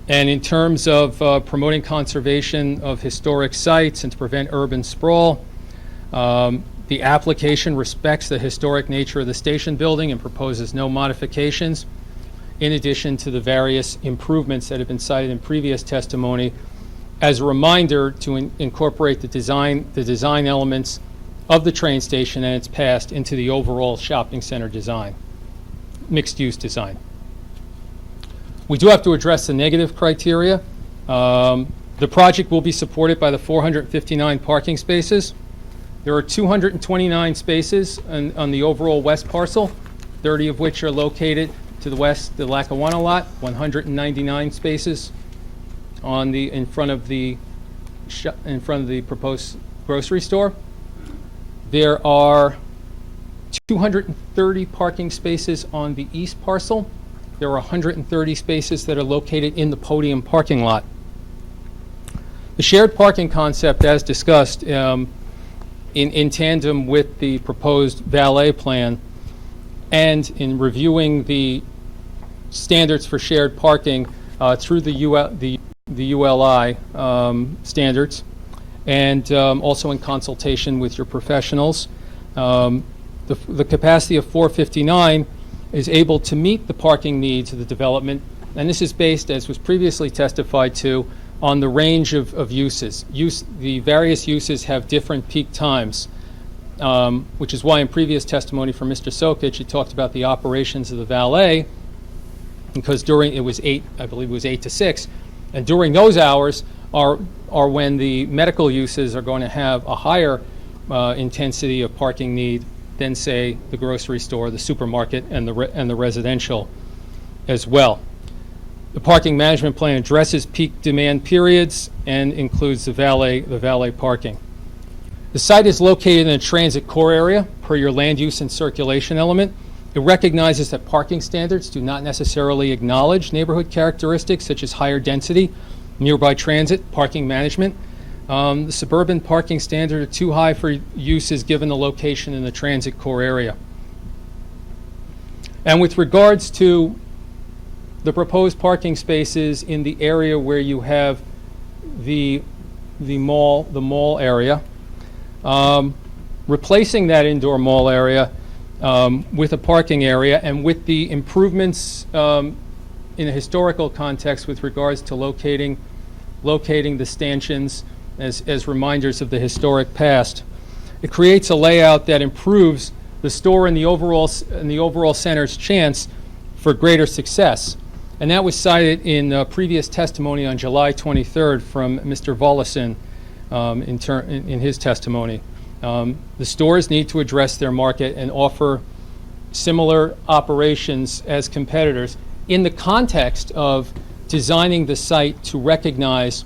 And in terms of promoting conservation of historic sites and to prevent urban sprawl, the application respects the historic nature of the station building and proposes no modifications, in addition to the various improvements that have been cited in previous testimony, as a reminder to incorporate the design elements of the train station and its past into the overall shopping center design, mixed-use design. We do have to address the negative criteria. The project will be supported by the 459 parking spaces. There are 229 spaces on the overall west parcel, 30 of which are located to the west, the Lackawanna lot, 199 spaces in front of the proposed grocery store. There are 230 parking spaces on the east parcel. There are 130 spaces that are located in the podium parking lot. The shared parking concept, as discussed, in tandem with the proposed valet plan and in reviewing the standards for shared parking through the ULI standards, and also in consultation with your professionals. The capacity of 459 is able to meet the parking needs of the development, and this is based, as was previously testified to, on the range of uses. The various uses have different peak times, which is why in previous testimony from Mr. Sokich, he talked about the operations of the valet, because during, I believe it was 8 to 6, and during those hours are when the medical uses are going to have a higher intensity of parking need than, say, the grocery store, the supermarket, and the residential as well. The parking management plan addresses peak demand periods and includes the valet parking. The site is located in a transit core area per your land use and circulation element. It recognizes that parking standards do not necessarily acknowledge neighborhood characteristics such as higher density, nearby transit, parking management. The suburban parking standards are too high for uses given the location in the transit core area. And with regards to the proposed parking spaces in the area where you have the mall area, replacing that indoor mall area with a parking area, and with the improvements in a historical context with regards to locating the stanchions as reminders of the historic past. It creates a layout that improves the store and the overall center's chance for greater success. And that was cited in previous testimony on July 23rd from Mr. Volleson in his testimony. The stores need to address their market and offer similar operations as competitors in the context of designing the site to recognize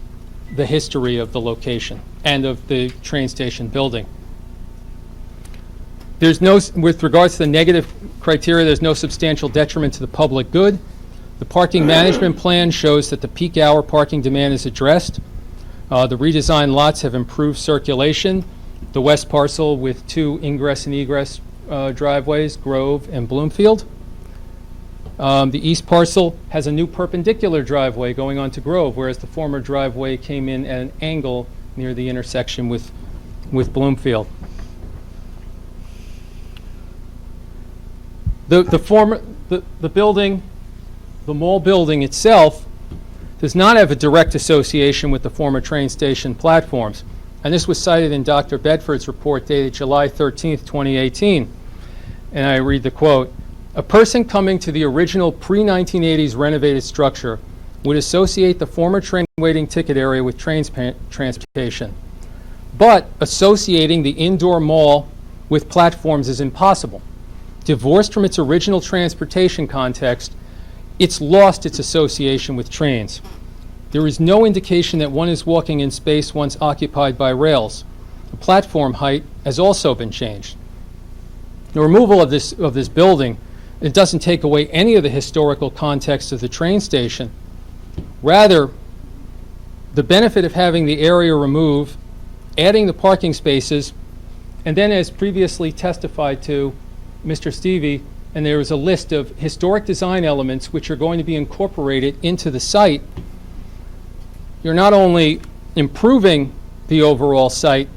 the history of the location and of the train station building. With regards to the negative criteria, there's no substantial detriment to the public good. The parking management plan shows that the peak hour parking demand is addressed. The redesigned lots have improved circulation. The west parcel with 2 ingress and egress driveways, Grove and Bloomfield. The east parcel has a new perpendicular driveway going on to Grove, whereas the former driveway came in at an angle near the intersection with Bloomfield. The building, the mall building itself, does not have a direct association with the former train station platforms. And this was cited in Dr. Bedford's report dated July 13th, 2018. And I read the quote, "A person coming to the original pre-1980s renovated structure would associate the former train waiting ticket area with transportation. But associating the indoor mall with platforms is impossible. Divorced from its original transportation context, it's lost its association with trains. There is no indication that one is walking in space once occupied by rails. The platform height has also been changed. The removal of this building, it doesn't take away any of the historical context of the train station. Rather, the benefit of having the area removed, adding the parking spaces, and then as previously testified to Mr. Stevie, and there is a list of historic design elements which are going to be incorporated into the site, you're not only improving the overall site,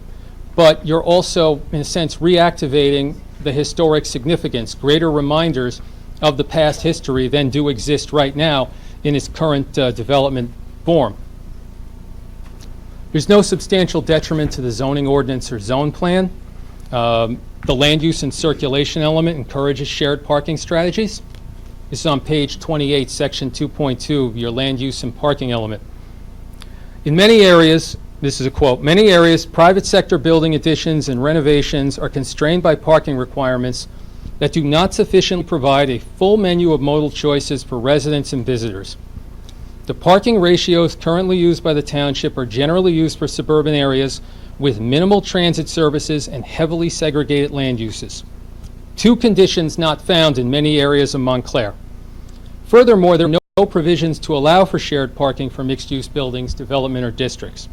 but you're also, in a sense, reactivating the historic significance, greater reminders of the past history than do exist right now in its current development form. There's no substantial detriment to the zoning ordinance or zone plan. The land use and circulation element encourages shared parking strategies. This is on page 28, section 2.2 of your land use and parking element. In many areas, this is a quote, many areas, private sector building additions and renovations are constrained by parking requirements that do not sufficiently provide a full menu of modal choices for residents and visitors. The parking ratios currently used by the township are generally used for suburban areas with minimal transit services and heavily segregated land uses. Two conditions not found in many areas of Montclair. Furthermore, there are no provisions to allow for shared parking for mixed-use buildings, development, or districts.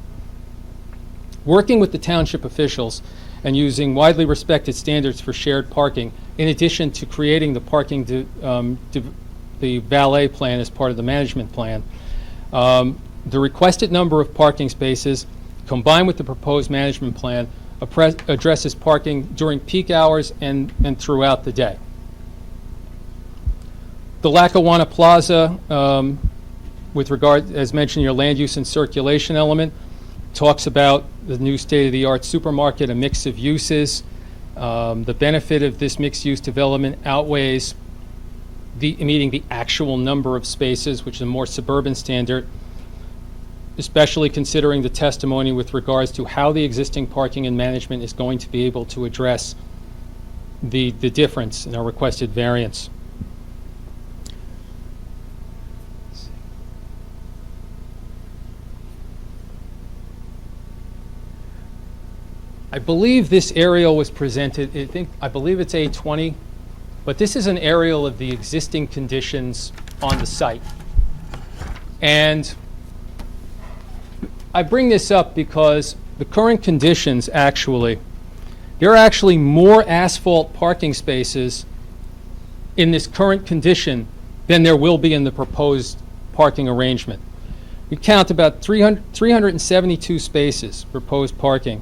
Working with the township officials and using widely respected standards for shared parking, in addition to creating the parking, the valet plan as part of the management plan, the requested number of parking spaces combined with the proposed management plan addresses parking during peak hours and throughout the day. The Lackawanna Plaza, with regard, as mentioned, your land use and circulation element, talks about the new state-of-the-art supermarket, a mix of uses. The benefit of this mixed-use development outweighs meeting the actual number of spaces, which is a more suburban standard, especially considering the testimony with regards to how the existing parking and management is going to be able to address the difference in our requested variance. I believe this aerial was presented, I believe it's A20, but this is an aerial of the existing conditions on the site. And I bring this up because the current conditions actually, there are actually more asphalt parking spaces in this current condition than there will be in the proposed parking arrangement. We count about 372 spaces proposed parking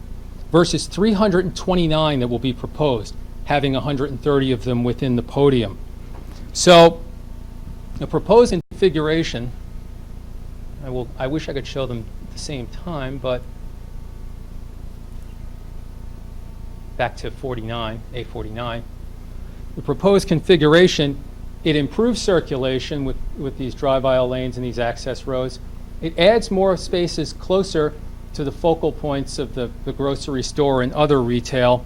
versus 329 that will be proposed, having 130 of them within the podium. So the proposed configuration, I wish I could show them at the same time, but back to 49, A49. The proposed configuration, it improves circulation with these drive aisle lanes and these access roads. It adds more spaces closer to the focal points of the grocery store and other retail,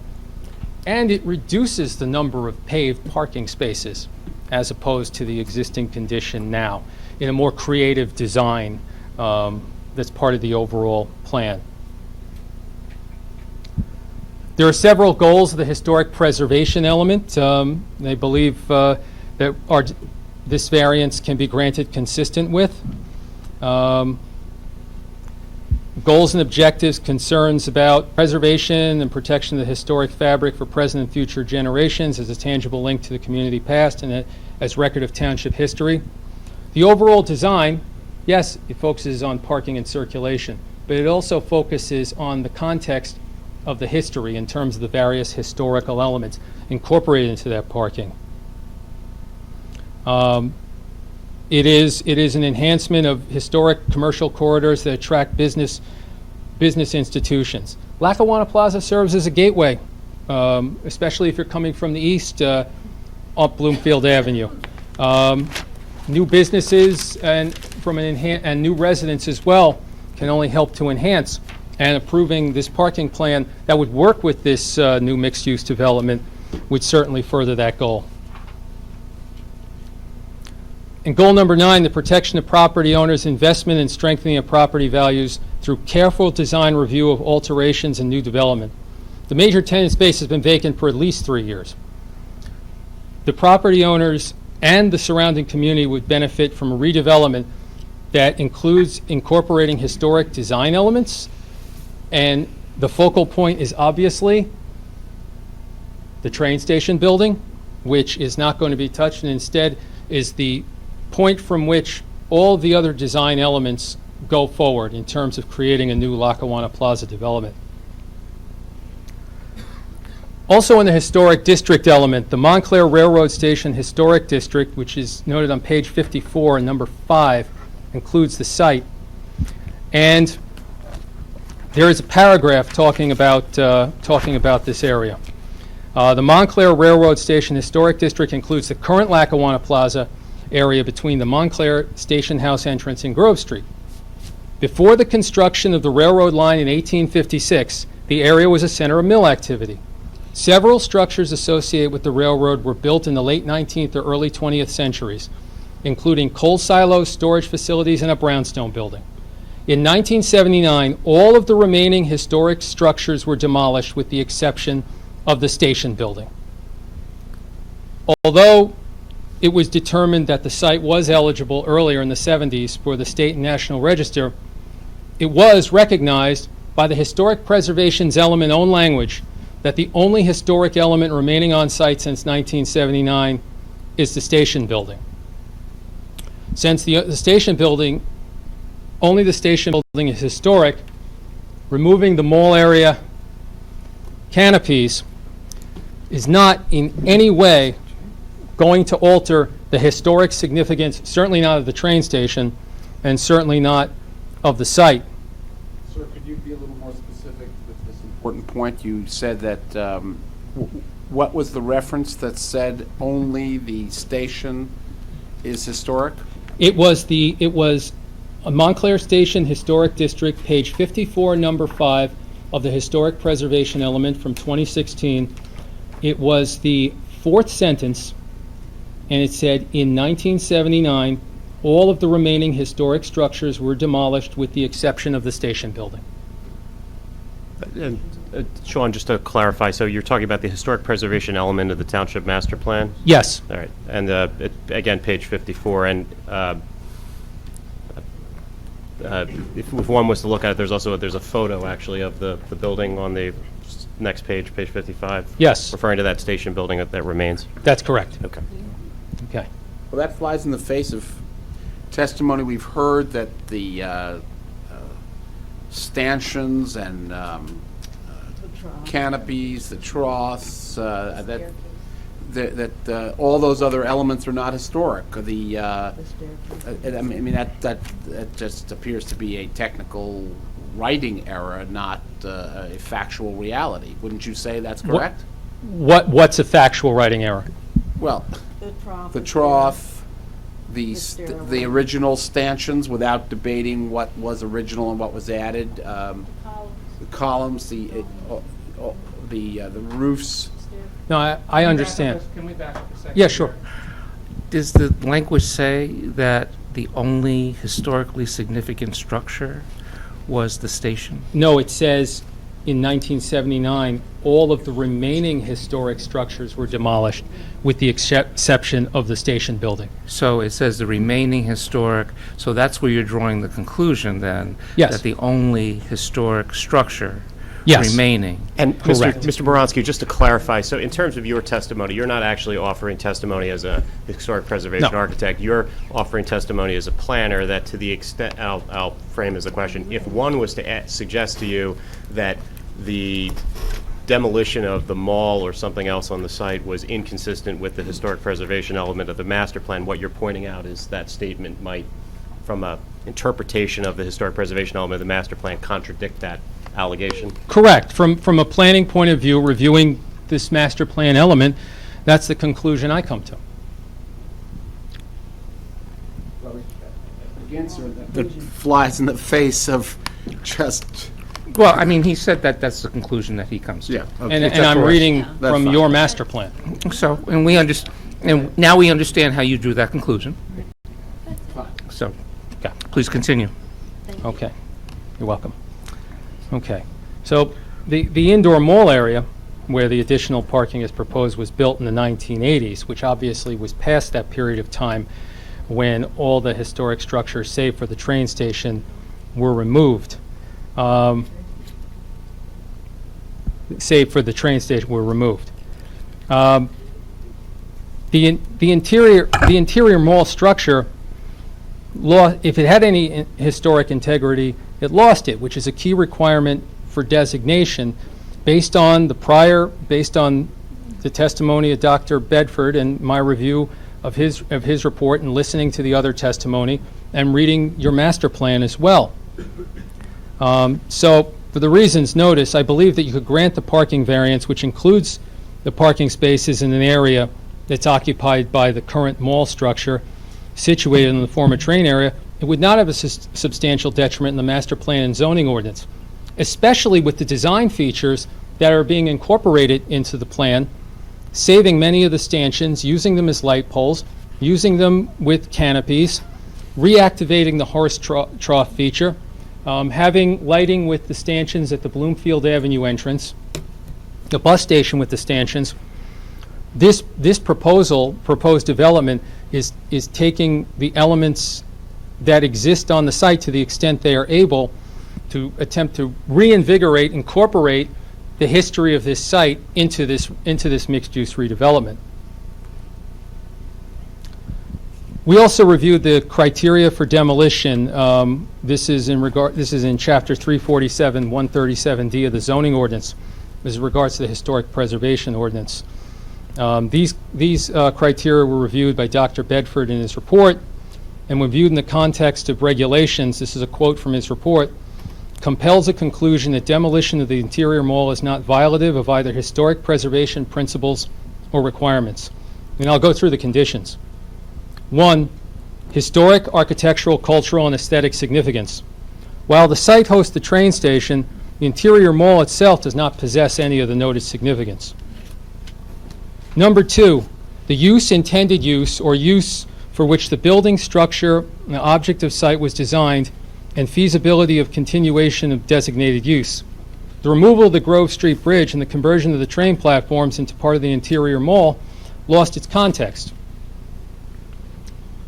and it reduces the number of paved parking spaces as opposed to the existing condition now in a more creative design that's part of the overall plan. There are several goals of the historic preservation element. They believe that this variance can be granted consistent with. Goals and objectives, concerns about preservation and protection of the historic fabric for present and future generations as a tangible link to the community past and as record of township history. The overall design, yes, it focuses on parking and circulation, but it also focuses on the context of the history in terms of the various historical elements incorporated into that parking. It is an enhancement of historic commercial corridors that attract business institutions. Lackawanna Plaza serves as a gateway, especially if you're coming from the east up Bloomfield Avenue. New businesses and new residents as well can only help to enhance, and approving this parking plan that would work with this new mixed-use development would certainly further that goal. And goal number 9, the protection of property owners, investment and strengthening of property values through careful design review of alterations and new development. The major tenant space has been vacant for at least 3 years. The property owners and the surrounding community would benefit from a redevelopment that includes incorporating historic design elements, and the focal point is obviously the train station building, which is not going to be touched, and instead is the point from which all the other design elements go forward in terms of creating a new Lackawanna Plaza development. Also in the historic district element, the Montclair Railroad Station Historic District, which is noted on page 54 and number 5, includes the site. And there is a paragraph talking about this area. The Montclair Railroad Station Historic District includes the current Lackawanna Plaza area between the Montclair Station House entrance and Grove Street. Before the construction of the railroad line in 1856, the area was a center of mill activity. Several structures associated with the railroad were built in the late 19th or early 20th centuries, including coal silos, storage facilities, and a brownstone building. In 1979, all of the remaining historic structures were demolished with the exception of the station building. Although it was determined that the site was eligible earlier in the 70s for the state and national register, it was recognized by the Historic Preservation's element own language that the only historic element remaining on site since 1979 is the station building. Since the station building, only the station building is historic, removing the mall area canopies is not in any way going to alter the historic significance, certainly not of the train station, and certainly not of the site. Sir, could you be a little more specific with this important point? You said that, what was the reference that said only the station is historic? It was a Montclair Station Historic District, page 54, number 5 of the Historic Preservation element from 2016. It was the 4th sentence, and it said, in 1979, all of the remaining historic structures were demolished with the exception of the station building. And, Sean, just to clarify, so you're talking about the historic preservation element of the township master plan? Yes. All right. And again, page 54. And if one was to look at it, there's a photo actually of the building on the next page, page 55. Yes. Referring to that station building that remains. That's correct. Okay. Okay. Well, that flies in the face of testimony we've heard that the stanchions and canopies, the troughs, that all those other elements are not historic. I mean, that just appears to be a technical writing error, not a factual reality. Wouldn't you say that's correct? What's a factual writing error? Well, the trough, the original stanchions, without debating what was original and what was added, the columns, the roofs. No, I understand. Can we back up a second? Yeah, sure. Does the language say that the only historically significant structure was the station? No, it says in 1979, all of the remaining historic structures were demolished with the exception of the station building. So it says the remaining historic, so that's where you're drawing the conclusion then? Yes. That the only historic structure Yes. remaining. And Correct. Mr. Moronsky, just to clarify, so in terms of your testimony, you're not actually offering testimony as a historic preservation No. architect. You're offering testimony as a planner that, to the extent, I'll frame as a question, if one was to suggest to you that the demolition of the mall or something else on the site was inconsistent with the historic preservation element of the master plan, what you're pointing out is that statement might, from a interpretation of the historic preservation element of the master plan, contradict that allegation? Correct. From a planning point of view, reviewing this master plan element, that's the conclusion I come to. Again, sir, that flies in the face of just... Well, I mean, he said that that's the conclusion that he comes to. Yeah. And I'm reading from fine. your master plan. So, and now we understand how you drew that conclusion. So, please continue. Okay, you're welcome. Okay, so the indoor mall area where the additional parking is proposed was built in the 1980s, which obviously was past that period of time when all the historic structures, save for the train station, were removed. Save for the train station were removed. The interior mall structure, if it had any historic integrity, it lost it, which is a key requirement for designation based on the testimony of Dr. Bedford and my review of his report and listening to the other testimony and reading your master plan as well. So for the reasons noticed, I believe that you could grant the parking variance, which includes the parking spaces in an area that's occupied by the current mall structure situated in the former train area. It would not have a substantial detriment in the master plan and zoning ordinance, especially with the design features that are being incorporated into the plan, saving many of the stanchions, using them as light poles, using them with canopies, reactivating the horse trough feature, having lighting with the stanchions at the Bloomfield Avenue entrance, the bus station with the stanchions. This proposed development is taking the elements that exist on the site to the extent they are able to attempt to reinvigorate, incorporate the history of this site into this mixed-use redevelopment. We also reviewed the criteria for demolition. This is in Chapter 347, 137D of the zoning ordinance, as regards to the historic preservation ordinance. These criteria were reviewed by Dr. Bedford in his report, and when viewed in the context of regulations, this is a quote from his report, compels a conclusion that demolition of the interior mall is not violative of either historic preservation principles or requirements. And I'll go through the conditions. 1, historic, architectural, cultural, and aesthetic significance. While the site hosts the train station, the interior mall itself does not possess any of the noted significance. Number 2, the use, intended use, or use for which the building, structure, and the object of site was designed, and feasibility of continuation of designated use. The removal of the Grove Street Bridge and the conversion of the train platforms into part of the interior mall lost its context.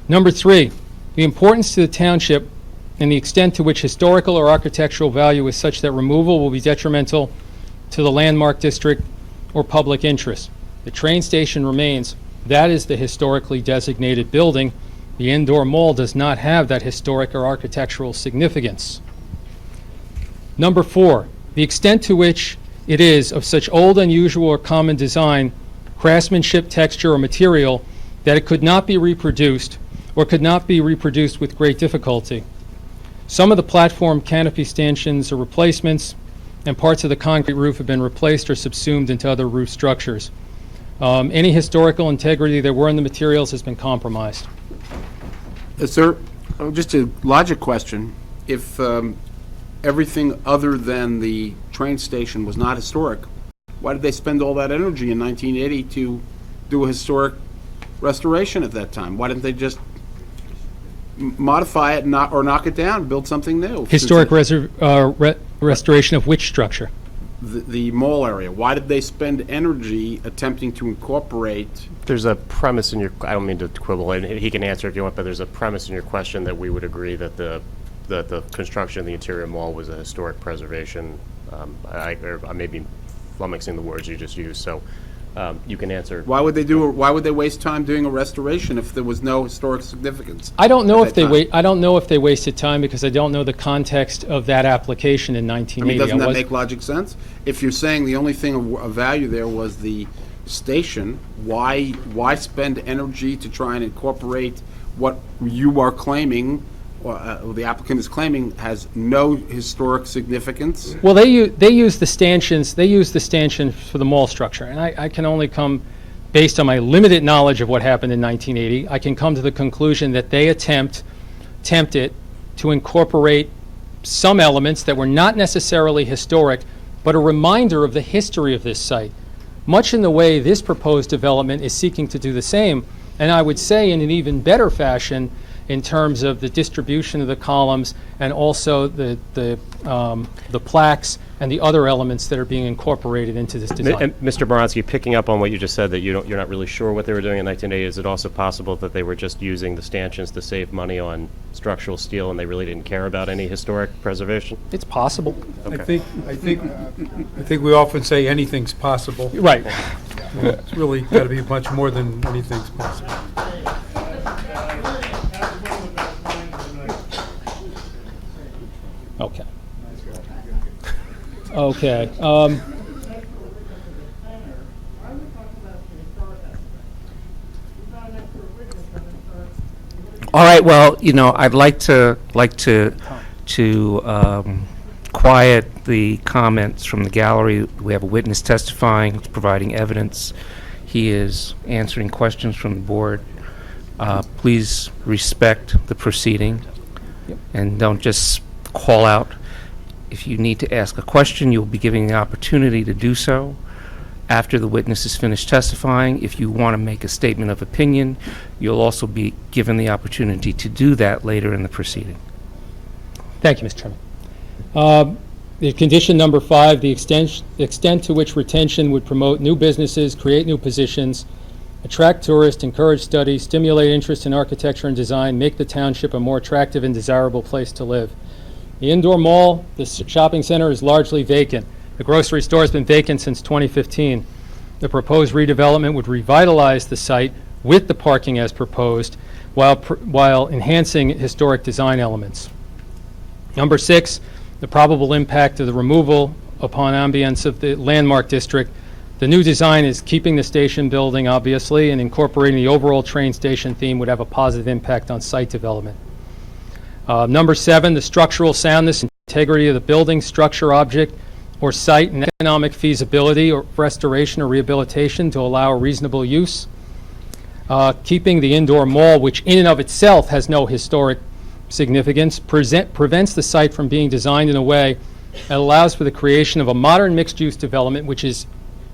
Number 3, the importance to the township and the extent to which historical or architectural value is such that removal will be detrimental to the landmark district or public interest. The train station remains. That is the historically designated building. The indoor mall does not have that historic or architectural significance. Number 4, the extent to which it is of such old, unusual, or common design, craftsmanship, texture, or material that it could not be reproduced or could not be reproduced with great difficulty. Some of the platform canopy stanchions are replacements, and parts of the concrete roof have been replaced or subsumed into other roof structures. Any historical integrity there were in the materials has been compromised. Sir, just a logic question. If everything other than the train station was not historic, why did they spend all that energy in 1980 to do a historic restoration at that time? Why didn't they just modify it or knock it down, build something new? Historic restoration of which structure? The mall area. Why did they spend energy attempting to incorporate? There's a premise in your, I don't mean to quibble, and he can answer if you want, but there's a premise in your question that we would agree that the construction of the interior mall was a historic preservation. I may be flummoxing the words you just used, so you can answer. Why would they waste time doing a restoration if there was no historic significance? I don't know if they wasted time because I don't know the context of that application in 1980. Doesn't that make logic sense? If you're saying the only thing of value there was the station, why spend energy to try and incorporate what you are claiming, or the applicant is claiming, has no historic significance? Well, they use the stanchions. They use the stanchion for the mall structure, and I can only come, based on my limited knowledge of what happened in 1980, I can come to the conclusion that they attempted to incorporate some elements that were not necessarily historic, but a reminder of the history of this site, much in the way this proposed development is seeking to do the same, and I would say in an even better fashion in terms of the distribution of the columns and also the plaques and the other elements that are being incorporated into this design. And Mr. Baranski, picking up on what you just said, that you're not really sure what they were doing in 1980, is it also possible that they were just using the stanchions to save money on structural steel and they really didn't care about any historic preservation? It's possible. Okay. I think we often say anything's possible. Right. It's really got to be much more than anything's possible. Okay. Okay. All right, well, I'd like to quiet the comments from the gallery. We have a witness testifying, providing evidence. He is answering questions from the board. Please respect the proceeding and don't just call out. If you need to ask a question, you'll be given the opportunity to do so after the witness is finished testifying. If you want to make a statement of opinion, you'll also be given the opportunity to do that later in the proceeding. Thank you, Mr. Chairman. The condition number 5, the extent to which retention would promote new businesses, create new positions, attract tourists, encourage study, stimulate interest in architecture and design, make the township a more attractive and desirable place to live. The indoor mall, the shopping center, is largely vacant. The grocery store has been vacant since 2015. The proposed redevelopment would revitalize the site with the parking as proposed while enhancing historic design elements. Number 6, the probable impact of the removal upon ambience of the landmark district. The new design is keeping the station building, obviously, and incorporating the overall train station theme would have a positive impact on site development. Number 7, the structural soundness and integrity of the building, structure, object, or site, and economic feasibility or restoration or rehabilitation to allow a reasonable use. Keeping the indoor mall, which in and of itself has no historic significance, prevents the site from being designed in a way that allows for the creation of a modern mixed-use development, which is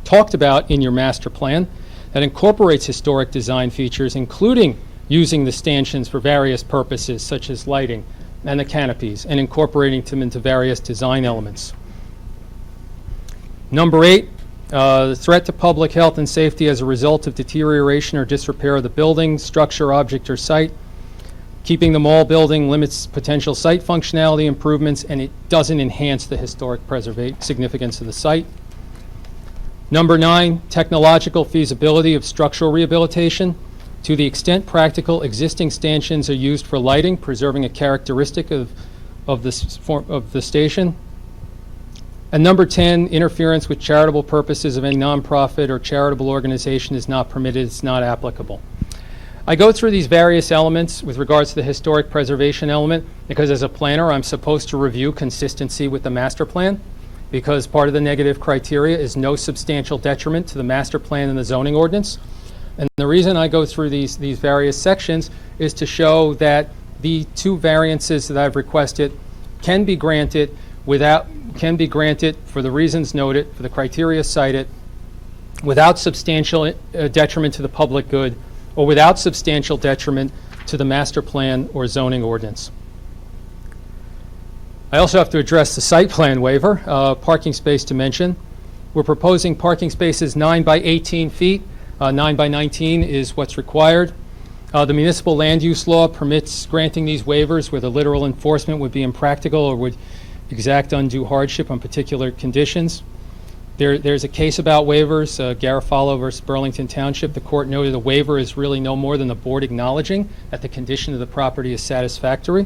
talked about in your master plan, that incorporates historic design features, including using the stanchions for various purposes, such as lighting and the canopies, and incorporating them into various design elements. Number 8, the threat to public health and safety as a result of deterioration or disrepair of the building, structure, object, or site. Keeping the mall building limits potential site functionality improvements, and it doesn't enhance the historic significance of the site. Number 9, technological feasibility of structural rehabilitation. To the extent practical, existing stanchions are used for lighting, preserving a characteristic of the station. And number 10, interference with charitable purposes of any nonprofit or charitable organization is not permitted, it's not applicable. I go through these various elements with regards to the historic preservation element because as a planner I'm supposed to review consistency with the master plan, because part of the negative criteria is no substantial detriment to the master plan and the zoning ordinance. And the reason I go through these various sections is to show that the 2 variances that I've requested can be granted for the reasons noted, for the criteria cited, without substantial detriment to the public good or without substantial detriment to the master plan or zoning ordinance. I also have to address the site plan waiver, parking space dimension. We're proposing parking spaces 9 by 18 feet. 9 by 19 is what's required. The municipal land use law permits granting these waivers where the literal enforcement would be impractical or would exact undue hardship on particular conditions. There's a case about waivers, Garofalo versus Burlington Township. The court noted a waiver is really no more than the board acknowledging that the condition of the property is satisfactory.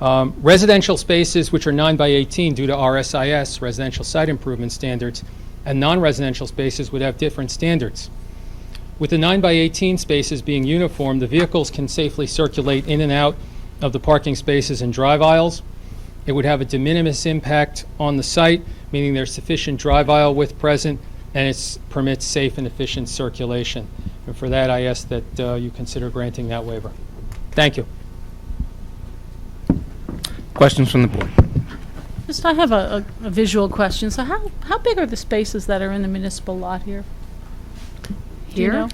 Residential spaces which are 9 by 18 due to RSIS, residential site improvement standards, and non-residential spaces would have different standards. With the 9 by 18 spaces being uniform, the vehicles can safely circulate in and out of the parking spaces and drive aisles. It would have a de minimis impact on the site, meaning there's sufficient drive aisle width present, and it permits safe and efficient circulation. And for that, I ask that you consider granting that waiver. Thank you. Questions from the board? Just, I have a visual question. So how big are the spaces that are in the municipal lot here? Do you Here? know?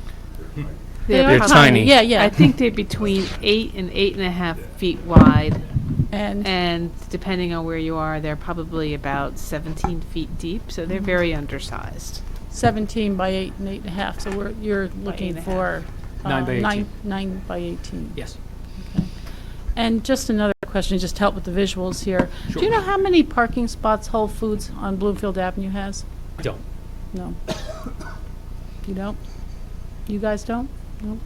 They're tiny. Yeah, yeah. I think they're between 8 and 8.5 feet wide, And and depending on where you are, they're probably about 17 feet deep, so they're very undersized. 17 by 8 and 8.5, so you're looking 8.5. for 9 by 18. 9 by 18. Yes. Okay. And just another question, just to help with the visuals here. Do you know how many parking spots Whole Foods on Bloomfield Avenue has? Don't. No. You don't? You guys don't? No?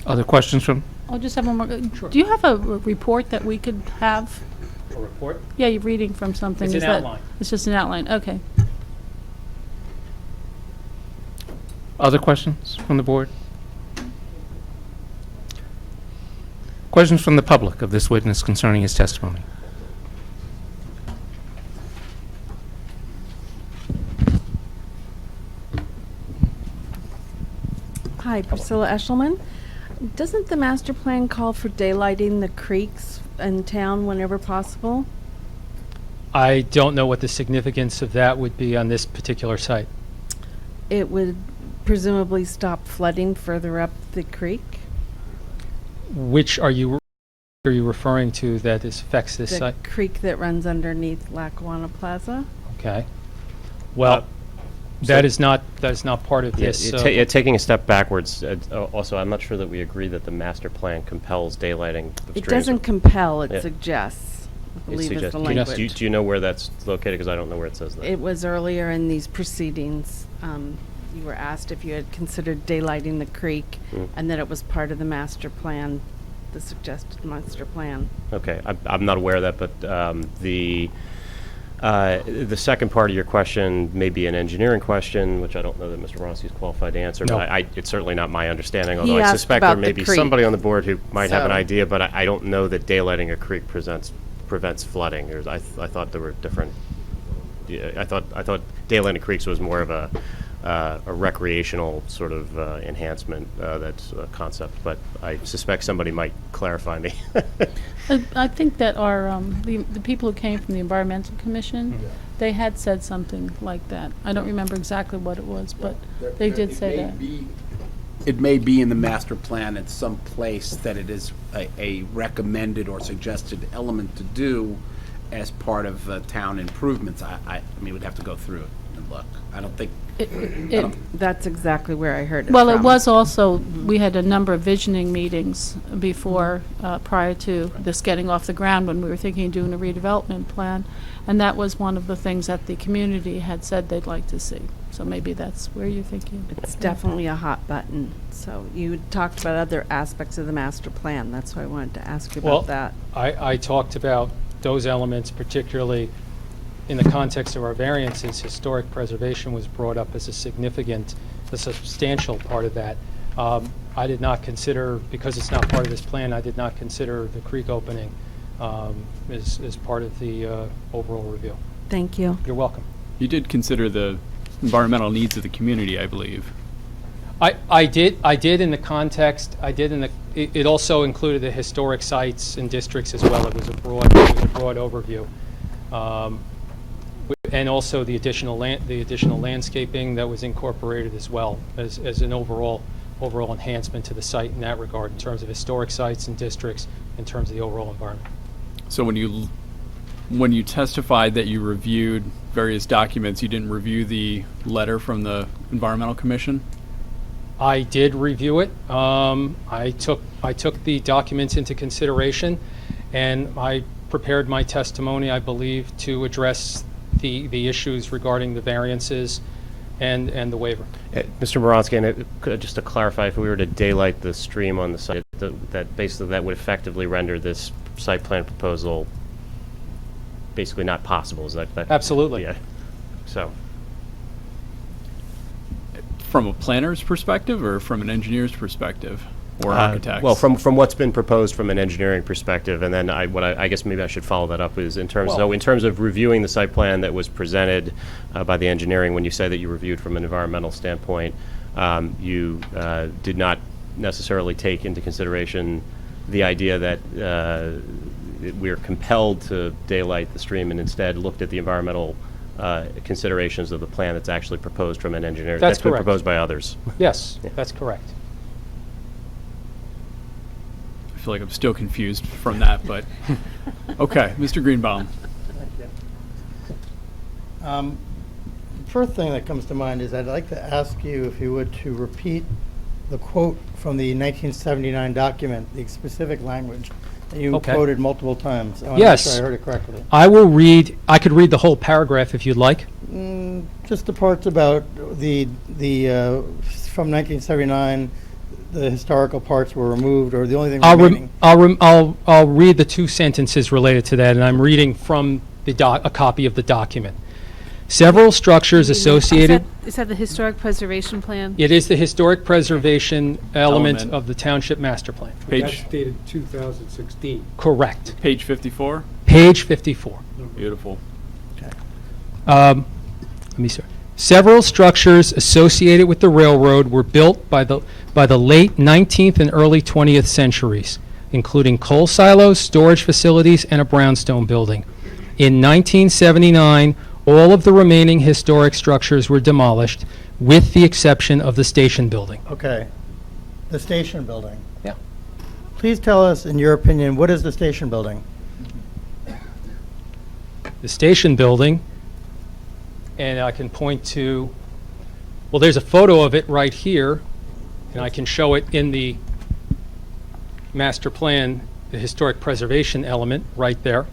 Other questions from? I'll just have one more. Do you have a report that we could have? A report? Yeah, you're reading from something. It's Is an that- outline. It's just an outline, okay. Other questions from the board? Questions from the public of this witness concerning his testimony? Hi, Priscilla Eshelman. Doesn't the master plan call for daylighting the creeks in town whenever possible? I don't know what the significance of that would be on this particular site. It would presumably stop flooding further up the creek? Which are you referring to that affects this The site? creek that runs underneath Lackawanna Plaza? Okay. Well, that is not part of this. Taking a step backwards, also, I'm not sure that we agree that the master plan compels daylighting of streams. It doesn't compel, it Yeah. suggests, I believe is suggests. the Do you know- language. Do you know where that's located? Because I don't know where it says that. It was earlier in these proceedings. You were asked if you had considered daylighting the creek and that it was part of the master plan, the suggested master plan. Okay, I'm not aware of that, but the second part of your question may be an engineering question, which I don't know that Mr. Rossi is qualified to answer, No. but it's certainly not my understanding, He although I asked suspect there about may the be creek. somebody on the board who might have an So- idea, but I don't know that daylighting a creek prevents flooding. I thought there were different, I thought daylighting creeks was more of a recreational sort of enhancement, that's a concept, but I suspect somebody might clarify me. I think that our, the people who came from the Environmental Commission, they had said something like that. I don't remember exactly what it was, but they did say that. It may be in the master plan at some place that it is a recommended or suggested element to do as part of town improvements. I mean, we'd have to go through it and look. I don't think. That's exactly where I heard it Well, it from. was also, we had a number of visioning meetings before, prior to this getting off the ground, when we were thinking of doing a redevelopment plan, and that was one of the things that the community had said they'd like to see. So maybe that's where you're thinking. It's definitely a hot button. So you talked about other aspects of the master plan. That's why I wanted to ask you Well, about that. I talked about those elements, particularly in the context of our variances. Historic preservation was brought up as a substantial part of that. I did not consider, because it's not part of this plan, I did not consider the creek opening as part of the overall review. Thank you. You're welcome. You did consider the environmental needs of the community, I believe. I did in the context, it also included the historic sites and districts as well. It was a broad overview. And also the additional landscaping that was incorporated as well as an overall enhancement to the site in that regard, in terms of historic sites and districts, in terms of the overall environment. So when you testified that you reviewed various documents, you didn't review the letter from the Environmental Commission? I did review it. I took the documents into consideration, and I prepared my testimony, I believe, to address the issues regarding the variances and the waiver. Mr. Moronsky, and just to clarify, if we were to daylight the stream on the site, that basically that would effectively render this site plan proposal basically not possible. Is that? Absolutely. Yeah. So. From a planner's perspective or from an engineer's perspective or architect's? Well, from what's been proposed from an engineering perspective, and then I guess maybe I should follow that up is in terms of reviewing the site plan that was presented by the engineering. When you say that you reviewed from an environmental standpoint, you did not necessarily take into consideration the idea that we're compelled to daylight the stream, and instead looked at the environmental considerations of the plan that's actually proposed from an engineer. That's been correct. proposed by others. Yes, that's correct. I feel like I'm still confused from that, but, okay, Mr. Greenbaum. First thing that comes to mind is I'd like to ask you if you would to repeat the quote from the 1979 document, the specific language that you Okay. quoted multiple times. I want to make Yes. sure I heard it correctly. I could read the whole paragraph if you'd like. Just the parts about the from 1979, the historical parts were removed, or the only thing remaining. I'll read the two sentences related to that, and I'm reading from a copy of the document. Several structures associated. Is that the historic preservation plan? It is the historic preservation element of the township master plan. That's dated 2016. Correct. Page 54? Page 54. Beautiful. Let me start. Several structures associated with the railroad were built by the late 19th and early 20th centuries, including coal silos, storage facilities, and a brownstone building. In 1979, all of the remaining historic structures were demolished, with the exception of the station building. Okay. The station building. Yeah. Please tell us, in your opinion, what is the station building? The station building, and I can point to, well, there's a photo of it right here, and I can show it in the master plan, the historic preservation element right there.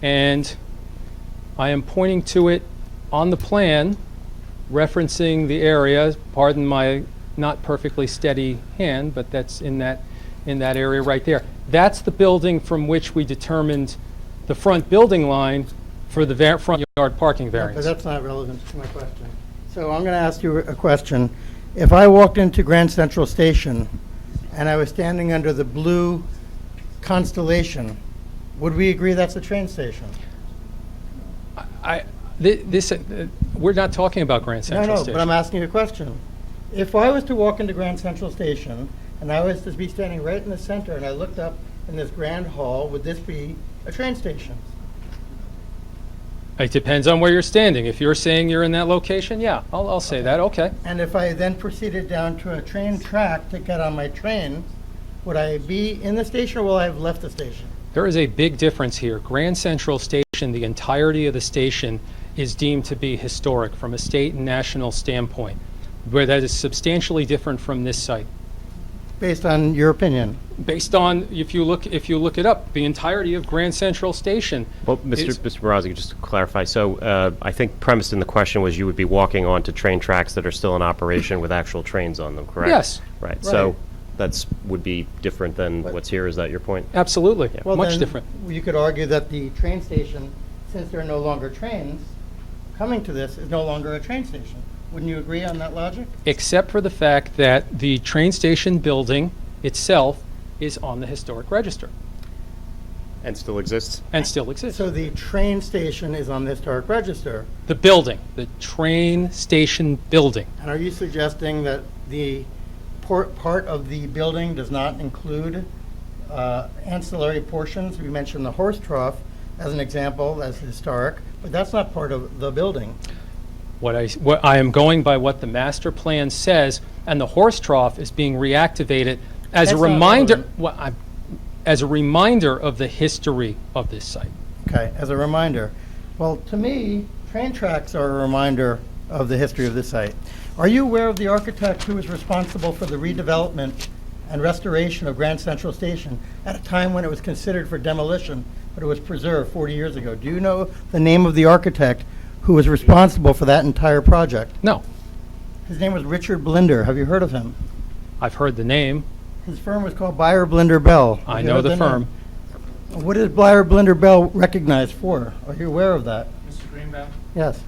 And I am pointing to it on the plan, referencing the area. Pardon my not perfectly steady hand, but that's in that area right there. That's the building from which we determined the front building line for the front yard parking But variance. that's not relevant to my question. So I'm going to ask you a question. If I walked into Grand Central Station and I was standing under the blue constellation, would we agree that's a train station? We're not talking about Grand Central No, Station. but I'm asking you a question. If I was to walk into Grand Central Station and I was to be standing right in the center and I looked up in this grand hall, would this be a train station? It depends on where you're standing. If you're saying you're in that location, yeah, I'll say that, okay. And if I then proceeded down to a train track to get on my train, would I be in the station or will I have left the station? There is a big difference here. Grand Central Station, the entirety of the station is deemed to be historic from a state and national standpoint, where that is substantially different from this site. Based on your opinion? Based on, if you look it up, the entirety of Grand Central Station. Well, Mr. Marazzi, just to clarify, so I think premised in the question was you would be walking onto train tracks that are still in operation with actual trains on them, correct? Yes. Right. So would be different than what's here. Is that your point? Absolutely. Well, Much then, different. You could argue that the train station, since there are no longer trains, coming to this is no longer a train station. Wouldn't you agree on that logic? Except for the fact that the train station building itself is on the historic register. And still exists? And still exists. So the train station is on the historic register. The building, the train station building. And are you suggesting that the part of the building does not include ancillary portions? We mentioned the horse trough as an example, as historic, but that's not part of the building. What I am going by what the master plan says, and the horse trough is being reactivated as a reminder. As a reminder of the history of this site. Okay, as a reminder. Well, to me, train tracks are a reminder of the history of this site. Are you aware of the architect who was responsible for the redevelopment and restoration of Grand Central Station at a time when it was considered for demolition, but it was preserved 40 years ago? Do you know the name of the architect who was responsible for that entire project? No. His name was Richard Blinder. Have you heard of him? I've heard the name. His firm was called Beyer Blinder Bell. I know the firm. What is Beyer Blinder Bell recognized for? Are you aware of that? Mr. Greenbaum? Yes.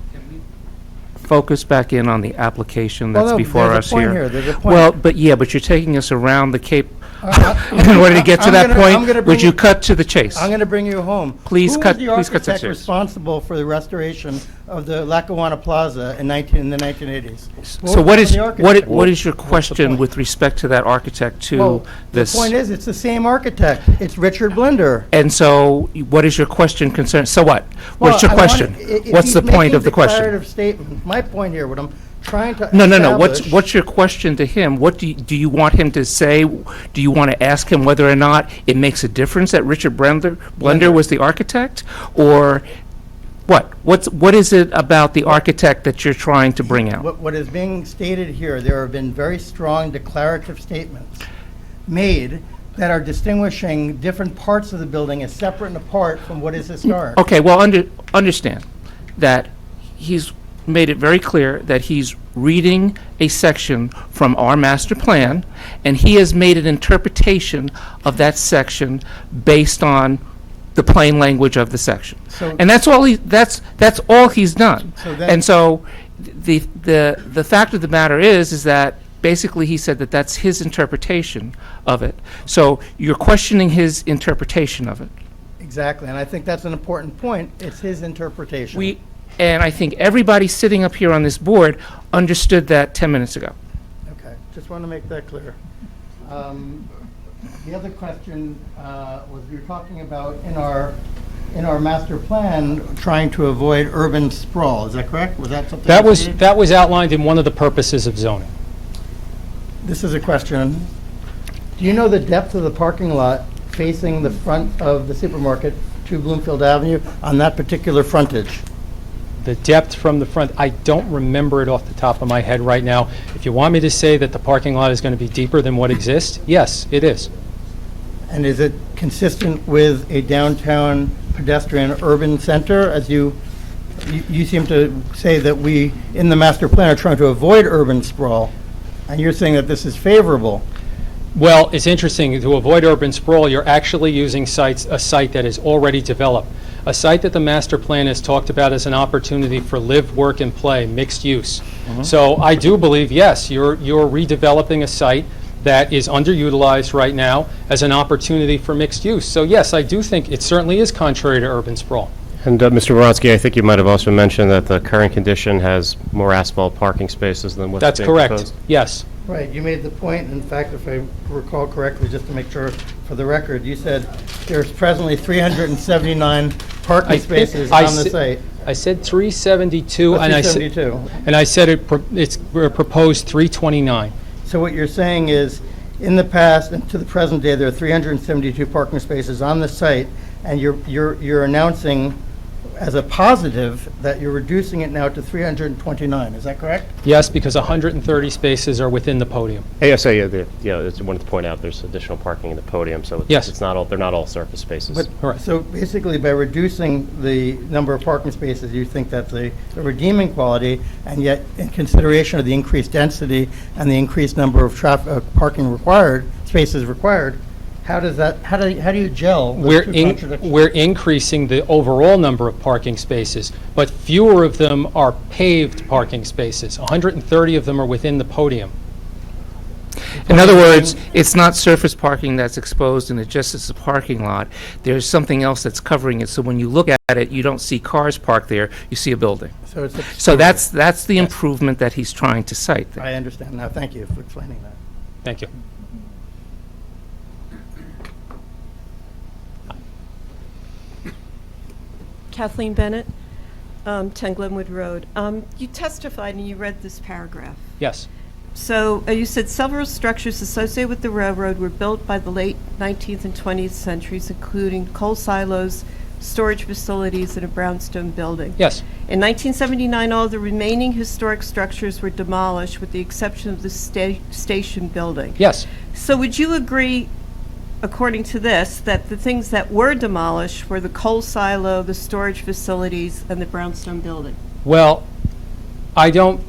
Focus back in on the application that's Well, no, before there's a us point here. here. There's a point. Well, but you're taking us around the Cape in order to get to that I'm point, gonna would bring you you- cut to the chase? I'm going to bring you home. Please cut to Who was the the architect chase. responsible for the restoration of the Lackawanna Plaza in the 1980s? So what is, the architect? what is your question with respect to that architect to Well, this? the point is, it's the same architect. It's Richard Blender. And so, what is your question concern? So what? What's your Well, I question? want- if What's he's the point making of the question? declarative statement, my point here, what I'm trying to No. establish- What's your question to him? What do you want him to say? Do you want to ask him whether or not it makes a difference that Richard Blender was the architect? Or what? What is it about the architect that you're trying to bring out? What is being stated here, there have been very strong declarative statements made that are distinguishing different parts of the building as separate and apart from what is historic. Okay, well, understand that he's made it very clear that he's reading a section from our master plan, and he has made an interpretation of that section based on the plain language of the section. So- And that's all that's all he's done. So then- And so the fact of the matter is that basically he said that that's his interpretation of it. So you're questioning his interpretation of it. Exactly, and I think that's an important point. It's his interpretation. And I think everybody sitting up here on this board understood that 10 minutes ago. Okay, just want to make that clear. The other question was you're talking about in our master plan, trying to avoid urban sprawl. Is that correct? Was that something? That was outlined in one of the purposes of zoning. This is a question. Do you know the depth of the parking lot facing the front of the supermarket to Bloomfield Avenue on that particular frontage? The depth from the front, I don't remember it off the top of my head right now. If you want me to say that the parking lot is going to be deeper than what exists, yes, it is. And is it consistent with a downtown pedestrian urban center? As you seem to say that we, in the master plan, are trying to avoid urban sprawl, and you're saying that this is favorable. Well, it's interesting, to avoid urban sprawl, you're actually using a site that is already developed. A site that the master plan has talked about as an opportunity for live, work, and play, mixed use. So I do believe, yes, you're redeveloping a site that is underutilized right now as an opportunity for mixed use. So yes, I do think it certainly is contrary to urban sprawl. And Mr. Wronski, I think you might have also mentioned that the current condition has more asphalt parking spaces than what's That's being correct, proposed. yes. Right, you made the point, in fact, if I recall correctly, just to make sure for the record, you said there's presently 379 parking spaces on the site. I said 372, and I said, 372. and I said it's proposed 329. So what you're saying is, in the past and to the present day, there are 372 parking spaces on the site, and you're announcing as a positive that you're reducing it now to 329. Is that correct? Yes, because 130 spaces are within the podium. ASA, I wanted to point out there's additional parking in the podium, so Yes. it's not all, they're not all surface spaces. But, so basically, by reducing the number of parking spaces, you think that's a redeeming quality, and yet in consideration of the increased density and the increased number of parking spaces required, how do you gel those two contradictions? We're increasing the overall number of parking spaces, but fewer of them are paved parking spaces. 130 of them are within the podium. In other words, it's not surface parking that's exposed and it just is a parking lot. There's something else that's covering it, so when you look at it, you don't see cars parked there, you see a building. So it's So that's the improvement that he's trying to cite there. I understand now. Thank you for explaining that. Thank you. Kathleen Bennett, 10 Glenwood Road. You testified and you read this paragraph. Yes. So you said several structures associated with the railroad were built by the late 19th and 20th centuries, including coal silos, storage facilities, and a brownstone building. Yes. In 1979, all the remaining historic structures were demolished with the exception of the station building. Yes. So would you agree, according to this, that the things that were demolished were the coal silo, the storage facilities, and the brownstone building? Well, I don't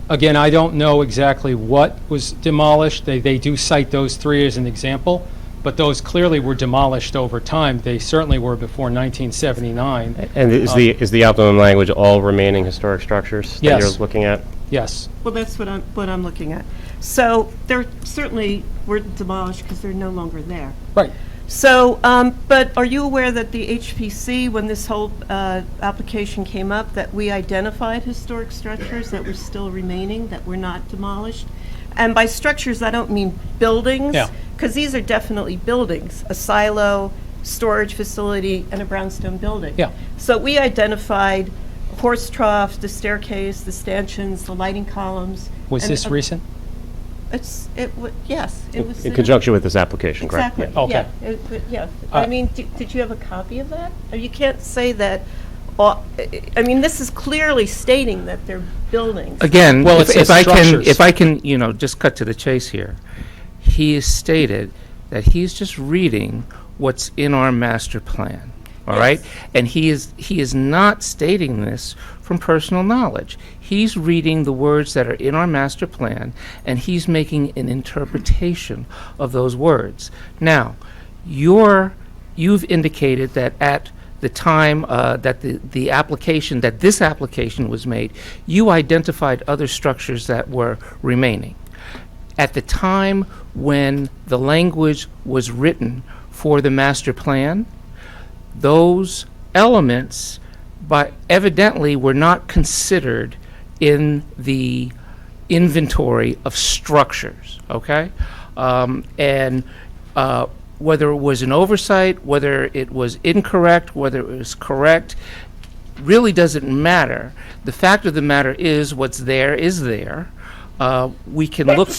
know exactly what was demolished. They do cite those three as an example, but those clearly were demolished over time. They certainly were before 1979. And is the optimum language all remaining historic structures that Yes. you're looking at? Yes. Well, that's what I'm looking at. So they're certainly were demolished because they're no longer there. Right. So, but are you aware that the HPC, when this whole application came up, that we identified historic structures that were still remaining, that were not demolished? And by structures, I don't mean buildings, Yeah. because these are definitely buildings, a silo, storage facility, and a brownstone building. Yeah. So we identified horse troughs, the staircase, the stanchions, the lighting columns. Was and this recent? Yes, it was. In conjunction with this application, correct? Exactly. Yeah. Okay. Yeah. I mean, did you have a copy of that? You can't say that. I mean, this is clearly stating that they're buildings. Again, Well, it if says I structures. can, just cut to the chase here. He has stated that he's just reading what's in our master plan, all right? And he is not stating this from personal knowledge. He's reading the words that are in our master plan, and he's making an interpretation of those words. Now, you've indicated that at the time that this application was made, you identified other structures that were remaining. At the time when the language was written for the master plan, those elements evidently were not considered in the inventory of structures, okay? Whether it was an oversight, whether it was incorrect, whether it was correct, really doesn't matter. The fact of the matter is what's there is there. We can look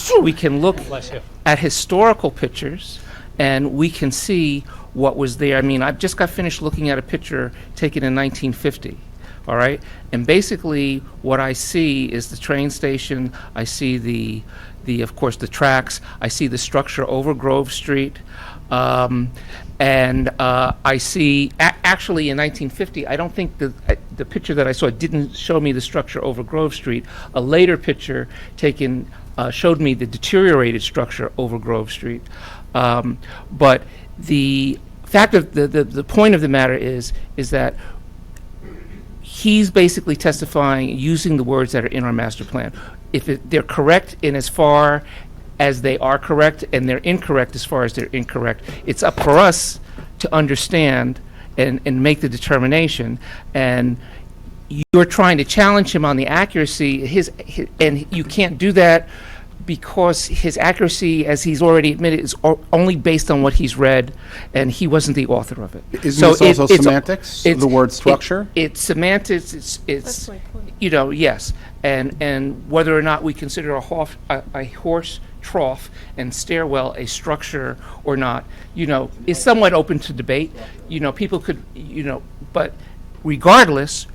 at historical pictures, and we can see what was there. I mean, I've just got finished looking at a picture taken in 1950. All right, and basically what I see is the train station. I see of course the tracks. I see the structure over Grove Street. And I see, actually in 1950, I don't think the picture that I saw didn't show me the structure over Grove Street. A later picture taken showed me the deteriorated structure over Grove Street. But the fact of the point of the matter is that he's basically testifying using the words that are in our master plan. If they're correct in as far as they are correct, and they're incorrect as far as they're incorrect, it's up for us to understand and make the determination. And you're trying to challenge him on the accuracy, and you can't do that because his accuracy, as he's already admitted, is only based on what he's read, and he wasn't the author of it. Isn't this also semantics, the word structure? It's semantics, it's That's my point. Yes. And whether or not we consider a horse trough and stairwell a structure or not, is somewhat open to debate. People could, but regardless,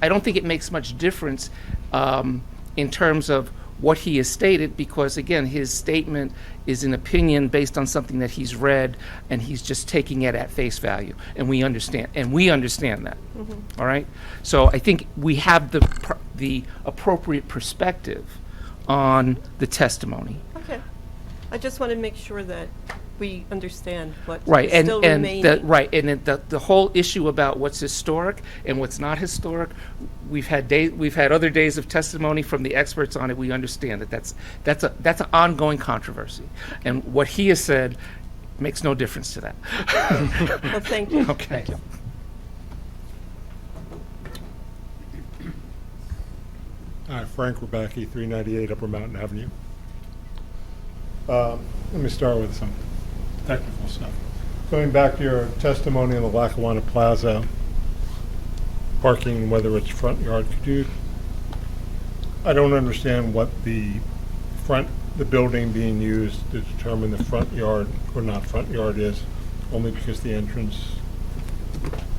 I don't think it makes much difference in terms of what he has stated, because again, his statement is an opinion based on something that he's read, and he's just taking it at face value, and we understand that. Mm-hmm. All right, so I think we have the appropriate perspective on the testimony. Okay. I just want to make sure that we understand what Right, is still remaining. the whole issue about what's historic and what's not historic, we've had other days of testimony from the experts on it. We understand that that's an ongoing controversy, and what he has said makes no difference to that. Well, thank you. Okay. Thank you. Frank Rabacki, 398 Upper Mountain Avenue. Let me start with some technical stuff. Going back to your testimony on the Lackawanna Plaza parking, whether it's front yard, I don't understand what the building being used to determine the front yard or not front yard is, only because the entrance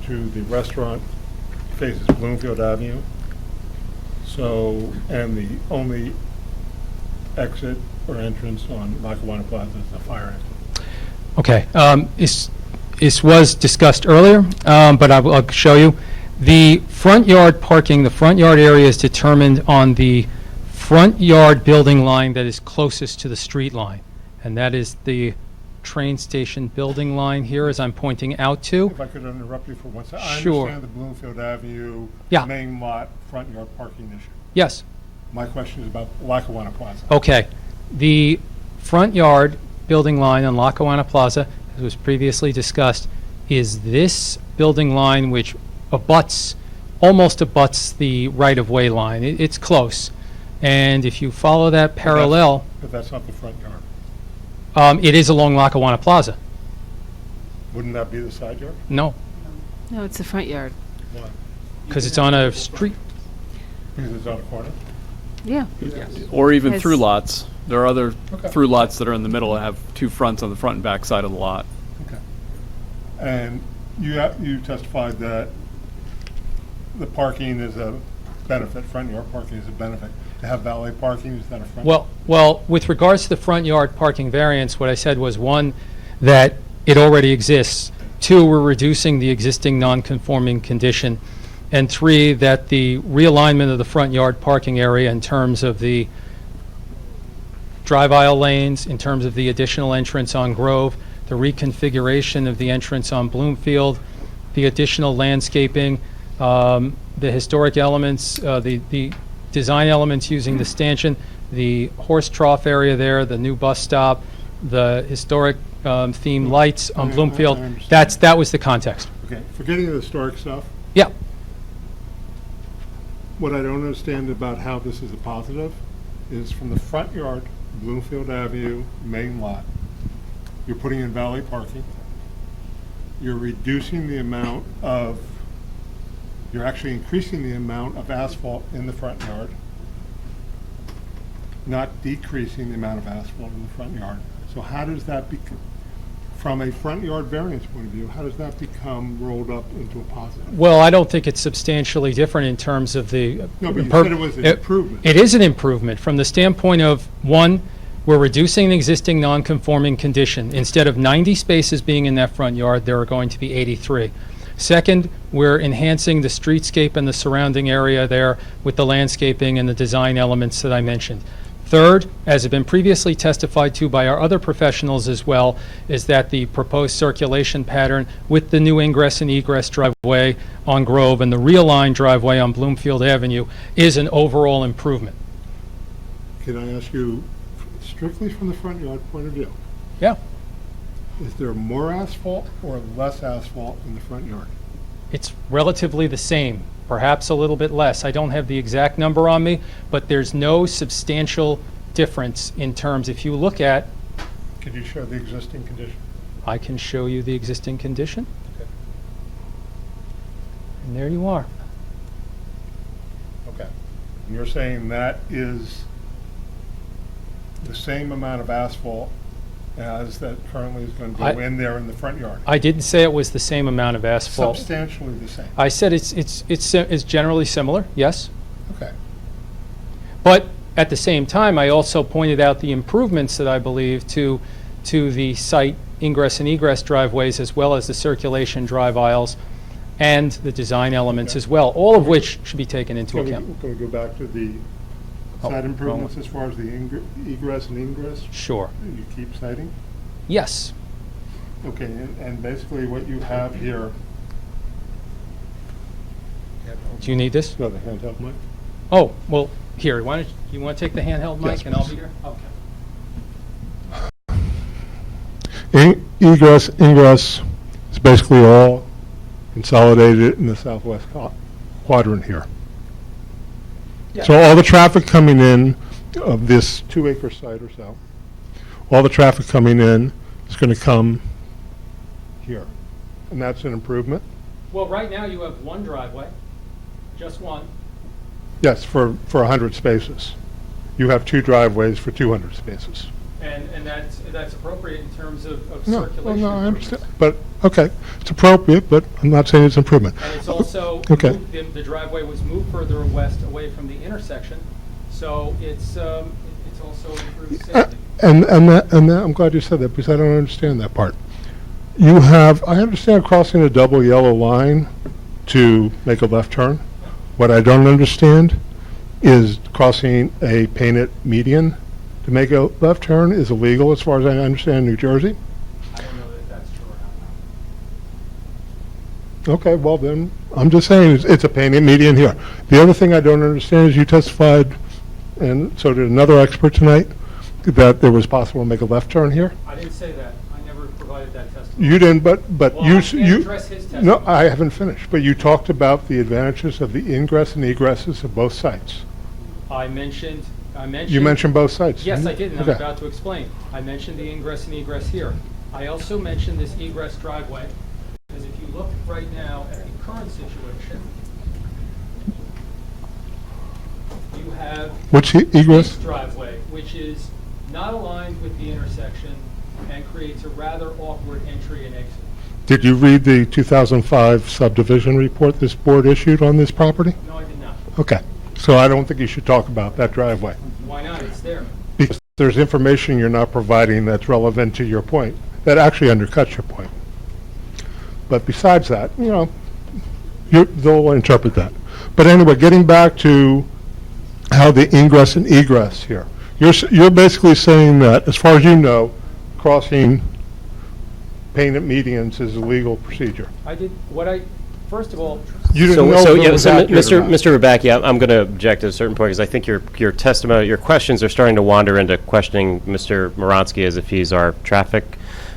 to the restaurant faces Bloomfield Avenue. So, and the only exit or entrance on Lackawanna Plaza is the fire exit. Okay, this was discussed earlier, but I'll show you. The front yard parking, the front yard area is determined on the front yard building line that is closest to the street line, and that is the train station building line here, as I'm pointing out to. If I could interrupt you for 1 second. Sure. I understand the Bloomfield Avenue Yeah. main lot front yard parking issue. Yes. My question is about Lackawanna Plaza. Okay. The front yard building line on Lackawanna Plaza, as was previously discussed, is this building line which almost abuts the right-of-way line. It's close. And if you follow that parallel, But that's not the front yard. it is along Lackawanna Plaza. Wouldn't that be the side yard? No, No, it's the front yard. Why? because it's on a street. Because it's on a corner? Yeah. Or even Has- through lots. There are other Okay. through lots that are in the middle that have two fronts on the front and back side of the lot. Okay. And you testified that the parking is a benefit, front yard parking is a benefit. To have valet parking, is that a front? Well, with regards to the front yard parking variance, what I said was, one, that it already exists. Two, we're reducing the existing non-conforming condition. And three, that the realignment of the front yard parking area in terms of the drive aisle lanes, in terms of the additional entrance on Grove, the reconfiguration of the entrance on Bloomfield, the additional landscaping, the historic elements, the design elements using the stanchion, the horse trough area there, the new bus stop, the historic themed lights on I Bloomfield. understand. That was the context. Okay, forgetting the historic stuff, Yeah. what I don't understand about how this is a positive is from the front yard, Bloomfield Avenue, main lot, you're putting in valet parking. You're reducing the amount of, you're actually increasing the amount of asphalt in the front yard, not decreasing the amount of asphalt in the front yard. So how does that become, from a front yard variance point of view, how does that become rolled up into a positive? Well, I don't think it's substantially different in terms of the. No, but you said it was an improvement. It is an improvement from the standpoint of, one, we're reducing the existing non-conforming condition. Instead of 90 spaces being in that front yard, there are going to be 83. Second, we're enhancing the streetscape and the surrounding area there with the landscaping and the design elements that I mentioned. Third, as has been previously testified to by our other professionals as well, is that the proposed circulation pattern with the new ingress and egress driveway on Grove and the realigned driveway on Bloomfield Avenue is an overall improvement. Can I ask you, strictly from the front yard point of view, Yeah. is there more asphalt or less asphalt in the front yard? It's relatively the same, perhaps a little bit less. I don't have the exact number on me, but there's no substantial difference in terms, if you look at, Could you show the existing condition? I can show you the existing condition. Okay. And there you are. Okay. And you're saying that is the same amount of asphalt as that currently is going to go in there in the front yard? I didn't say it was the same amount of asphalt. Substantially the same? I said it's generally similar, yes. Okay. But at the same time, I also pointed out the improvements that I believe to the site ingress and egress driveways, as well as the circulation drive aisles and the design elements as well, all of which should be taken into account. Can we go back to the site improvements as far as the egress and ingress? Sure. You keep citing? Yes. Okay, and basically what you have here. Do you need this? No, the handheld mic. Oh, well, here, you want to take the handheld mic Yes, and I'll please. be here? Okay. Egress, ingress is basically all consolidated in the southwest quadrant here. So all the traffic coming in of this 2-acre site or so, all the traffic coming in is going to come here. And that's an improvement? Well, right now you have one driveway, just one. Yes, for 100 spaces. You have 2 driveways for 200 spaces. And that's appropriate in terms of No, circulation. well, no, I understand. But, okay, it's appropriate, but I'm not saying it's improvement. And it's also, Okay. the driveway was moved further west away from the intersection, so it's also improved safety. And that, I'm glad you said that, because I don't understand that part. You have, I understand crossing a double yellow line to make a left turn. What I don't understand is crossing a painted median to make a left turn is illegal, as far as I understand, in New Jersey. I don't know that that's true or not. Okay, well then, I'm just saying, it's a painted median here. The other thing I don't understand is you testified and so did another expert tonight, that it was possible to make a left turn here? I didn't say that. I never provided that testimony. You didn't, but Well, you... I can't address his No, testimony. I haven't finished, but you talked about the advantages of the ingress and egresses of both sites. I mentioned. You mentioned both sites. Yes, didn't I you? did, and I'm Okay. about to explain. I mentioned the ingress and egress here. I also mentioned this egress driveway, because if you look right now at the current situation, you have What's the egress? this driveway, which is not aligned with the intersection and creates a rather awkward entry and exit. Did you read the 2005 subdivision report this board issued on this property? No, I did not. Okay, so I don't think you should talk about that driveway. Why not? It's there. Because there's information you're not providing that's relevant to your point, that actually undercuts your point. But besides that, they'll interpret that. But anyway, getting back to how the ingress and egress here. You're basically saying that, as far as you know, crossing payment medians is a legal procedure. I did, first of all, You didn't know if it was accurate or not. Mr. Rebecki, I'm going to object at a certain point, because I think your testimony, your questions are starting to wander into questioning Mr. Moronsky as if he's our traffic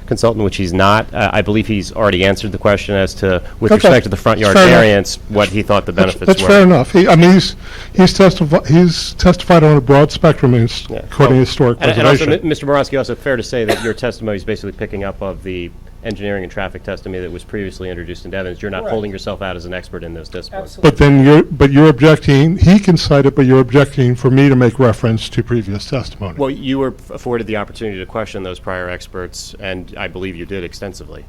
consultant, which he's not. I believe he's already answered the question as to, with Okay. respect to the front yard Fair enough. variance, what he thought the benefits That's were. fair enough. He's testified on a broad spectrum according to historic And also, preservation. Mr. Moronsky, also fair to say that your testimony is basically picking up of the engineering and traffic testimony that was previously introduced into evidence. You're not Correct. holding yourself out as an expert in those disciplines. But then you're objecting, he can cite it, but you're objecting for me to make reference to previous testimony. Well, you were afforded the opportunity to question those prior experts, and I believe you did extensively.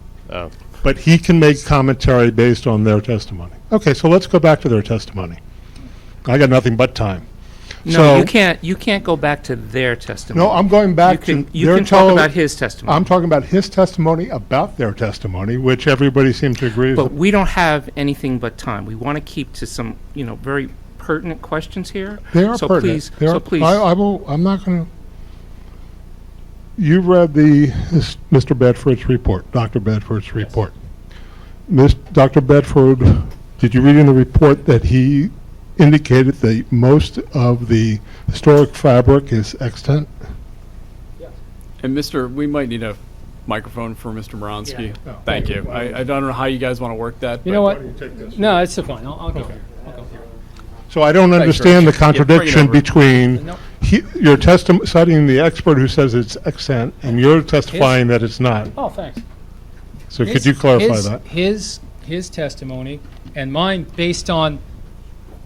But he can make commentary based on their testimony. Okay, so let's go back to their testimony. I got nothing but time. No, So- you can't go back to their testimony. No, I'm going back to You their can talk tele- about his testimony. I'm talking about his testimony about their testimony, which everybody seems to agree is. But we don't have anything but time. We want to keep to some, very pertinent questions here. They are So pertinent. please, They are- so please. I'm not going to. You read Mr. Bedford's report, Dr. Bedford's report. Dr. Bedford, did you read in the report that he indicated that most of the historic fabric is extant? And we might need a microphone for Mr. Moronsky. Yeah. Thank you. I don't know how you guys want to work that. You but- know what? No, it's fine. I'll go here. I'll go here. So I don't Thanks, understand the Rich. Yeah, bring it contradiction over. between No. your citing the expert who says it's extant, and you're testifying that it's not. Oh, thanks. So could you clarify his- that? His testimony and mine, based on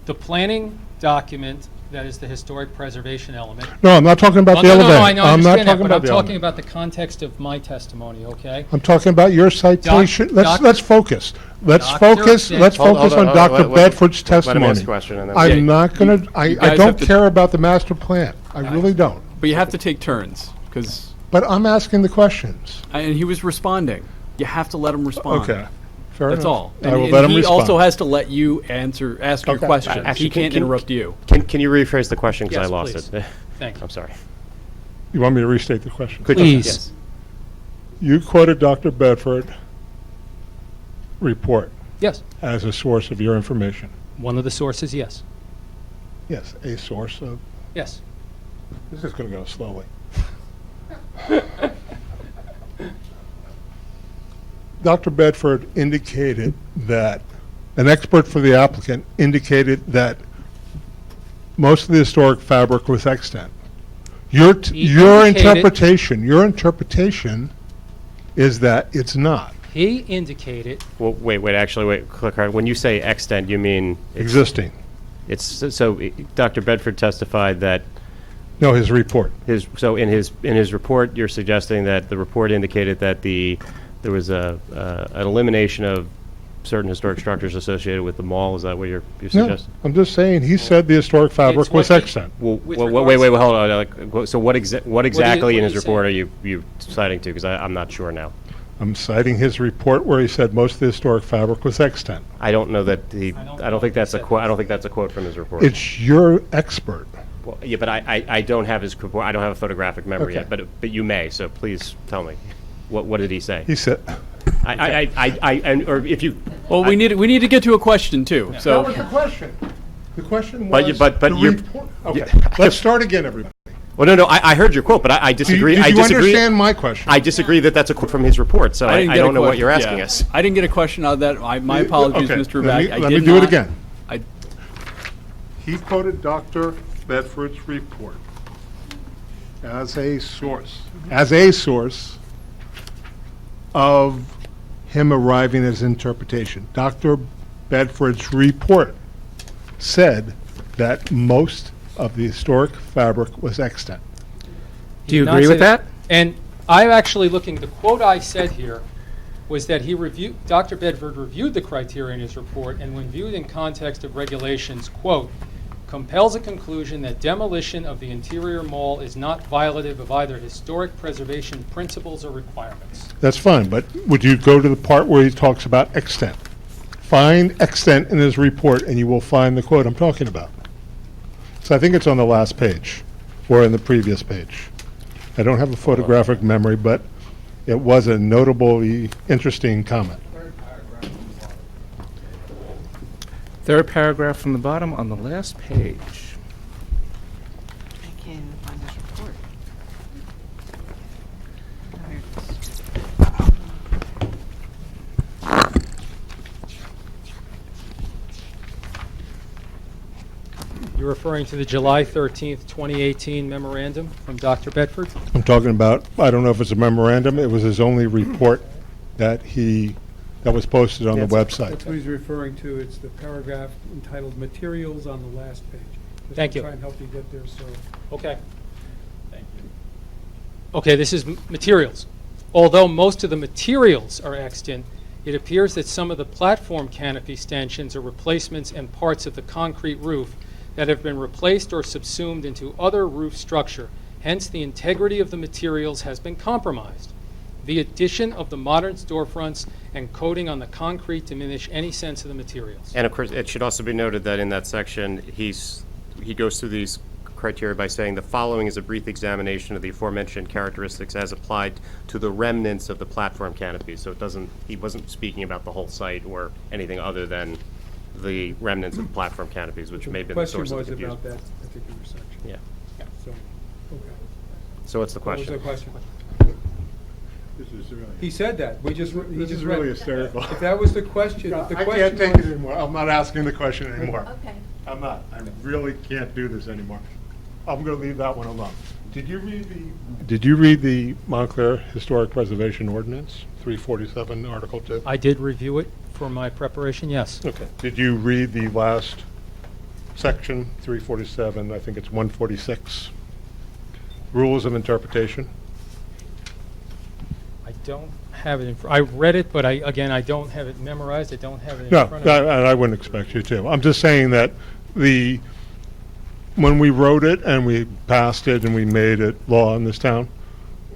the planning document that is the historic preservation element. No, I'm not talking about the No, elevator. I know, I I'm not understand that, talking but about I'm the talking element. about the context of my testimony, okay? I'm talking about your citation. Let's focus. Let's focus on Dr. Bedford's Let him ask testimony. a question, and then- Yeah, I'm not going to, you I guys don't have to- care about the master plan. I really don't. But you have to take turns, because, But I'm asking the questions. and he was responding. You have to let him respond. Okay, fair enough. That's all. I will And let him he respond. also has to let you ask your Okay. question. Actually, He can't interrupt you. Can you rephrase the question, because Yes, I lost please. it? Thank you. I'm sorry. You want me to restate the question? Could you? Please. Yes. You quoted Dr. Bedford report Yes, as a source of your information. one of the sources, yes. Yes, a source of, Yes. this is going to go slowly. Dr. Bedford indicated that, an expert for the applicant indicated that most of the historic fabric was extant. Your indicated- interpretation is that it's not He indicated, Well, wait, click hard. When you say extent, you mean? existing. Dr. Bedford testified that No, his report. so in his report, you're suggesting that the report indicated that there was an elimination of certain historic structures associated with the mall. Is that what you're No, suggesting? I'm just saying, he said the historic fabric was what he- extant. Well, With wait, regards- hold on. So what exactly in what his are you report are you citing to? Because I'm not sure now. I'm citing his report where he said most of the historic fabric was extant. I don't know that I don't think that's a said quote. I don't think that's a quote from his report. It's your expert. Well, yeah, but I don't have his report. I don't have a photographic memory Okay. yet. But you may. So please tell me. What did he say? He said, Or if you. Well, we need to get to a question, too. that So, was the question. The question But you- was, but the you're- report, okay, Yeah. let's start again, everybody. Well, no, I heard your quote, but I disagree. Did I you disagree. understand my question? I disagree that that's a quote from his report, so I didn't get a don't know what question- you're asking yeah. us. I didn't get a question on that. My apologies, Okay, Mr. let me- Rebag. I let me did do it not- again. I- He quoted Dr. Bedford's report as a source of him arriving at his interpretation. Dr. Bedford's report said that most of the historic fabric was extant. Do you Not agree say with that? And I'm actually looking, the quote I said here was that Dr. Bedford reviewed the criteria in his report, and when viewed in context of regulations, quote, compels a conclusion that demolition of the interior mall is not violative of either historic preservation principles or requirements. That's fine, but would you go to the part where he talks about extent? Find extent in his report, and you will find the quote I'm talking about. So I think it's on the last page, or in the previous page. I don't have a photographic memory, but it was a notably interesting comment. Third paragraph from the bottom on the last page. I can't even find this report. You're referring to the July 13th, 2018 memorandum from Dr. Bedford? I'm talking about, I don't know if it's a memorandum, it was his only report that was posted on the website. That's what he's referring to. It's the paragraph entitled Materials on the last page. Just Thank to you. try and help you get there, so. Okay. Thank you. Okay, this is materials. Although most of the materials are extant, it appears that some of the platform canopy stanchions are replacements and parts of the concrete roof that have been replaced or subsumed into other roof structure. Hence, the integrity of the materials has been compromised. The addition of the modern storefronts and coating on the concrete diminish any sense of the materials. And of course, it should also be noted that in that section, he goes through these criteria by saying the following is a brief examination of the aforementioned characteristics as applied to the remnants of the platform canopy. So he wasn't speaking about the whole site or anything other than the remnants of the platform canopies, which may have been the source of the Question confusion. was about that particular section. Yeah. So, okay. So what's the What was question? the question? This is really. He said that. He just This is read really it. hysterical. If that was the question, No, if the I question can't take it was- anymore. I'm not asking the question anymore. Okay. I'm not. I really can't do this anymore. I'm going to leave that one alone. Did you read the Montclair Historic Preservation Ordinance, 347, Article 2? I did review it for my preparation, yes. Okay. Did you read the last section, 347, I think it's 146, Rules of Interpretation? I don't have it I read it, but I don't have it memorized. I don't have it in No, front of me. I wouldn't expect you to. I'm just saying that when we wrote it and we passed it and we made it law in this town,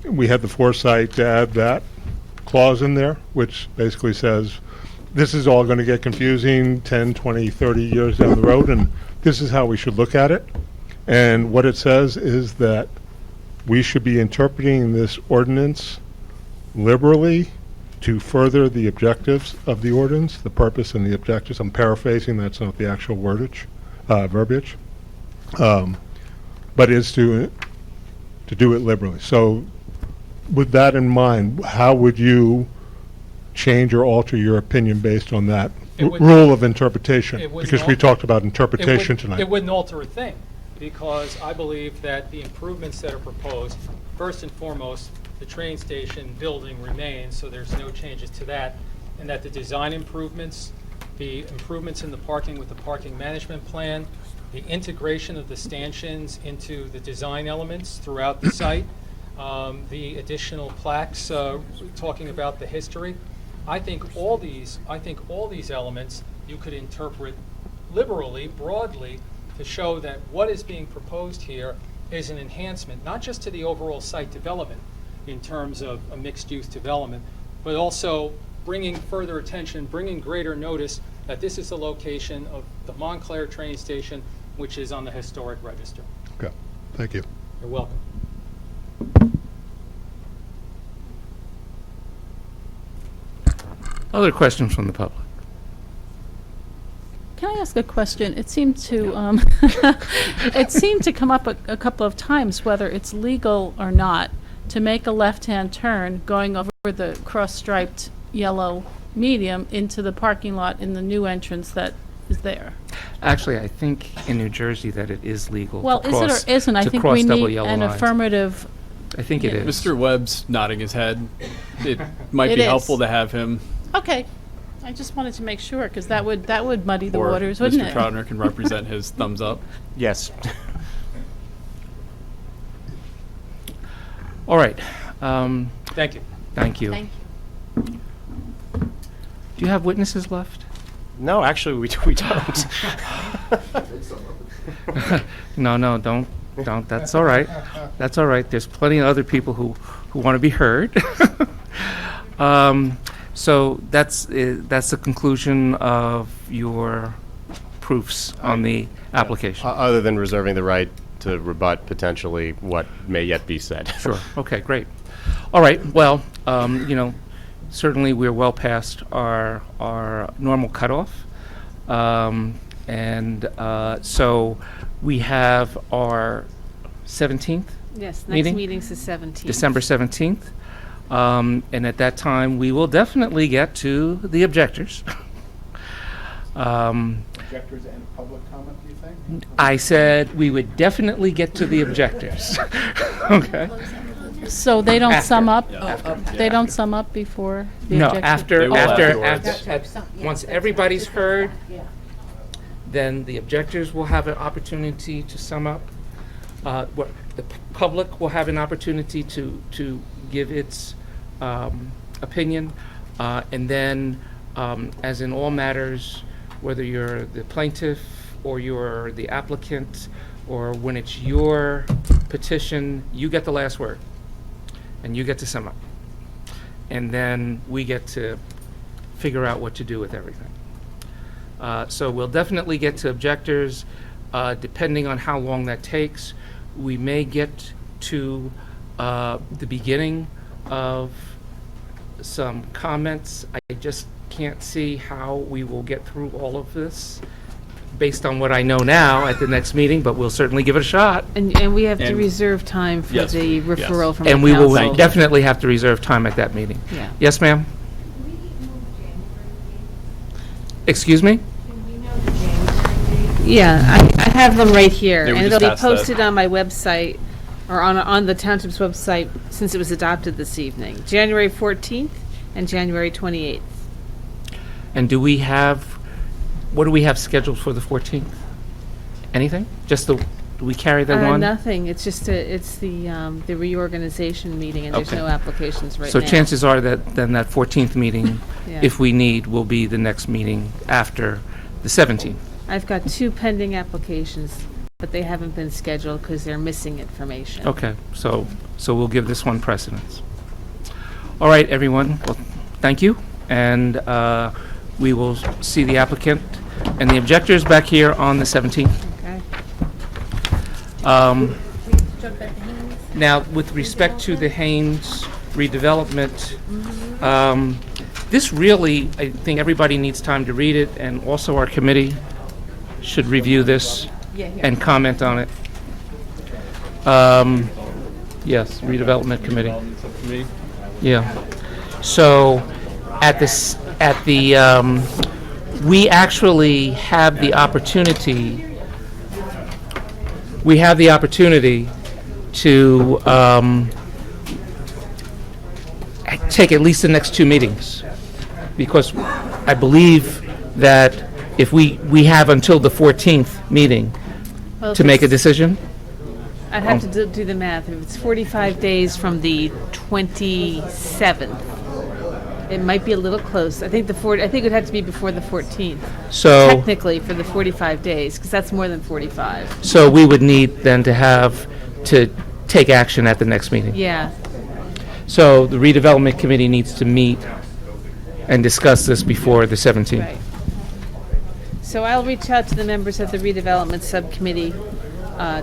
we had the foresight to add that clause in there, which basically says, this is all going to get confusing 10, 20, 30 years down the road, and this is how we should look at it. And what it says is that we should be interpreting this ordinance liberally to further the objectives of the ordinance, the purpose and the objectives. I'm paraphrasing, that's not the actual verbiage. But is to do it liberally. So with that in mind, how would you change or alter your opinion based on that rule of interpretation? It wouldn't Because we alter- talked about interpretation It tonight. wouldn't alter a thing, because I believe that the improvements that are proposed, first and foremost, the train station building remains, so there's no changes to that, and that the design improvements, the improvements in the parking with the parking management plan, the integration of the stanchions into the design elements throughout the site, the additional plaques talking about the history. I think all these elements you could interpret liberally, broadly, to show that what is being proposed here is an enhancement, not just to the overall site development in terms of a mixed-use development, but also bringing further attention, bringing greater notice that this is the location of the Montclair train station, which is on the historic register. Okay, thank you. You're welcome. Other questions from the public? Can I ask a question? It seemed to, it seemed to come up a couple of times whether it's legal or not to make a left-hand turn going over the cross-striped yellow medium into the parking lot in the new entrance that is there. Actually, I think in New Jersey that it is legal Well, to is it cross, or isn't? I to think cross we double need yellow an lines. affirmative. I think it is. Mr. Webb's nodding his head. It might It be is. helpful to have him, Okay, I just wanted to make sure, because that would muddy the or waters, wouldn't Mr. it? Troutner can represent his thumbs up. Yes. All right. Thank you. Thank you. Thank Do you have witnesses left? No, actually, we don't. No, don't. That's all right. That's all right. There's plenty of other people who want to be heard. So that's the conclusion of your proofs on the application. Other than reserving the right to rebut potentially what may yet be said. Sure. Okay, great. All right. Well, certainly we're well past our normal cutoff. So we have our 17th Yes, next meeting? meeting's the 17th. December 17th. And at that time, we will definitely get to the objectors. Objectors and public comment, do you think? I said we would definitely get to the objectors. Okay? So they don't sum up? After. They don't sum up before the No, objection? once everybody's heard, then the objectors will have an opportunity to sum up. The public will have an opportunity to give its opinion. And then, as in all matters, whether you're the plaintiff or you're the applicant, or when it's your petition, you get the last word. And you get to sum up. And then we get to figure out what to do with everything. So we'll definitely get to objectors, depending on how long that takes. We may get to the beginning of some comments. I just can't see how we will get through all of this based on what I know now at the next meeting, but we'll certainly give it a shot. And we have to And- reserve time for Yes, the referral from the And we will council. definitely have to reserve time at that meeting. Yeah. Yes, ma'am? Excuse me? Yeah, I have them right here, They were and just it'll be passed that. posted on my website, or on the township's website, since it was adopted this evening. January 14th and January 28th. And what do we have scheduled for the 14th? Anything? Do we carry that one? Nothing, it's just, it's the reorganization meeting, and there's Okay. no applications right So now. chances are that then that 14th meeting, Yeah. if we need, will be the next meeting after the 17th. I've got 2 pending applications, but they haven't been scheduled because they're missing information. Okay, so we'll give this one precedence. All right, everyone, well, thank you, and we will see the applicant and the objectors back here on the 17th. Okay. Now, with respect to the Haynes redevelopment, this really, I think everybody needs time to read it, and also our committee should review this and comment on it. Yes, redevelopment committee. Yeah. So, we actually have the opportunity, to take at least the next 2 meetings, because I believe that if we have until the 14th meeting Well, to if make a it's- decision. I'd have to do the math. If it's 45 days from the 27th, it might be a little close. I think it would have to be before the 14th. So- Technically, for the 45 days, because that's more than 45. So we would need then to take action at the next meeting. Yeah. So the redevelopment committee needs to meet and discuss this before the 17th. Right. So I'll reach out to the members of the redevelopment subcommittee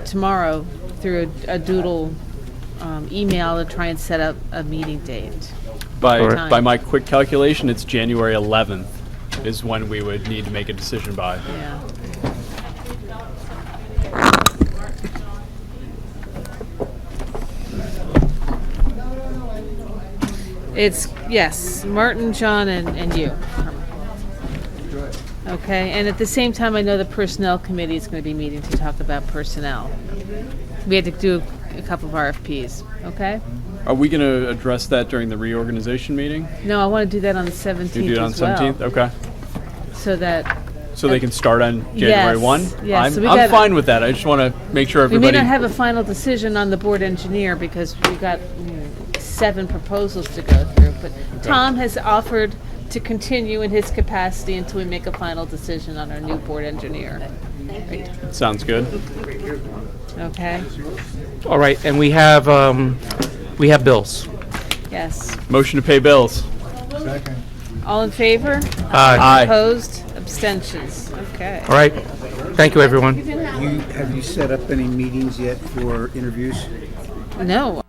tomorrow through a doodle email to try and set up a meeting date. By Time. my quick calculation, it's January 11th is when we would need to make a decision by. Yeah. It's, yes, Martin, John, and you. Okay, and at the same time, I know the Personnel Committee is going to be meeting to talk about personnel. We had to do a couple of RFPs, okay? Are we going to address that during the reorganization meeting? No, I want to do that on the 17th You do it on as well. 17th? Okay. So that... So they can start on January 1? Yes, so we I'm got- fine with that. I just want to make sure We may everybody... not have a final decision on the board engineer because we've got 7 proposals to go through, but Tom has offered to continue in his capacity until we make a final decision on our new board engineer. Sounds good. Okay? All right, and we have bills. Yes. Motion to pay bills. All in favor? Aye. Opposed? Abstentions? Okay. All right, thank you, everyone. Have you set up any meetings yet for interviews? No.